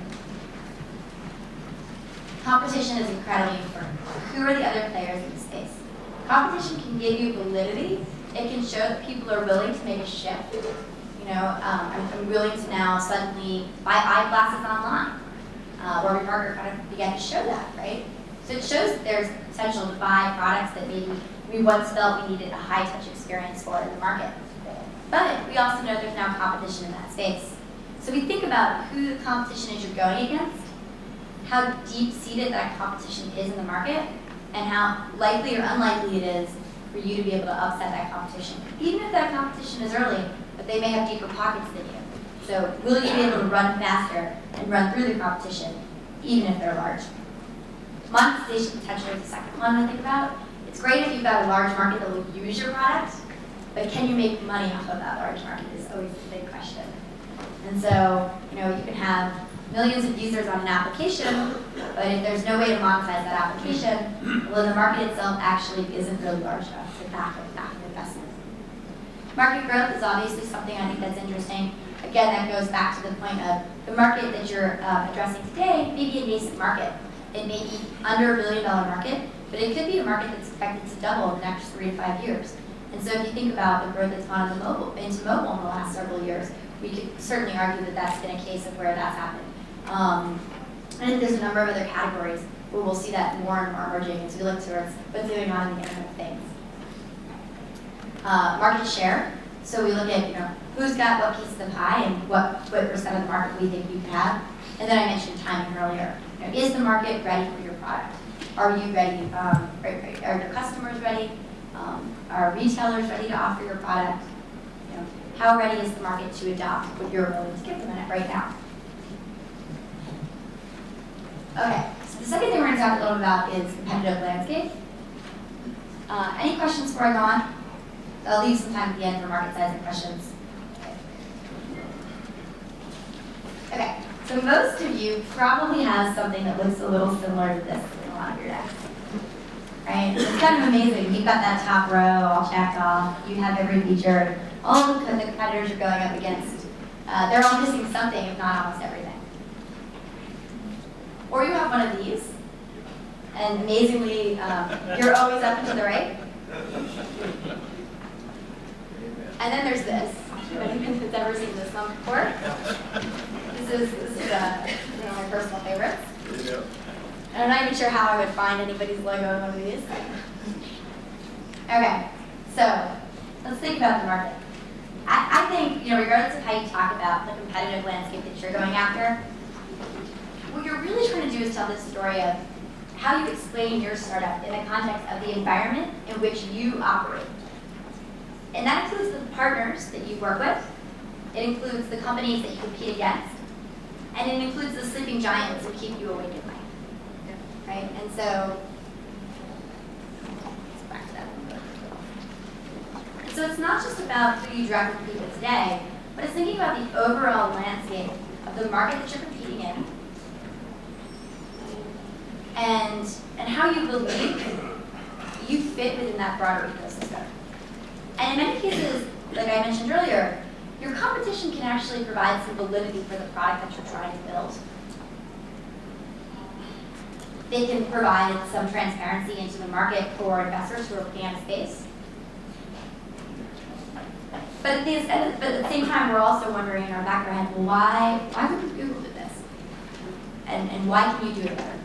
Competition is incredibly important. Who are the other players in the space? Competition can give you validity. It can show that people are willing to make a shift. I'm willing to now suddenly buy eyeglasses online. Warby Parker kind of began to show that, right? So it shows that there's potential to buy products that maybe we once felt we needed a high-touch experience for in the market. But we also know there's now competition in that space. So we think about who the competition is you're going against, how deep-seated that competition is in the market, and how likely or unlikely it is for you to be able to upset that competition. Even if that competition is early, but they may have deeper pockets than you. So will you be able to run faster and run through the competition, even if they're large? Monetization potential is the second one to think about. It's great if you've got a large market that will use your product, but can you make money off of that large market is always the big question. And so, you can have millions of users on an application, but if there's no way to monetize that application, well, the market itself actually isn't really large enough to back an investment. Market growth is obviously something I think that's interesting. Again, that goes back to the point of the market that you're addressing today may be a nascent market. It may be under $1 billion market, but it could be a market that's expected to double in the next 3 to 5 years. And so if you think about the growth that's gone into mobile in the last several years, we could certainly argue that that's been a case of where that's happened. I think there's a number of other categories where we'll see that more and more emerging as we look towards what's going on in the Internet of Things. Market share. So we look at, who's got what piece of the pie and what percent of the market we think you can have. And then I mentioned timing earlier. Is the market ready for your product? Are you ready? Are your customers ready? Are retailers ready to offer your product? How ready is the market to adopt what you're willing to give them right now? Okay, so the second thing we're going to talk a little about is competitive landscape. Any questions before I go on? I'll leave some time at the end for market sizing questions. Okay, so most of you probably have something that looks a little similar to this in a lot of your decks. Right? It's kind of amazing. You've got that top row all checked off. You have every feature. All the competitors you're going up against, they're all missing something, if not almost everything. Or you have one of these, and amazingly, you're always up and to the right. And then there's this. Anyone that's ever seen this one before? This is one of my personal favorites. And I'm not even sure how I would find anybody's logo in one of these. Okay, so let's think about the market. I think, regardless of how you talk about the competitive landscape that you're going after, what you're really trying to do is tell this story of how you explain your startup in the context of the environment in which you operate. And that includes the partners that you work with, it includes the companies that you compete against, and it includes the sleeping giants who keep you awake at night. Right? And so, let's back to that one. And so it's not just about who you directly compete with today, but it's thinking about the overall landscape of the market that you're competing in, and how you believe you fit within that broader ecosystem. And in many cases, like I mentioned earlier, your competition can actually provide some validity for the product that you're trying to build. They can provide some transparency into the market for investors who are looking at a space. But at the same time, we're also wondering in our back of our head, well, why would Google do this? And why can you do it better?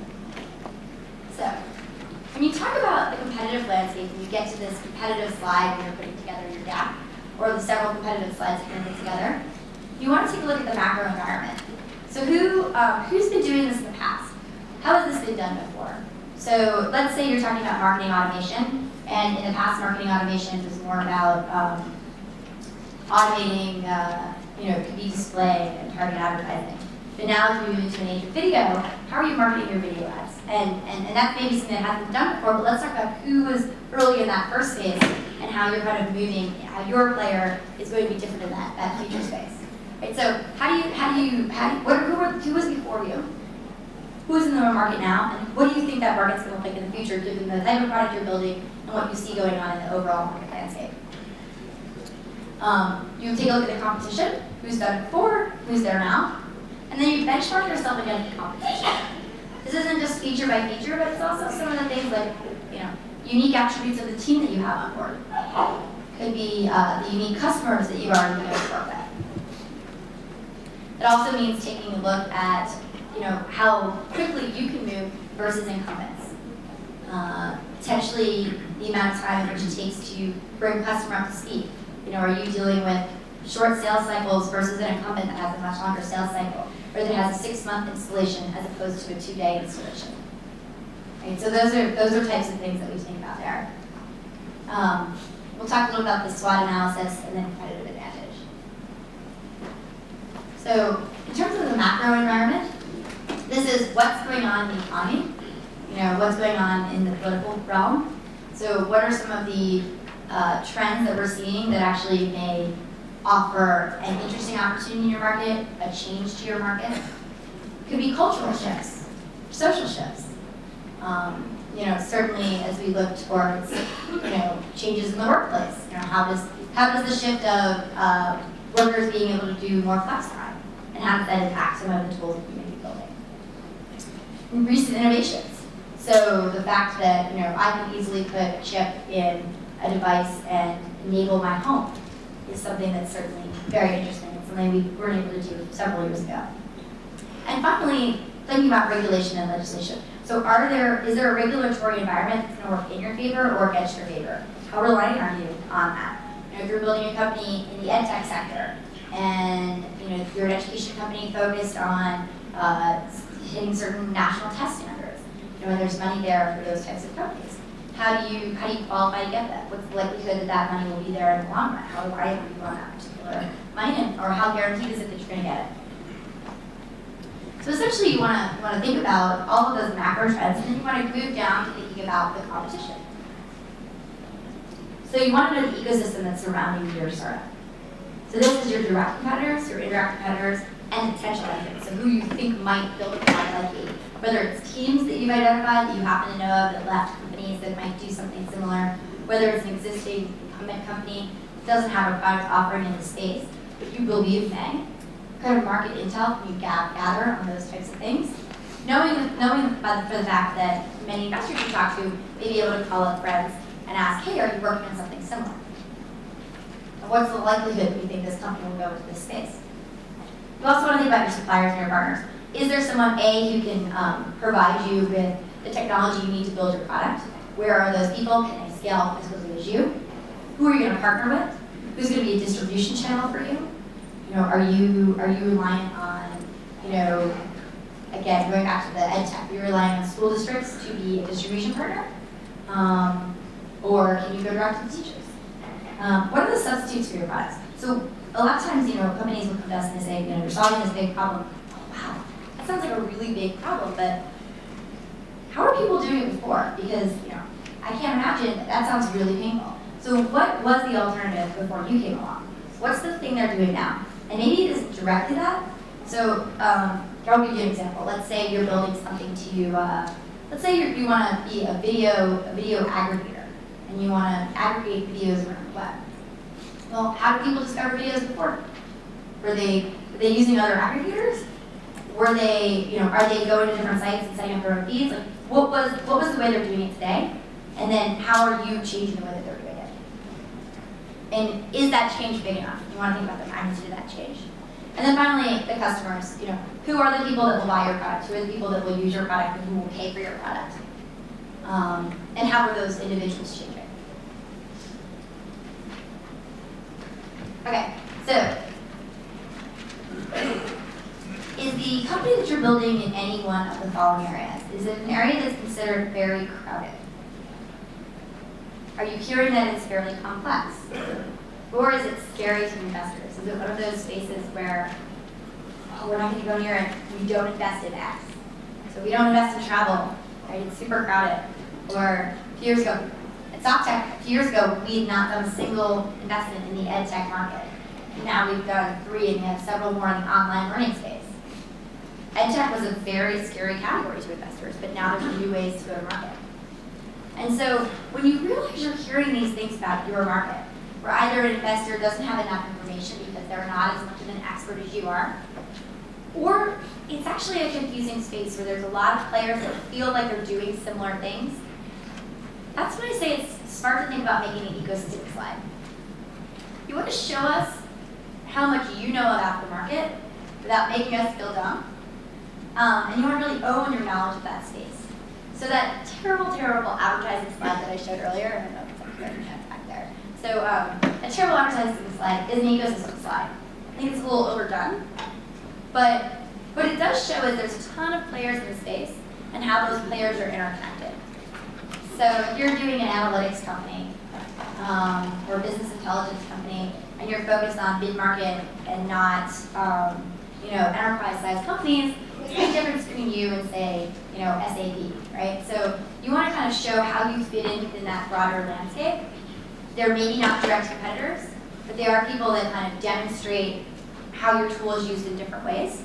So, when you talk about the competitive landscape and you get to this competitive slide when you're putting together your deck, or the several competitive slides that you're putting together, you want to take a look at the macro environment. So who's been doing this in the past? How has this been done before? So let's say you're talking about marketing automation, and in the past marketing automation was more about automating, could be display and target advertising. But now as we move into an age of video, how are you marketing your video ads? And that may be something that hasn't been done before, but let's talk about who was early in that first phase and how you're kind of moving, how your player is going to be different in that future space. Right? So who was before you? Who is in the market now? And what do you think that market's going to look like in the future, given the type of product you're building and what you see going on in the overall market landscape? You take a look at the competition, who's done it before, who's there now, and then you benchmark yourself against the competition. This isn't just feature by feature, but it's also some of the things like, unique attributes of the team that you have on board. Could be the unique customers that you've already begun to work with. It also means taking a look at, how quickly you can move versus incumbents. Potentially the amount of time in which it takes to bring a customer up to speed. Are you dealing with short sales cycles versus an incumbent that has a much longer sales cycle, or that has a 6-month installation as opposed to a 2-day installation? Right, so those are types of things that we think about there. We'll talk a little about the SWOT analysis and then competitive advantage. So in terms of the macro environment, this is what's going on in the economy, what's going on in the political realm. So what are some of the trends that we're seeing that actually may offer an interesting opportunity in your market, a change to your market? Could be cultural shifts, social shifts. Certainly as we look towards, changes in the workplace. How does the shift of workers being able to do more flex time, and how does that impact some of the tools that you may be building? And recent innovations. So the fact that I can easily put a chip in a device and enable my home is something that's certainly very interesting. It's something we weren't able to do several years ago. And finally, thinking about regulation and legislation. So is there a regulatory environment that's going to work in your favor or against your favor? How reliant are you on that? if you're building a company in the ed tech sector, and you're an education company focused on hitting certain national test standards, and there's money there for those types of companies. How do you qualify to get that? What's the likelihood that that money will be there in the long run? How reliable are you on that particular money, or how guaranteed is it that you're going to get it? So essentially, you want to think about all of those macro trends, and then you want to move down to thinking about the competition. So you want to know the ecosystem that's surrounding your startup. So this is your direct competitors, your indirect competitors, and potential entrants. So who you think might build a product like you. Whether it's teams that you've identified that you happen to know of that left companies that might do something similar, whether it's an existing incumbent company that doesn't have a product offering in the space, but you believe may. What kind of market intel can you gather on those types of things? Knowing for the fact that many investors you talk to may be able to call up friends and ask, hey, are you working on something similar? And what's the likelihood you think this company will go into this space? You also want to think about your suppliers and your partners. Is there someone, A, who can provide you with the technology you need to build your product? Where are those people? Can they scale as quickly as you? Who are you going to partner with? Who's going to be a distribution channel for you? Are you reliant on, again, going back to the ed tech, are you relying on school districts to be a distribution partner? Or can you go direct to the teachers? What are the substitutes for your products? So a lot of times, companies will come to us and they say, you're solving this big problem. Oh, wow, that sounds like a really big problem, but how are people doing it before? Because, I can't imagine that sounds really painful. So what was the alternative before you came along? What's the thing they're doing now? And maybe it isn't directly that. So I'll give you an example. Let's say you're building something to, let's say you want to be a video aggregator, and you want to aggregate videos around the web. Well, how do people discover videos before? Were they using other aggregators? Were they, are they going to different sites and setting up their own feeds? Like, what was the way they're doing it today? And then how are you changing the way that they're doing it? And is that change big enough? You want to think about the magnitude of that change. And then finally, the customers. Who are the people that will buy your product? Who are the people that will use your product and who will pay for your product? And how are those individuals changing? Okay, so is the company that you're building in any one of the following areas? Is it an area that's considered very crowded? Are you hearing that it's fairly complex? Or is it scary to investors? Is it one of those spaces where, oh, we're not going to go near it, we don't invest in X. So we don't invest in travel, right? It's super crowded. Or a few years ago, at SoftTech, a few years ago, we had not done a single investment in the ed tech market. Now we've done 3 and we have several more in the online learning space. Ed tech was a very scary category to investors, but now there's new ways to go to market. And so when you realize you're hearing these things about your market, where either an investor doesn't have enough information because they're not as much of an expert as you are, or it's actually a confusing space where there's a lot of players that feel like they're doing similar things, that's when I say it's smart to think about making an ecosystem slide. You want to show us how much you know about the market without making us feel dumb, and you want to really own your knowledge of that space. So that terrible advertising slide that I showed earlier, I don't know if it's back there. So a terrible advertising slide is an ecosystem slide. I think it's a little overdone, but what it does show is there's a ton of players in the space and how those players are interconnected. So if you're doing an analytics company or a business intelligence company, and you're focused on mid-market and not enterprise-sized companies, there's a big difference between you and, say, SAP, right? So you want to kind of show how you fit in within that broader landscape. They're maybe not direct competitors, but they are people that kind of demonstrate how your tool is used in different ways.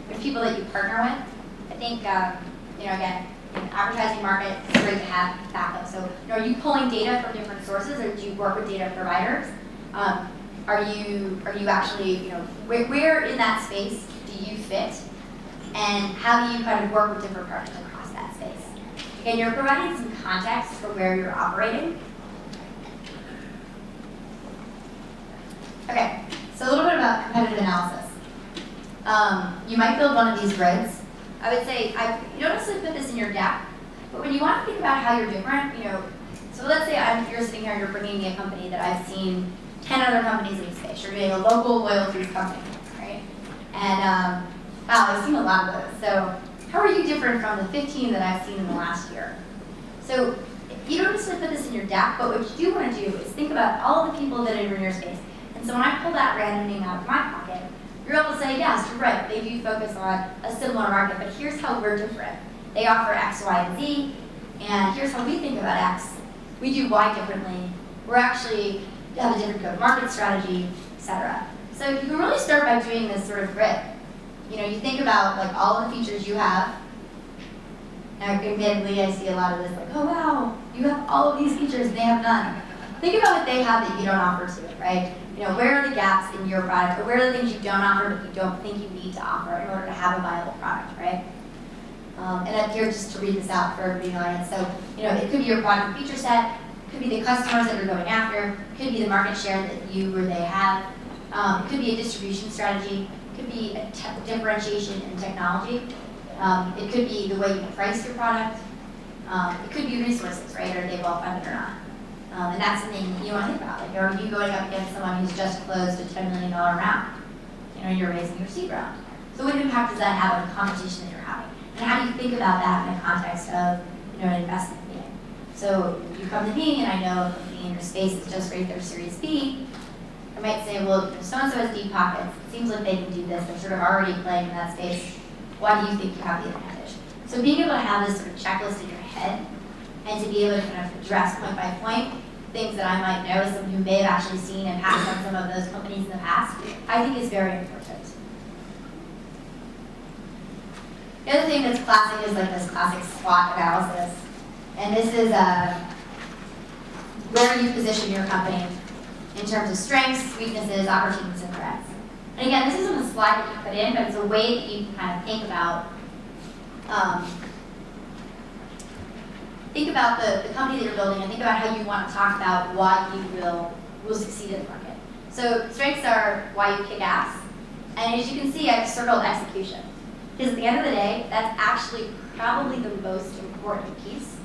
They're people that you partner with. I think, again, in the advertising market, it's great to have backup. So are you pulling data from different sources, or do you work with data providers? Are you actually, where in that space do you fit? And how do you kind of work with different partners across that space? Again, you're providing some context for where you're operating. Okay, so a little bit about competitive analysis. You might build one of these grids. I would say, you don't necessarily put this in your deck, but when you want to think about how you're different, so let's say you're sitting here and you're bringing me a company that I've seen 10 other companies in the space. You're doing a local loyalty company, right? And wow, I've seen a lot of those. So how are you different from the 15 that I've seen in the last year? So you don't necessarily put this in your deck, but what you do want to do is think about all the people that are in your space. And so when I pull that random name out of my pocket, you're able to say, yes, you're right, they do focus on a similar market, but here's how we're different. They offer X, Y, and Z, and here's how we think about X. We do Y differently. We're actually have a different go-to-market strategy, etc. So you can really start by doing this sort of grid. You know, you think about like all of the features you have. Now, admittedly, I see a lot of this like, oh wow, you have all of these features and they have none. Think about what they have that you don't offer to it, right? You know, where are the gaps in your product, or where are the things you don't offer but you don't think you need to offer in order to have a viable product, right? And I'm here just to read this out for everybody in the audience. So, you know, it could be your product feature set, it could be the customers that you're going after, it could be the market share that you or they have, it could be a distribution strategy, it could be a differentiation in technology, it could be the way you price your product, it could be resources, right? Are they well funded or not? And that's something you want to think about. Like, are you going up against someone who's just closed a $10 million round? You know, you're raising your seed round. So what impact does that have on the conversation that you're having? And how do you think about that in the context of, you know, an investment meeting? So if you come to me and I know a company in your space has just raised their Series B, I might say, well, if so-and-so has deep pockets, it seems like they can do this, they're sort of already playing in that space, why do you think you have the advantage? So being able to have this sort of checklist in your head and to be able to kind of address point by point things that I might know as someone who may have actually seen and passed on some of those companies in the past, I think is very important. The other thing that's classic is like this classic SWOT analysis. And this is where you position your company in terms of strengths, weaknesses, opportunities, and threats. And again, this isn't a slide that you put in, but it's a way that you can kind of think about the company that you're building and think about how you want to talk about why you will succeed in the market. So strengths are why you kick ass. And as you can see, I've circled execution. Because at the end of the day, that's actually probably the most important piece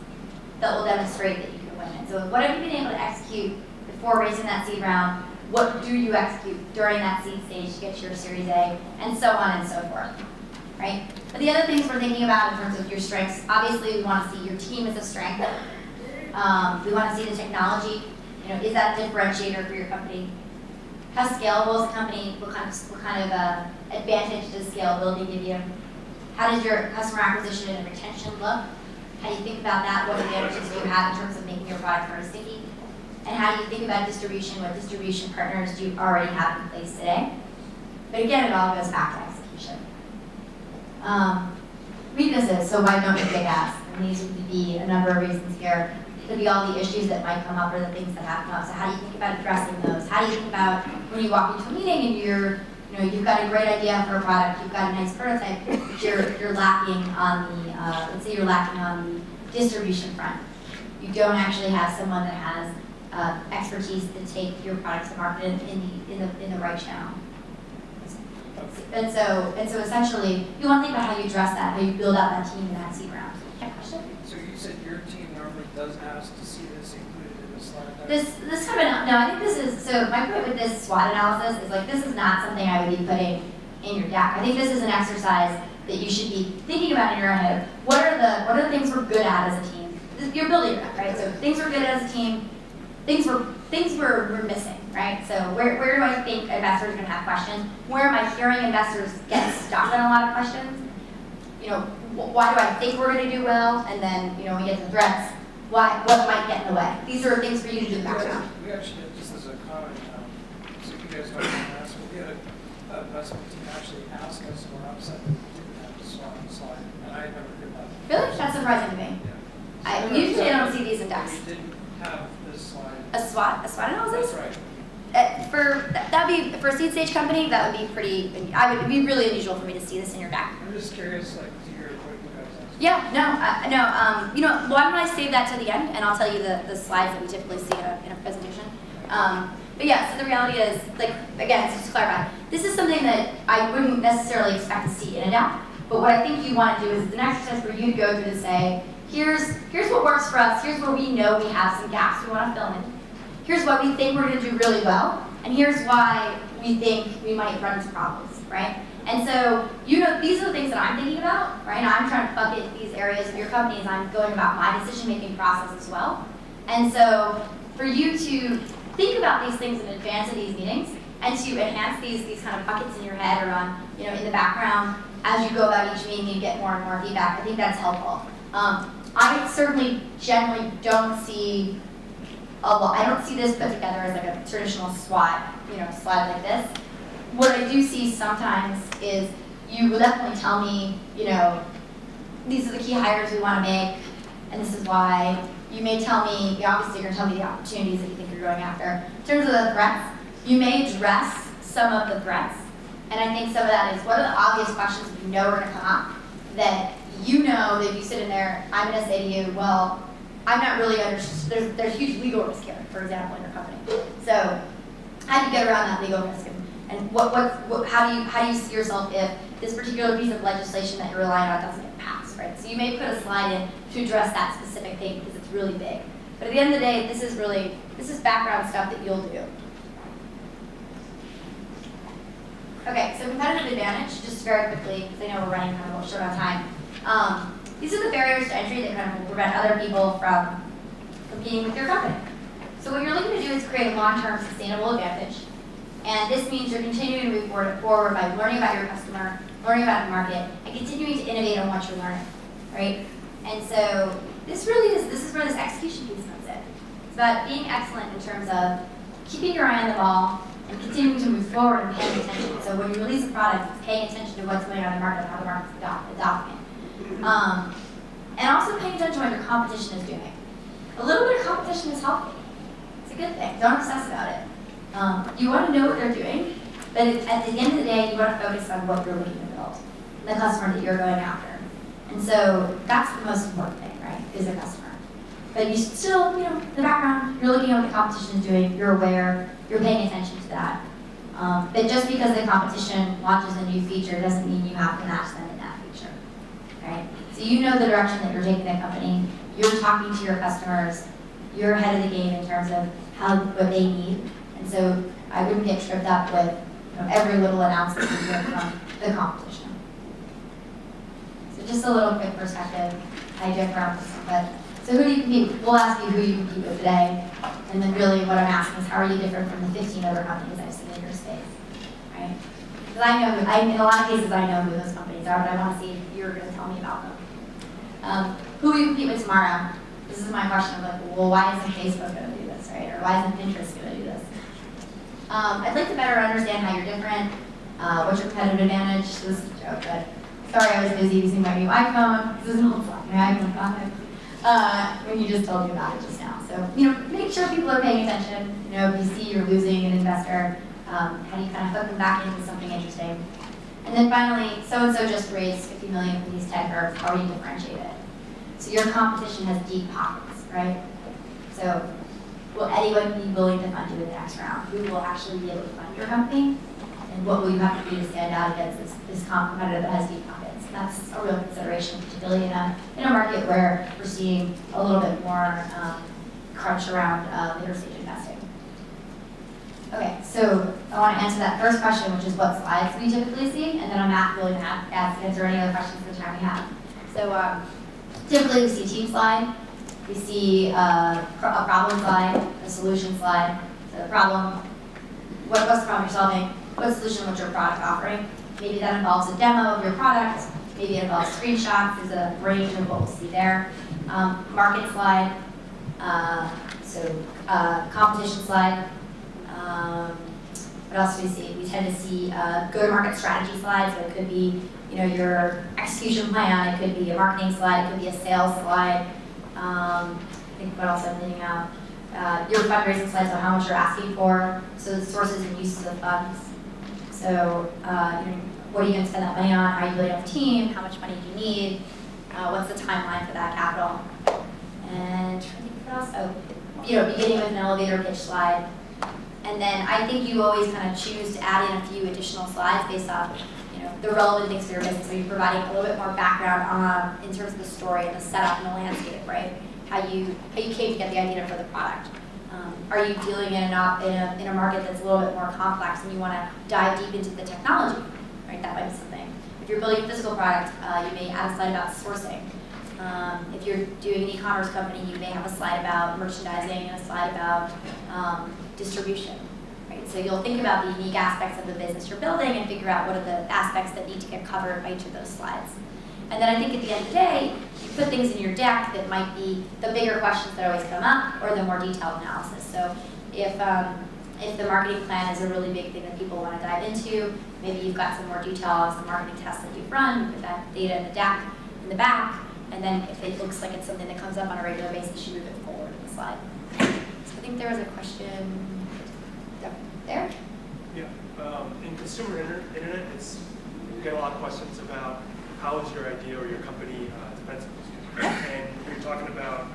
that will demonstrate that you can win it. So what have you been able to execute before raising that seed round? What do you execute during that seed stage to get your Series A? And so on and so forth, right? But the other things we're thinking about in terms of your strengths, obviously we want to see your team as a strength. We want to see the technology. You know, is that a differentiator for your company? How scalable is the company? What kind of advantage does scalability give you? How does your customer acquisition and retention look? How do you think about that? What advantages do you have in terms of making your product very sticky? And how do you think about distribution? What distribution partners do you already have in place today? But again, it all goes back to execution. Weaknesses, so why don't you kick ass? And these would be a number of reasons here. It could be all the issues that might come up or the things that have come up. So how do you think about addressing those? How do you think about when you walk into a meeting and you've got a great idea for a product, you've got a nice prototype, but you're lacking on the, let's say you're lacking on the distribution front. You don't actually have someone that has expertise to take your product to market in the right channel. And so essentially, you want to think about how you address that, how you build out that team in that seed round. Question? So you said your team normally does ask to see this included in the slide deck? This kind of, no, I think this is, so my point with this SWOT analysis is like, this is not something I would be putting in your deck. I think this is an exercise that you should be thinking about in your head. What are the things we're good at as a team? You're building it, right? So things we're good at as a team, things we're missing, right? So where do I think investors are going to have questions? Where am I hearing investors get stuck on a lot of questions? You know, why do I think we're going to do well? And then, you know, we get to threats. What might get in the way? These are things for you to do in the background. We actually, just as a comment, so you guys might want to ask, we had an investment team actually ask us, and we're upset that we didn't have the SWOT slide, and I had never heard that. Really? That's surprising to me. Yeah. Usually I don't see these in decks. We didn't have this slide. A SWOT analysis? That's right. That'd be for a seed stage company. That would be pretty. It'd be really unusual for me to see this in your deck. I'm just curious, like, to hear what you guys asked. Yeah, no. You know, why don't I save that to the end, and I'll tell you the slides that we typically see in a presentation. But yeah, so the reality is, like, again, just to clarify, this is something that I wouldn't necessarily expect to see in a deck. But what I think you want to do is it's an exercise for you to go through to say, here's what works for us. Here's where we know we have some gaps we want to fill in. here's what we think we're going to do really well, and here's why we think we might run into problems, right? And so, these are the things that I'm thinking about, right? I'm trying to bucket these areas of your company as I'm going about my decision-making process as well. And so, for you to think about these things in advance of these meetings, and to enhance these kind of buckets in your head or on, in the background as you go about each meeting, you get more and more feedback. I think that's helpful. I certainly generally don't see I don't see this put together as like a traditional slide like this. What I do see sometimes is you will definitely tell me, these are the key hires we want to make, and this is why. You may tell me, obviously you're going to tell me the opportunities that you think you're going after. In terms of the threats, you may address some of the threats, and I think some of that is, what are the obvious questions that you know are going to come up that that if you sit in there, I'm going to say to you, well, I'm not really there's huge legal risk here, for example, in your company. So how do you get around that legal risk? And how do you see yourself if this particular piece of legislation that you're relying on doesn't get passed, right? So you may put a slide in to address that specific thing because it's really big. But at the end of the day, this is background stuff that you'll do. Okay, so competitive advantage, just very quickly, because I know we're running kind of a little short on time. These are the barriers to entry that kind of will prevent other people from competing with your company. So what you're looking to do is create a long-term sustainable advantage. And this means you're continuing to move forward by learning about your customer, learning about the market, and continuing to innovate on what you're learning, right? And so this is where this execution piece comes in. It's about being excellent in terms of keeping your eye on the ball and continuing to move forward and paying attention. So when you release a product, it's paying attention to what's going on in the market and how the market's adopting it. And also paying attention to what your competition is doing. A little bit of competition is healthy. It's a good thing. Don't obsess about it. You want to know what they're doing, but at the end of the day, you want to focus on what you're looking to build, and the customer that you're going after. And so that's the most important thing, right, is the customer. But you still, in the background, you're looking at what the competition is doing, you're aware, you're paying attention to that. But just because the competition launches a new feature doesn't mean you have to match them in that feature, right? So you know the direction that you're taking the company, you're talking to your customers, you're ahead of the game in terms of what they need. And so I wouldn't get tripped up with every little announcement you hear from the competition. So just a little quick perspective. I joke around this one, but so who do you compete with? We'll ask you who you compete with today. And then really what I'm asking is how are you different from the 15 other companies I've seen in your space, right? Because in a lot of cases I know who those companies are, but I want to see if you're going to tell me about them. Who will you compete with tomorrow? This is my question of well, why isn't Facebook going to do this, right? Or why isn't Pinterest going to do this? I'd like to better understand how you're different, what's your competitive advantage. So this is a joke, but sorry I was busy using my new iPhone. This is an old phone, my iPhone product. When you just told me about it just now. So, make sure people are paying attention. If you see you're losing an investor, how do you kind of hook them back into something interesting? And then finally, so-and-so just raised $50 million from these 10 firms. How are you differentiated? So your competition has deep pockets, right? So will anyone be willing to fund you in the next round? Who will actually be able to fund your company? And what will you have to do to stand out against this competitor that has deep pockets? And that's a real consideration, particularly in a market where we're seeing a little bit more crunch around later stage investing. Okay, so I want to answer that first question, which is what slides we typically see, and then I'm not willing to answer any other questions for the time we have. So typically we see a team slide, we see a problem slide, a solution slide. So the problem, what's the problem you're solving? What solution, what's your product offering? Maybe that involves a demo of your product, maybe it involves screenshots, there's a range of what we'll see there. Market slide, competition slide. What else do we see? We tend to see go-to-market strategy slides. So it could be, your execution plan. It could be a marketing slide. It could be a sales slide. I think what else I'm thinking of. Your fundraising slide. So how much you're asking for. So the sources and uses of funds. So what are you going to spend that money on? How are you building up a team? How much money do you need? What's the timeline for that capital? And I think what else? Beginning with an elevator pitch slide. And then I think you always kind of choose to add in a few additional slides based off, the relevant things for your business. So you're providing a little bit more background in terms of the story and the setup and the landscape, right? How you came to get the idea for the product. Are you dealing in a market that's a little bit more complex and you want to dive deep into the technology, right? That might be something. If you're building a physical product, you may add a slide about sourcing. If you're doing an e-commerce company, you may have a slide about merchandising and a slide about distribution, right? So you'll think about the unique aspects of the business you're building and figure out what are the aspects that need to get covered by each of those slides. And then I think at the end of the day, you put things in your deck that might be the bigger questions that always come up or the more detailed analysis. So if the marketing plan is a really big thing that people want to dive into, maybe you've got some more detail on some marketing tests that you've run, you put that data in the deck in the back, and then if it looks like it's something that comes up on a regular basis, you move it forward in the slide. So I think there was a question there. Yeah, in consumer internet, we get a lot of questions about how is your idea or your company defensible? And you're talking about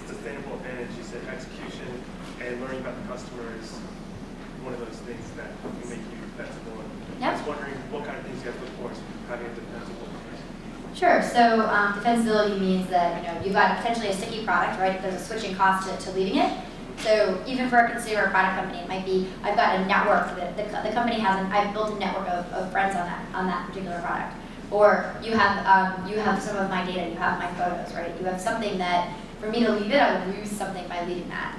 sustainable advantage. You said execution and learning about the customer is one of those things that will make you defensible. And I was wondering what kind of things you have to look for in having a defensible company. Sure. So defensibility means that you've got potentially a sticky product, right? There's a switching cost to leaving it. So even for a consumer product company, it might be I've got a network that the company has. I've built a network of friends on that particular product. Or you have some of my data, you have my photos, right? You have something that, for me to leave it, I would lose something by leaving that.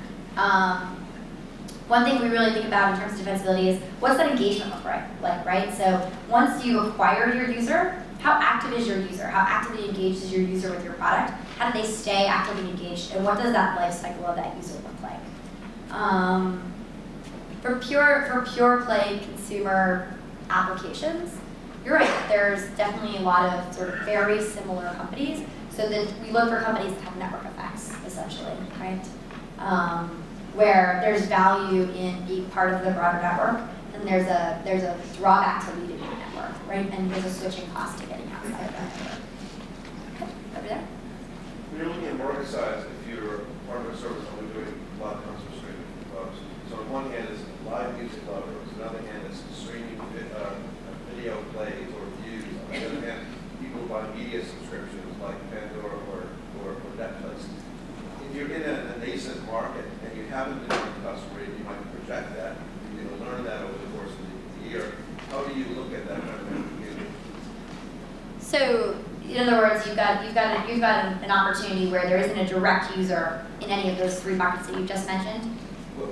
One thing we really think about in terms of defensibility is what's that engagement look like, right? So once you acquire your user, how active is your user? How actively engaged is your user with your product? How do they stay actively engaged? And what does that life cycle of that user look like? For pure play consumer applications, you're right, there's definitely a lot of sort of very similar companies. So that we look for companies that have network effects, essentially, right? Where there's value in being part of the broader network, and there's a drawback to leaving the network, right? And there's a switching cost to getting outside of that network. Okay, over there. When you're looking at market size, if you're part of a service only doing a lot of concert streaming clubs, so on one hand it's live music lovers, on the other hand it's streaming video plays or views. On the other hand, people buy media subscriptions like Pandora or Netflix. If you're in a nascent market and you haven't been in a customer, you might project that. You're going to learn that over the course of the year. How do you look at that kind of opportunity? So, in other words, you've got an opportunity where there isn't a direct user in any of those three markets that you just mentioned. Well,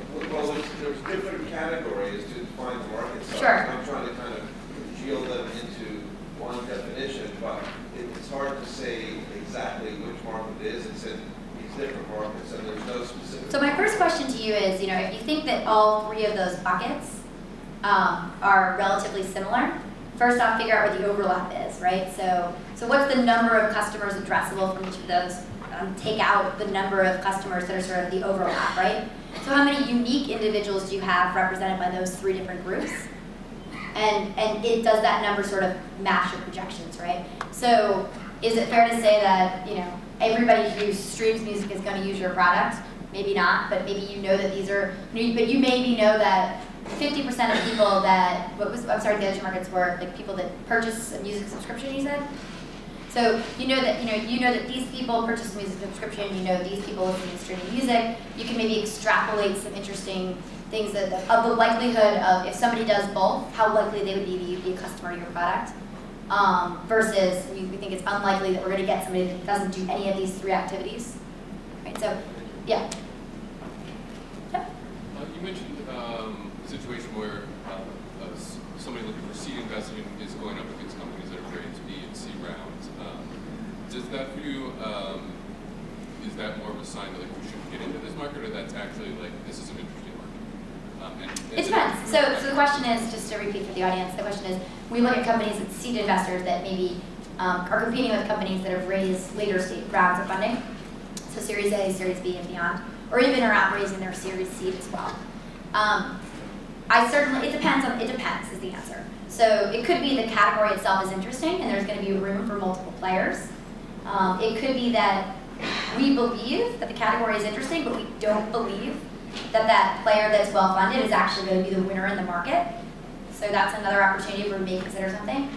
there's different categories to define the market size. Sure. I'm trying to kind of congeal them into one definition, but it's hard to say exactly which market it is. It's in these different markets, and there's no specific. So my first question to you is, if you think that all three of those buckets are relatively similar, first off, figure out where the overlap is, right? So what's the number of customers addressable from each of those? Take out the number of customers that are sort of the overlap, right? So how many unique individuals do you have represented by those three different groups? And does that number sort of match your projections, right? So is it fair to say that, everybody who streams music is going to use your product? Maybe not, but maybe you know that these are, but you maybe know that 50% of people that, the other two markets were like people that purchase a music subscription, you said? So you know that these people purchase a music subscription, these people listen to streaming music. You can maybe extrapolate some interesting things of the likelihood of if somebody does both, how likely they would be a customer of your product. Versus we think it's unlikely that we're going to get somebody that doesn't do any of these three activities. Right, so yeah. You mentioned a situation where somebody looking for seed investing is going up against companies that are raised B and C rounds. Does that for you, is that more of a sign that we should get into this market, or that's actually this is an interesting market? It depends. So the question is, just to repeat for the audience, the question is, we look at companies that seed investors that maybe are competing with companies that have raised later stage rounds of funding, so Series A, Series B, and beyond, or even are out raising their Series Seed as well. It depends is the answer. So it could be the category itself is interesting and there's going to be room for multiple players. It could be that we believe that the category is interesting, but we don't believe that that player that's well-funded is actually going to be the winner in the market. So that's another opportunity where we may consider something.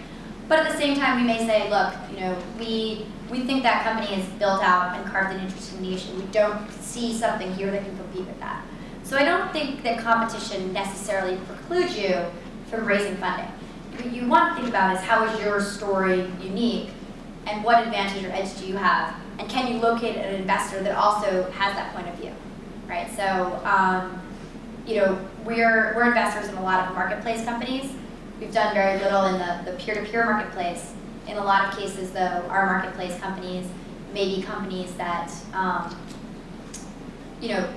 But at the same time, we may say, look, we we think that company has built out and carved an interesting niche, and we don't see something here that can compete with that. So I don't think that competition necessarily precludes you from raising funding. What you want to think about is how is your story unique, and what advantage or edge do you have, and can you locate an investor that also has that point of view, right? So, you know, we're investors in a lot of marketplace companies. We've done very little in the peer-to-peer marketplace. In a lot of cases, though, our marketplace companies may be companies that, you know,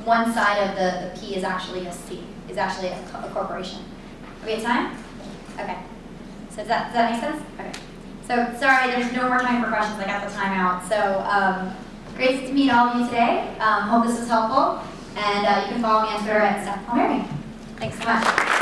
one side of the P is actually a C, is actually a corporation. Are we at time? Okay. So does that make sense? Okay. So sorry, there's no more time for questions. I got the time out. So great to meet all of you today. Hope this was helpful. And you can follow me on Twitter at Steph Palmieri. Thanks so much.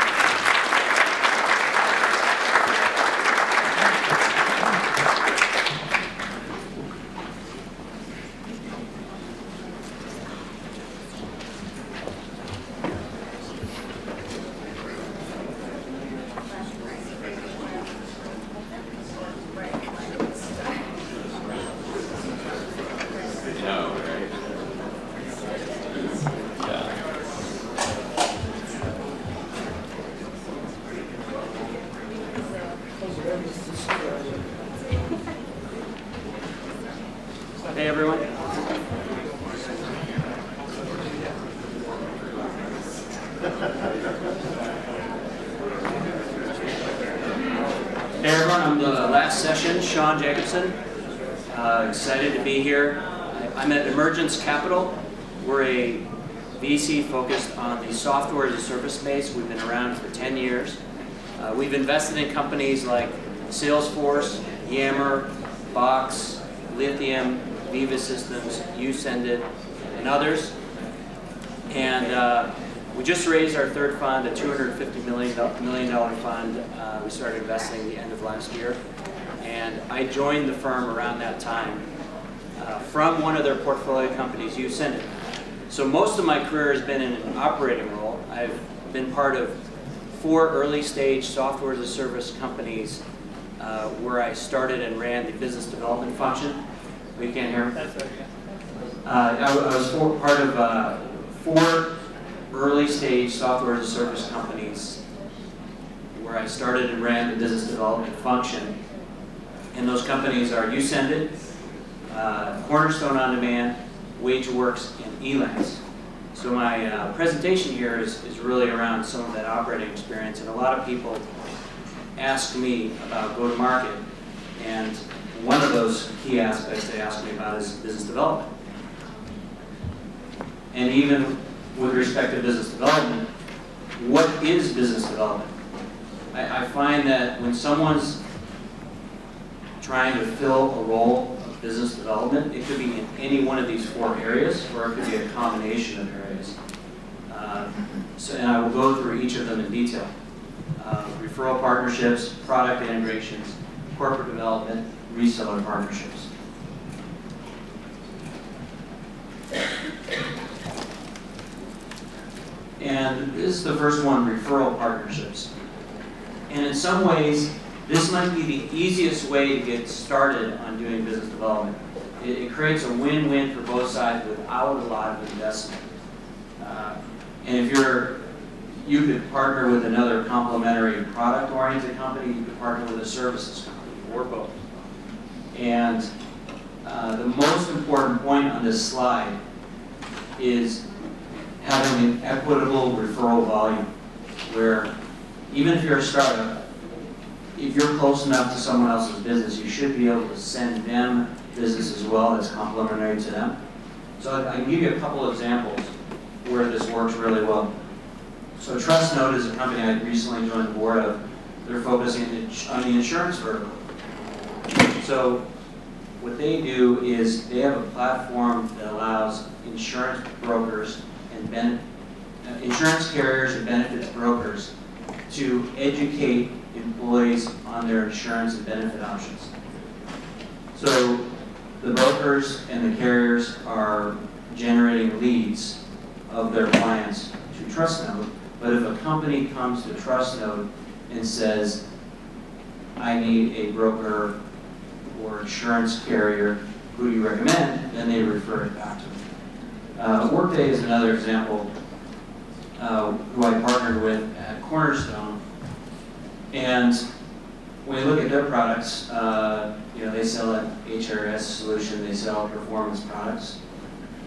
Hey everyone. Hey everyone, I'm the last session, Sean Jacobson. Excited to be here. I'm at Emergence Capital. We're a VC focused on the software as a service space. We've been around for 10 years. We've invested in companies like Salesforce, Yammer, Box, Lithium, Viva Systems, Usended, and others. And we just raised our third fund, a $250 million fund. We started investing at the end of last year. And I joined the firm around that time from one of their portfolio companies, Usended. So most of my career has been in an operating role. I've been part of 4 early stage software as a service companies where I started and ran the business development function. You can't hear me? That's right. I was part of 4 early stage software as a service companies where I started and ran the business development function. And those companies are Usended, Cornerstone On Demand, WageWorks, and Elance. So my presentation here is really around some of that operating experience. And a lot of people ask me about go-to-market. And one of those key aspects they ask me about is business development. And even with respect to business development, what is business development? I find that when someone's trying to fill a role of business development, it could be in any one of these 4 areas, or it could be a combination of areas. And I will go through each of them in detail. Referral partnerships, product integrations, corporate development, reseller partnerships. And this is the first one, referral partnerships. And in some ways, this might be the easiest way to get started on doing business development. It creates a win-win for both sides without a lot of investment. And if you could partner with another complementary product-oriented company, you could partner with a services company, or both. And the most important point on this slide is having an equitable referral volume, where even if you're a startup, if you're close enough to someone else's business, you should be able to send them business as well that's complementary to them. So I can give you a couple examples where this works really well. So TrustNote is a company I recently joined the board of. They're focusing on the insurance vertical. So what they do is they have a platform that allows insurance brokers and insurance carriers and benefits brokers to educate employees on their insurance and benefit options. So the brokers and the carriers are generating leads of their clients to TrustNote, but if a company comes to TrustNote and says, I need a broker or insurance carrier, who do you recommend? Then they refer it back to them. Workday is another example, who I partnered with at Cornerstone. And when you look at their products, they sell an HRS solution, they sell performance products.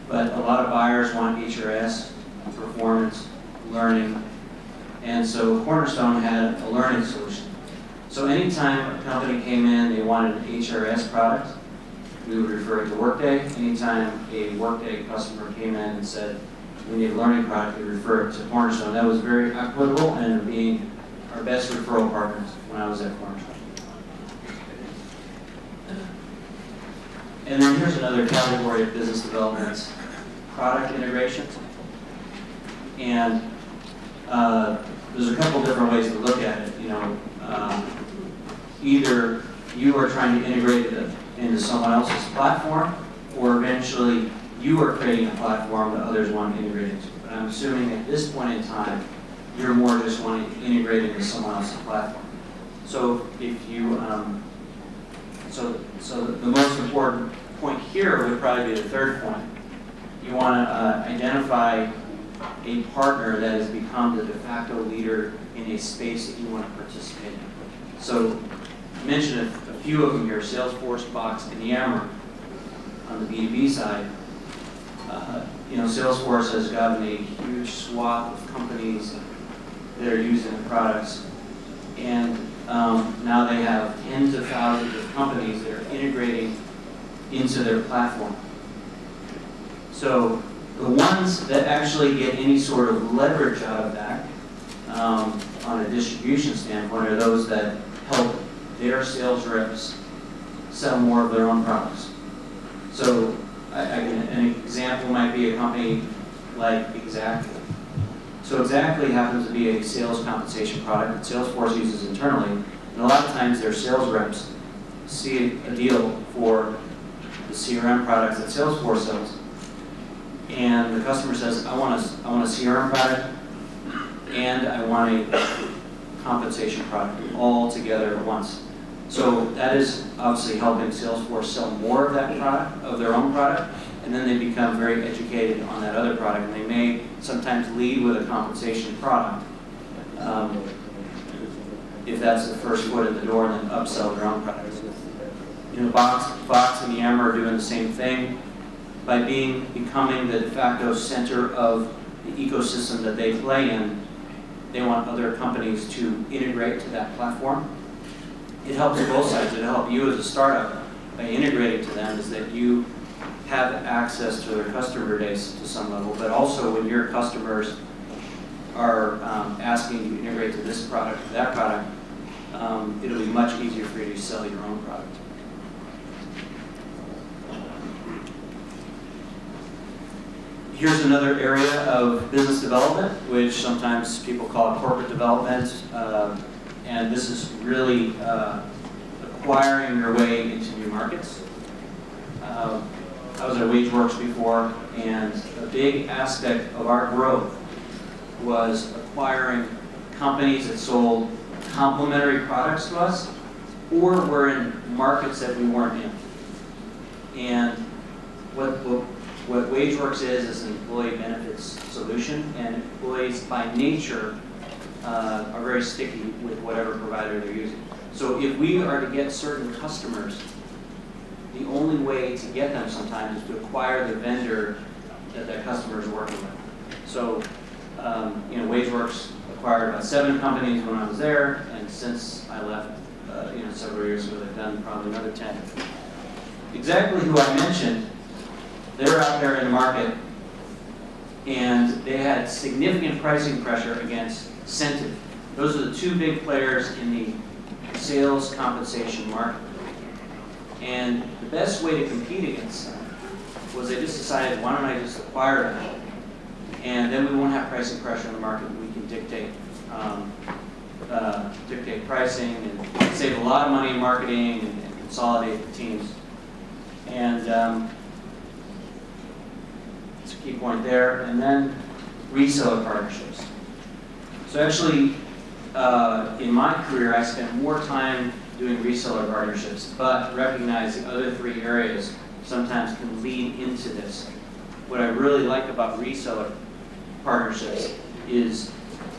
But a lot of buyers want HRS, performance, learning. And so Cornerstone had a learning solution. So anytime a company came in, they wanted an HRS product, we would refer it to Workday. Anytime a Workday customer came in and said, we need a learning product, we refer it to Cornerstone. That was very equitable and ended up being our best referral partners when I was at Cornerstone. And then here's another category of business development, product integrations. And there's a couple different ways to look at it. Either you are trying to integrate it into someone else's platform, or eventually you are creating a platform that others want to integrate into. But I'm assuming at this point in time, you're more just wanting to integrate into someone else's platform. So if you, so the most important point here would probably be the third point. You want to identify a partner that has become the de facto leader in a space that you want to participate in. So I mentioned a few of them here, Salesforce, Box, and Yammer on the B2B side. Salesforce has gotten a huge swath of companies that are using the products. And now they have tens of thousands of companies that are integrating into their platform. So the ones that actually get any sort of leverage out of that on a distribution standpoint are those that help their sales reps sell more of their own products. So an example might be a company like Exactly. So Exactly happens to be a sales compensation product that Salesforce uses internally. And a lot of times their sales reps see a deal for the CRM products that Salesforce sells. And the customer says, I want a CRM product and I want a compensation product all together at once. So that is obviously helping Salesforce sell more of that product, of their own product, and then they become very educated on that other product. And they may sometimes lead with a compensation product if that's the first foot in the door, and then upsell their own products. Box and Yammer are doing the same thing. By becoming the de facto center of the ecosystem that they play in, they want other companies to integrate to that platform. It helps both sides. It'll help you as a startup by integrating to them, is that you have access to their customer base to some level, but also when your customers are asking you to integrate to this product, to that product, it'll be much easier for you to sell your own product. Here's another area of business development, which sometimes people call corporate development, and this is really acquiring your way into new markets. I was at WageWorks before, and a big aspect of our growth was acquiring companies that sold complementary products to us, or were in markets that we weren't in. And what WageWorks is an employee benefits solution, and employees by nature are very sticky with whatever provider they're using. So if we are to get certain customers, the only way to get them sometimes is to acquire the vendor that that customer is working with. So WageWorks acquired about 7 companies when I was there, and since I left several years ago, they've done probably another 10. Exactly who I mentioned, they're out there in the market, and they had significant pricing pressure against Centid. Those are the 2 big players in the sales compensation market. And the best way to compete against them was they just decided, why don't I just acquire them? And then we won't have pricing pressure in the market. We can dictate pricing and save a lot of money in marketing and consolidate the teams. And that's a key point there. And then reseller partnerships. So actually, in my career, I spent more time doing reseller partnerships, but recognize the other three areas sometimes can lead into this. What I really like about reseller partnerships is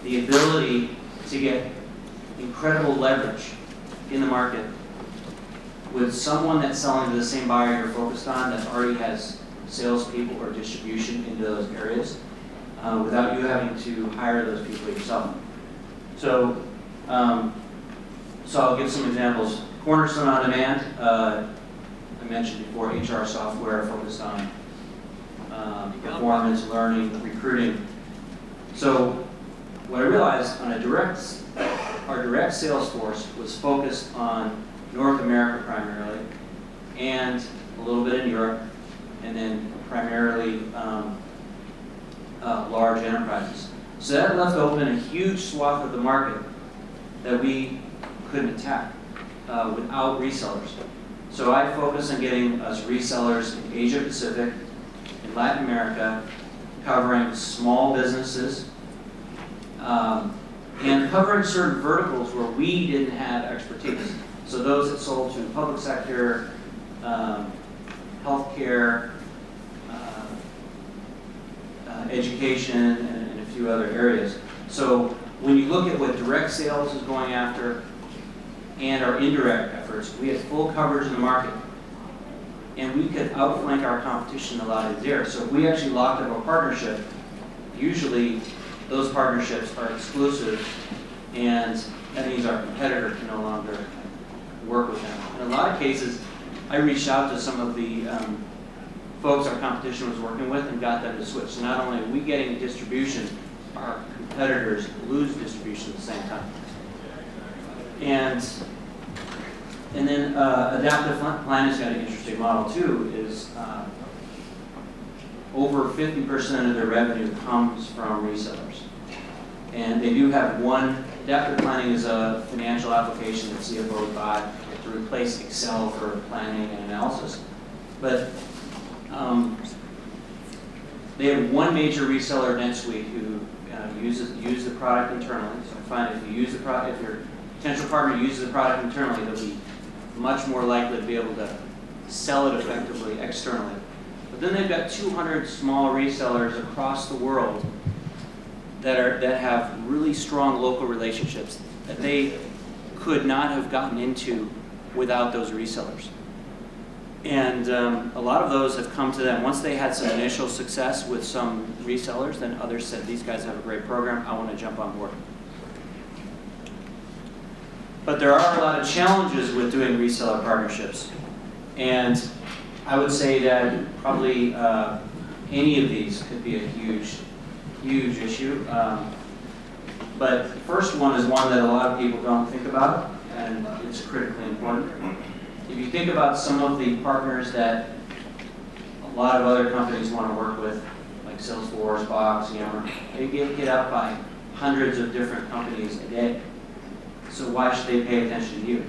the ability to get incredible leverage in the market with someone that's selling to the same buyer you're focused on that already has salespeople or distribution into those areas without you having to hire those people yourself. So, I'll give some examples. Cornerstone On Demand, I mentioned before, HR software focused on performance, learning, recruiting. So what I realized on our direct sales force was focused on North America primarily, and a little bit in Europe, and then primarily large enterprises. So that left open a huge swath of the market that we couldn't attack without resellers. So I focus on getting us resellers in Asia Pacific, in Latin America, covering small businesses, and covering certain verticals where we didn't have expertise. So those that sold to the public sector, healthcare, education, and a few other areas. So when you look at what direct sales is going after and our indirect efforts, we have full coverage in the market. And we could outflank our competition a lot easier. So if we actually locked up a partnership, usually those partnerships are exclusive, and that means our competitor can no longer work with them. In a lot of cases, I reached out to some of the folks our competition was working with and got them to switch. So not only are we getting distribution, our competitors lose distribution at the same time. And then Adaptive Planning's got an interesting model too, is over 50% of their revenue comes from resellers. And they do have one, Adaptive Planning is a financial application that CFOs buy to replace Excel for planning and analysis. But they have one major reseller, NetSuite, who uses the product internally. So I find if you use the product, if your potential partner uses the product internally, they'll be much more likely to be able to sell it effectively externally. But then they've got 200 small resellers across the world that have really strong local relationships that they could not have gotten into without those resellers. And a lot of those have come to them. Once they had some initial success with some resellers, then others said, these guys have a great program, I want to jump on board. But there are a lot of challenges with doing reseller partnerships. And I would say that probably any of these could be a huge, huge issue. But the first one is one that a lot of people don't think about, and it's critically important. If you think about some of the partners that a lot of other companies want to work with, like Salesforce, Box, Yammer, they get hit up by hundreds of different companies a day. So why should they pay attention to you?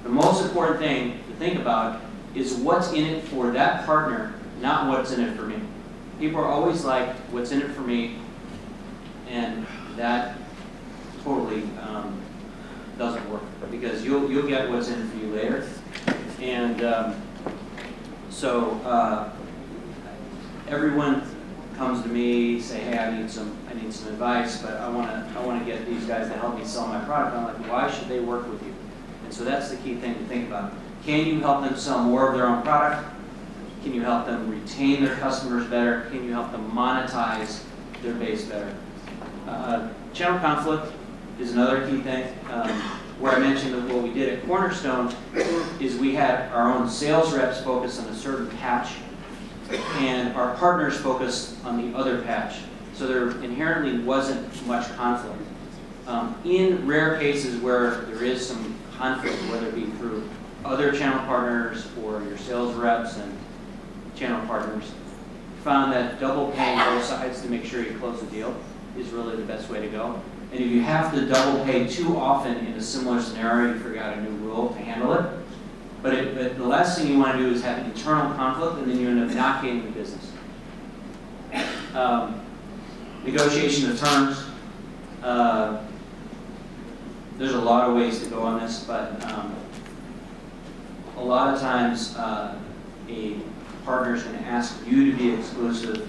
The most important thing to think about is what's in it for that partner, not what's in it for me. People are always like, what's in it for me? And that totally doesn't work, because you'll get what's in it for you later. And everyone comes to me, say, hey, I need some advice, but I want to get these guys to help me sell my product. I'm like, why should they work with you? And so that's the key thing to think about. Can you help them sell more of their own product? Can you help them retain their customers better? Can you help them monetize their base better? Channel conflict is another key thing. Where I mentioned that what we did at Cornerstone is we had our own sales reps focus on a certain patch, and our partners focused on the other patch. So there inherently wasn't much conflict. In rare cases where there is some conflict, whether it be through other channel partners or your sales reps and channel partners, found that double paying both sides to make sure you close the deal is really the best way to go. And if you have to double pay too often in a similar scenario, you figure out a new rule to handle it. But the last thing you want to do is have an internal conflict, and then you end up not getting the business. Negotiation of terms. There's a lot of ways to go on this, but a lot of times a partner is going to ask you to be exclusive,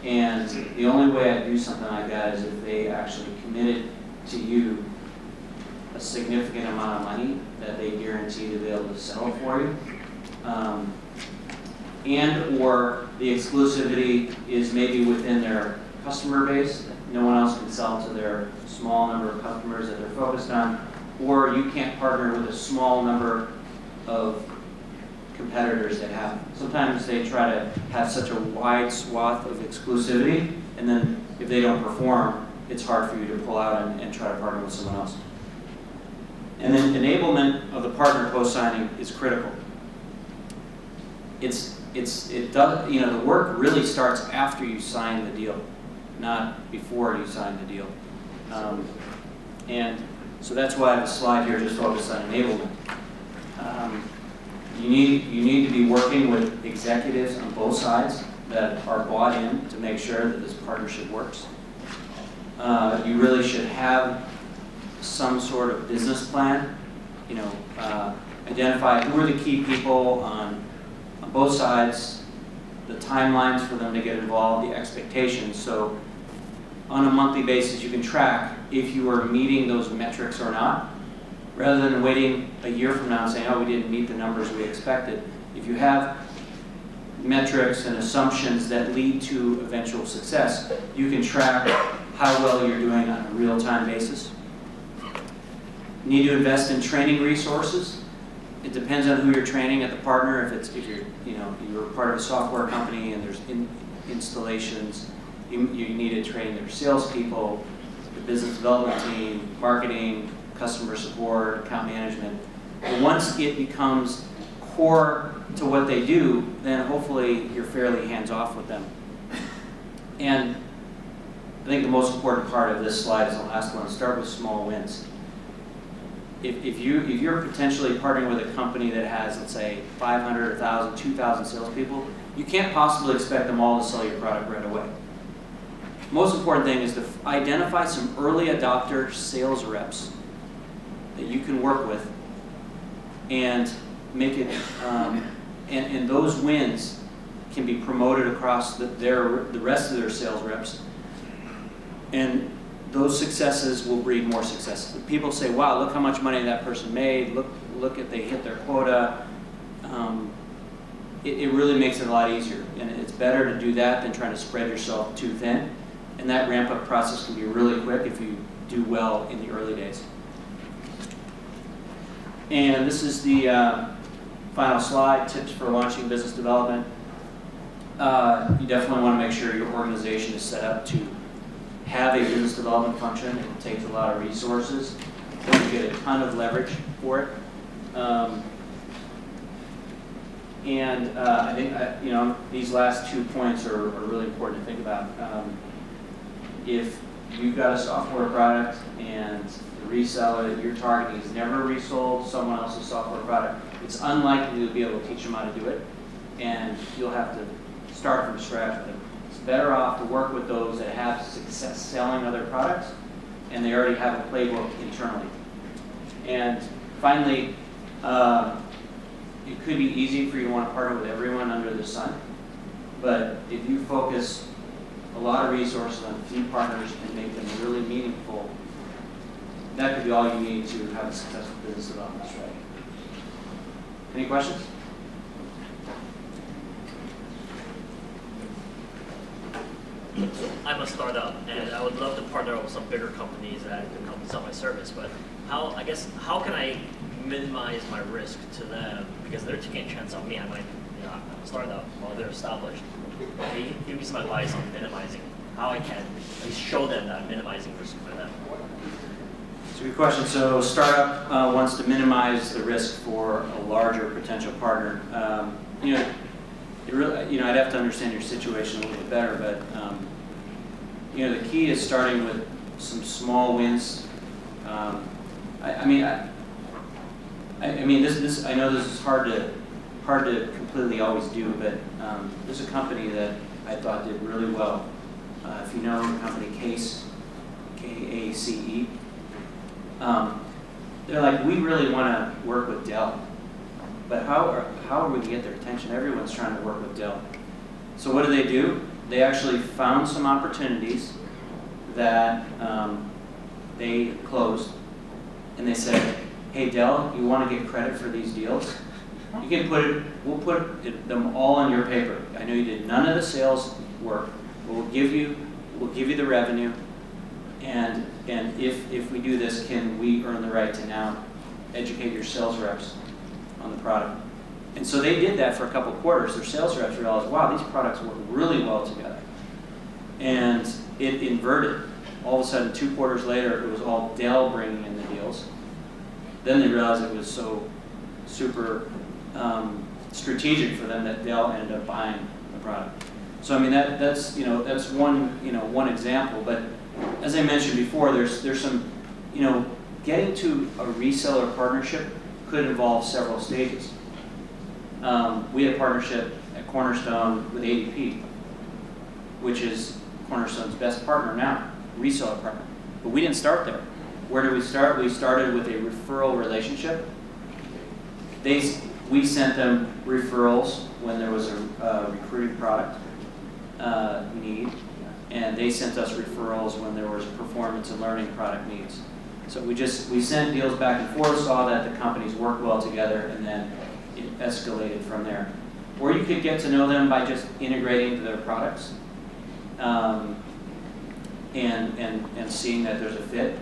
and the only way I do something like that is if they actually committed to you a significant amount of money that they guarantee to be able to sell for you. And or the exclusivity is maybe within their customer base. No one else can sell to their small number of customers that they're focused on. Or you can't partner with a small number of competitors that have. Sometimes they try to have such a wide swath of exclusivity, and then if they don't perform, it's hard for you to pull out and try to partner with someone else. And then enablement of the partner post-signing is critical. It does, you know, the work really starts after you sign the deal, not before you sign the deal. And so that's why I have a slide here just focused on enablement. You need to be working with executives on both sides that are bought in to make sure that this partnership works. You really should have some sort of business plan. You know, identify who are the key people on both sides, the timelines for them to get involved, the expectations. So on a monthly basis, you can track if you are meeting those metrics or not, rather than waiting a year from now and saying, oh, we didn't meet the numbers we expected. If you have metrics and assumptions that lead to eventual success, you can track how well you're doing on a real-time basis. You need to invest in training resources. It depends on who you're training at the partner. If you're part of a software company and there's installations, you need to train their salespeople, the business development team, marketing, customer support, account management. But once it becomes core to what they do, then hopefully you're fairly hands-off with them. And I think the most important part of this slide is the last one. Start with small wins. If you're potentially partnering with a company that has, let's say, 500, 1,000, 2,000 salespeople, you can't possibly expect them all to sell your product right away. Most important thing is to identify some early adopter sales reps that you can work with and make it, and those wins can be promoted across the rest of their sales reps. And those successes will breed more successes. People say, wow, look how much money that person made, look at they hit their quota. It really makes it a lot easier. And it's better to do that than trying to spread yourself too thin. And that ramp-up process can be really quick if you do well in the early days. And this is the final slide, tips for launching business development. You definitely want to make sure your organization is set up to have a business development function. It takes a lot of resources. You get a ton of leverage for it. I think these last 2 points are really important to think about. If you've got a software product and the reseller that you're targeting has never resold someone else's software product, it's unlikely you'll be able to teach them how to do it, and you'll have to start from scratch with them. It's better off to work with those that have success selling other products, and they already have a playbook internally. And finally, it could be easy for you to want to partner with everyone under the sun, but if you focus a lot of resources on a few partners and make them really meaningful, that could be all you need to have a successful business development strategy. Any questions? I'm a startup, and I would love to partner with some bigger companies that can help me sell my service. But how can I minimize my risk to them, because they're taking a chance on me? I'm a startup while they're established. Can you give me some advice on minimizing how I can at least show them that I'm minimizing risk for them? It's a good question. So startup wants to minimize the risk for a larger potential partner. I'd have to understand your situation a little bit better, but the key is starting with some small wins. I know this is hard to completely always do, but there's a company that I thought did really well. If you know the company Case, K-A-C-E, they're like, we really want to work with Dell. But how are we going to get their attention? Everyone's trying to work with Dell. So what do? They actually found some opportunities that they closed, and they said, hey Dell, you want to get credit for these deals? You can we'll put them all on your paper. I know you did none of the sales work, but we'll give you the revenue, and if we do this, can we earn the right to now educate your sales reps on the product? And so they did that for a couple of quarters. Their sales reps realized, wow, these products work really well together. And it inverted. All of a sudden, 2 quarters later, it was all Dell bringing in the deals. Then they realized it was so super strategic for them that Dell ended up buying the product. So I mean that's one example. But as I mentioned before, there's some getting to a reseller partnership could involve several stages. We had a partnership at Cornerstone with ADP, which is Cornerstone's best partner now, reseller partner. But we didn't start there. Where did we start? We started with a referral relationship. We sent them referrals when there was a recruiting product need, and they sent us referrals when there was performance and learning product needs. So we sent deals back and forth, saw that the companies worked well together, and then it escalated from there. Or you could get to know them by just integrating their products and seeing that there's a fit.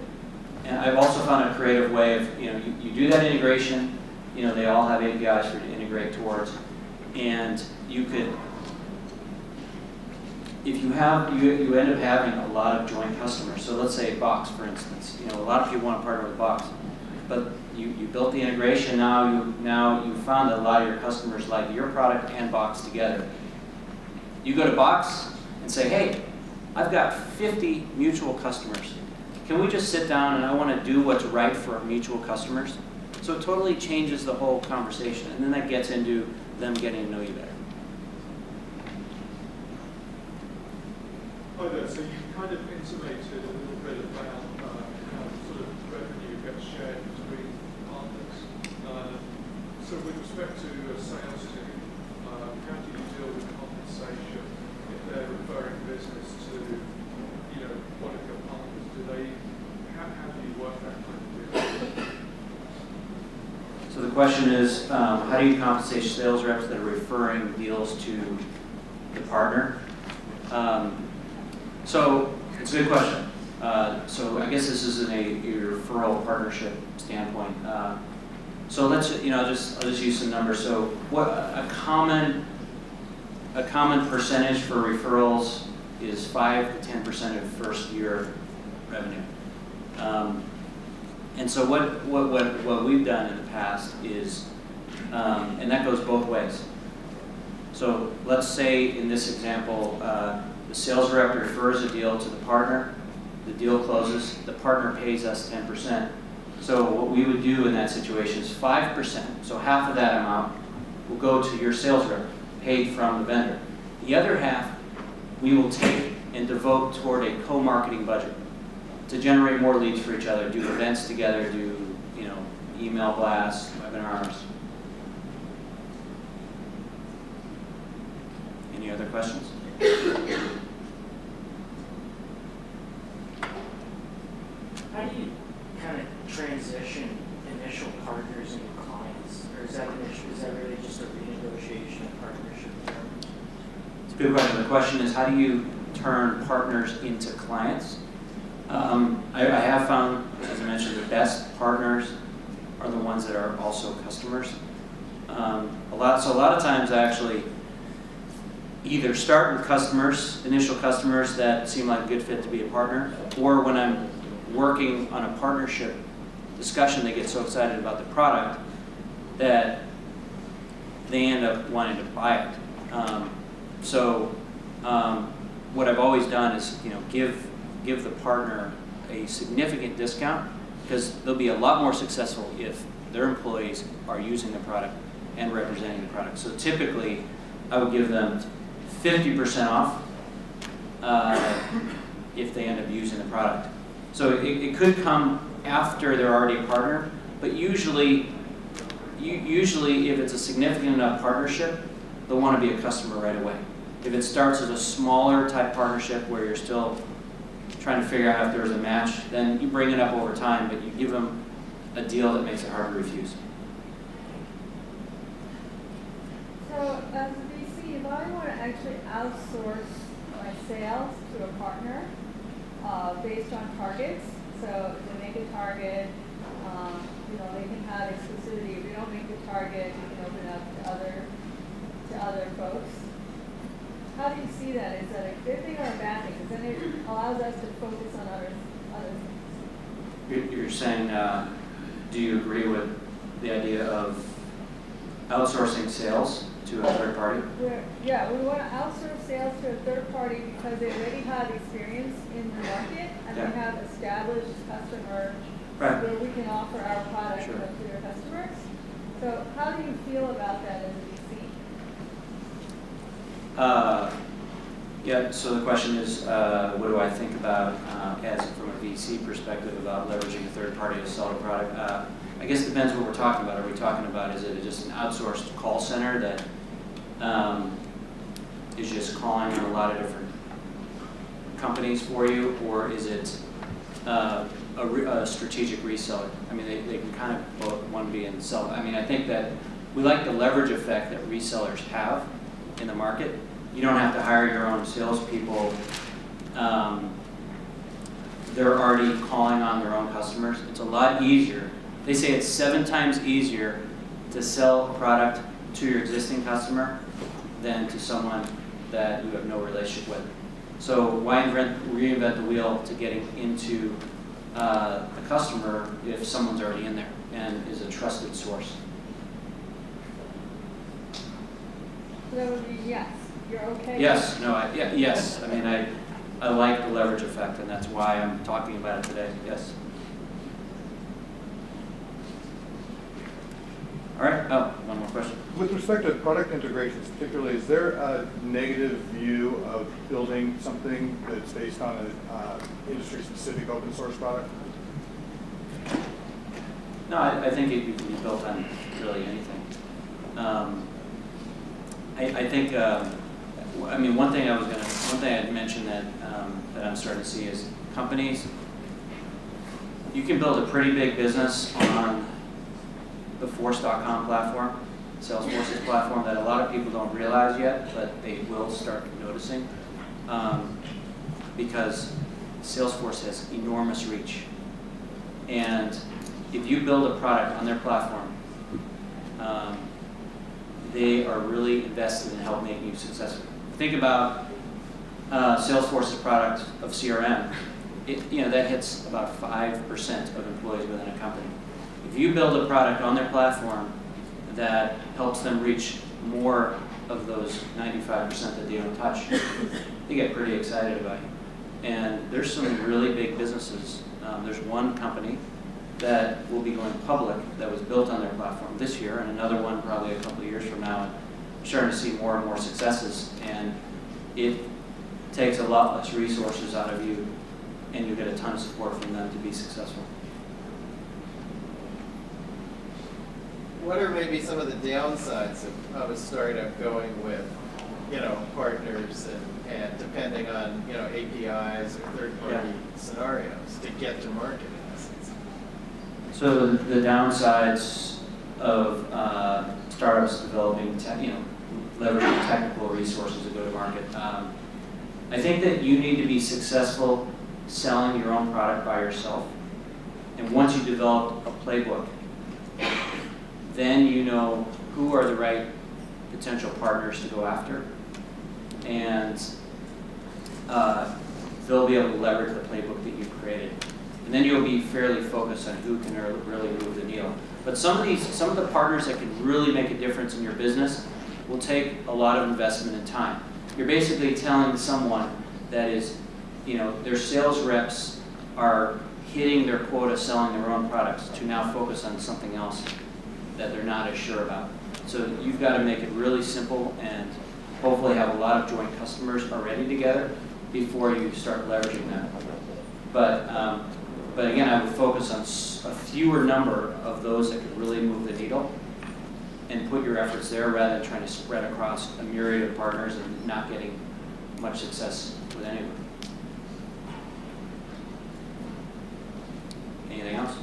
And I've also found a creative way of, you do that integration, they all have APIs for you to integrate towards, and you could, if you end up having a lot of joint customers. So let's say Box, for instance. A lot of people want to partner with Box, but you built the integration. Now you found that a lot of your customers like your product and Box together. You go to Box and say, hey, I've got 50 mutual customers. Can we just sit down and I want to do what's right for our mutual customers? So it totally changes the whole conversation, and then that gets into them getting to know you better. Hi there. So you kind of intimated a little bit about how sort of revenue gets shared between partners. So with respect to a sales team, how do you deal with compensation if they're referring business to one of your partners? How do you work that kind of deal? So the question is, how do you compensate sales reps that are referring deals to the partner? So it's a good question. So I guess this is in a referral partnership standpoint. So let's, I'll just use some numbers. So what a common percentage for referrals is 5 to 10% of first year revenue. And so what we've done in the past is, and that goes both ways. So let's say in this example, the sales rep refers a deal to the partner, the deal closes, the partner pays us 10%. So what we would do in that situation is 5%, so half of that amount will go to your sales rep, paid from the vendor. The other half we will take and devote toward a co-marketing budget to generate more leads for each other, do events together, do email blasts, webinars. Any other questions? How do you kind of transition initial partners into clients, or is that really just a renegotiation of partnership? It's a good question. The question is, how do you turn partners into clients? I have found, as I mentioned, the best partners are the ones that are also customers. A lot of times I actually either start with customers, initial customers that seem like a good fit to be a partner, or when I'm working on a partnership discussion, they get so excited about the product that they end up wanting to buy it. What I've always done is, give the partner a significant discount, because they'll be a lot more successful if their employees are using the product and representing the product. So typically, I would give them 50% off if they end up using the product. So it could come after they're already a partner, But usually if it's a significant enough partnership, they'll want to be a customer right away. If it starts as a smaller type partnership where you're still trying to figure out if there's a match, then you bring it up over time, but you give them a deal that makes it hard to refuse. So as a VC, if I want to actually outsource my sales to a partner based on targets, so they make a target, they can have exclusivity. If we don't make the target, we can open up to other folks. How do you see that? Is that a good thing or a bad thing? Because then it allows us to focus on other things. You're saying, do you agree with the idea of outsourcing sales to a third party? Yeah, we want to outsource sales to a third party because they already have experience in the market and they have established customers where we can offer our product to their customers. So how do you feel about that as a VC? Yeah, so the question is, what do I think about, as from a VC perspective, about leveraging a third party to sell a product? I guess it depends what we're talking about. Are we talking about, is it just an outsourced call center that is just calling on a lot of different companies for you, or is it a strategic reseller? I mean, they can kind of both, one be and sell. I mean, I think that we like the leverage effect that resellers have in the market. You don't have to hire your own salespeople. They're already calling on their own customers. It's a lot easier. They say it's 7 times easier to sell a product to your existing customer than to someone that you have no relationship with. So why reinvent the wheel to getting into the customer if someone's already in there and is a trusted source? So that would be yes. You're okay? Yes. No. Yes. I mean, I like the leverage effect, and that's why I'm talking about it today. Yes. All right. Oh, one more question. With respect to product integrations, particularly, is there a negative view of building something that's based on an industry-specific open source product? No, I think it can be built on really anything. I think. I mean, one thing I'd mention that that I'm starting to see is companies. You can build a pretty big business on the Force.com platform, Salesforce's platform, that a lot of people don't realize yet, but they will start noticing, because Salesforce has enormous reach. And if you build a product on their platform, they are really invested in helping make you successful. Think about Salesforce's product of CRM. That hits about 5% of employees within a company. If you build a product on their platform that helps them reach more of those 95% that they don't touch, they get pretty excited about it. And there's some really big businesses. There's one company that will be going public that was built on their platform this year, and another one probably a couple of years from now. I'm starting to see more and more successes, and it takes a lot less resources out of you, and you get a ton of support from them to be successful. What are maybe some of the downsides of a startup going with, partners and depending on, APIs or third-party scenarios to get to market in essence? So the downsides of startups developing, leveraging technical resources to go to market. I think that you need to be successful selling your own product by yourself. And once you develop a playbook, then you know who are the right potential partners to go after. And they'll be able to leverage the playbook that you've created. And then you'll be fairly focused on who can really move the needle. But some of the partners that can really make a difference in your business will take a lot of investment and time. You're basically telling someone that is, their sales reps are hitting their quota selling their own products to now focus on something else that they're not as sure about. So you've got to make it really simple and hopefully have a lot of joint customers already together before you start leveraging that. But But again, I would focus on a fewer number of those that could really move the needle and put your efforts there rather than trying to spread across a myriad of partners and not getting much success with any of them. Anything else?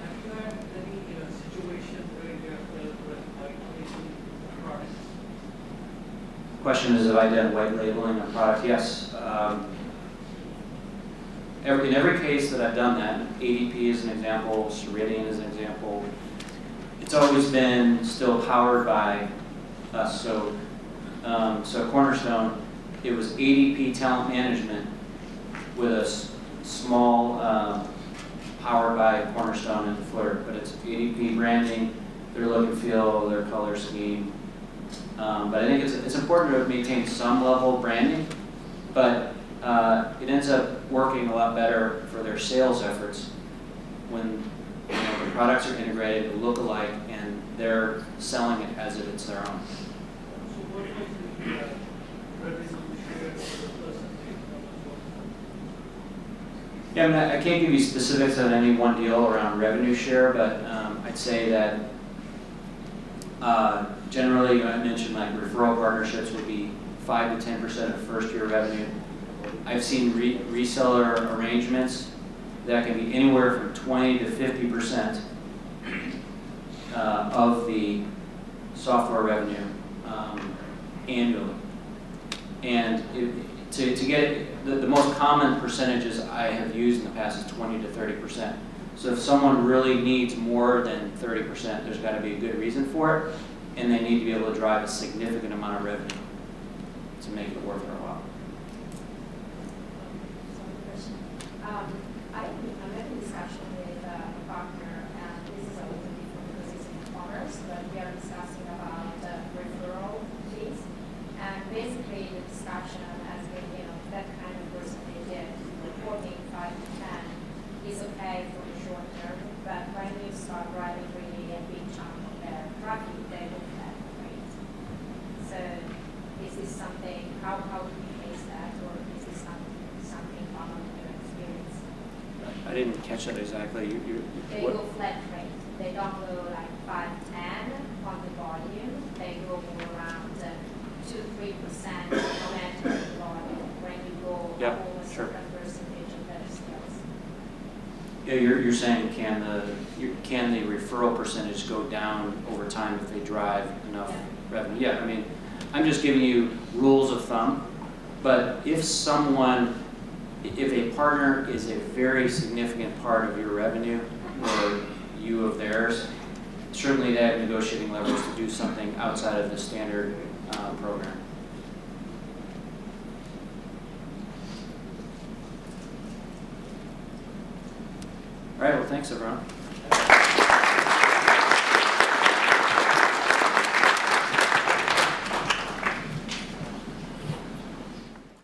Have you had any situation where you have dealt with white labeling products? Question is, have I done white labeling a product? Yes. In every case that I've done that, ADP is an example, Ceridian is an example, it's always been still powered by us. So, so Cornerstone, it was ADP Talent Management with a small powered by Cornerstone and Flirt, but it's ADP branding, their look and feel, their color scheme. But I think it's important to maintain some level of branding, but it ends up working a lot better for their sales efforts when the products are integrated, they look alike, and they're selling it as if it's their own. So what was the revenue share or the percentage of what? Yeah, I mean, I can't give you specifics on any one deal around revenue share, but I'd say that generally, I mentioned like referral partnerships would be 5 to 10% of first-year revenue. I've seen reseller arrangements that can be anywhere from 20 to 50% of the software revenue annually. And to get the most common percentages I have used in the past is 20 to 30%. So if someone really needs more than 30%, there's got to be a good reason for it, and they need to be able to drive a significant amount of revenue to make it worth their while. I'm having a discussion with a partner, and this is a little different because it's in commerce, but we are discussing about referral fees. And basically the discussion has been, that kind of percentage, reporting 5 to 10 is okay for the short term, but when you start driving really a big chunk of their traffic, they will flat rate. So is this something, how do we face that, or is this something common in your experience? I didn't catch that exactly. They go flat rate. They don't go like 5, 10 on the volume. They go more around 2, 3% no matter the volume. When you go almost a certain percentage of their sales. Yeah, you're saying can the referral percentage go down over time if they drive enough revenue? Yeah, I mean, I'm just giving you rules of thumb. But if a partner is a very significant part of your revenue or you of theirs, certainly they have negotiating leverage to do something outside of the standard program. All right, well, thanks, everyone.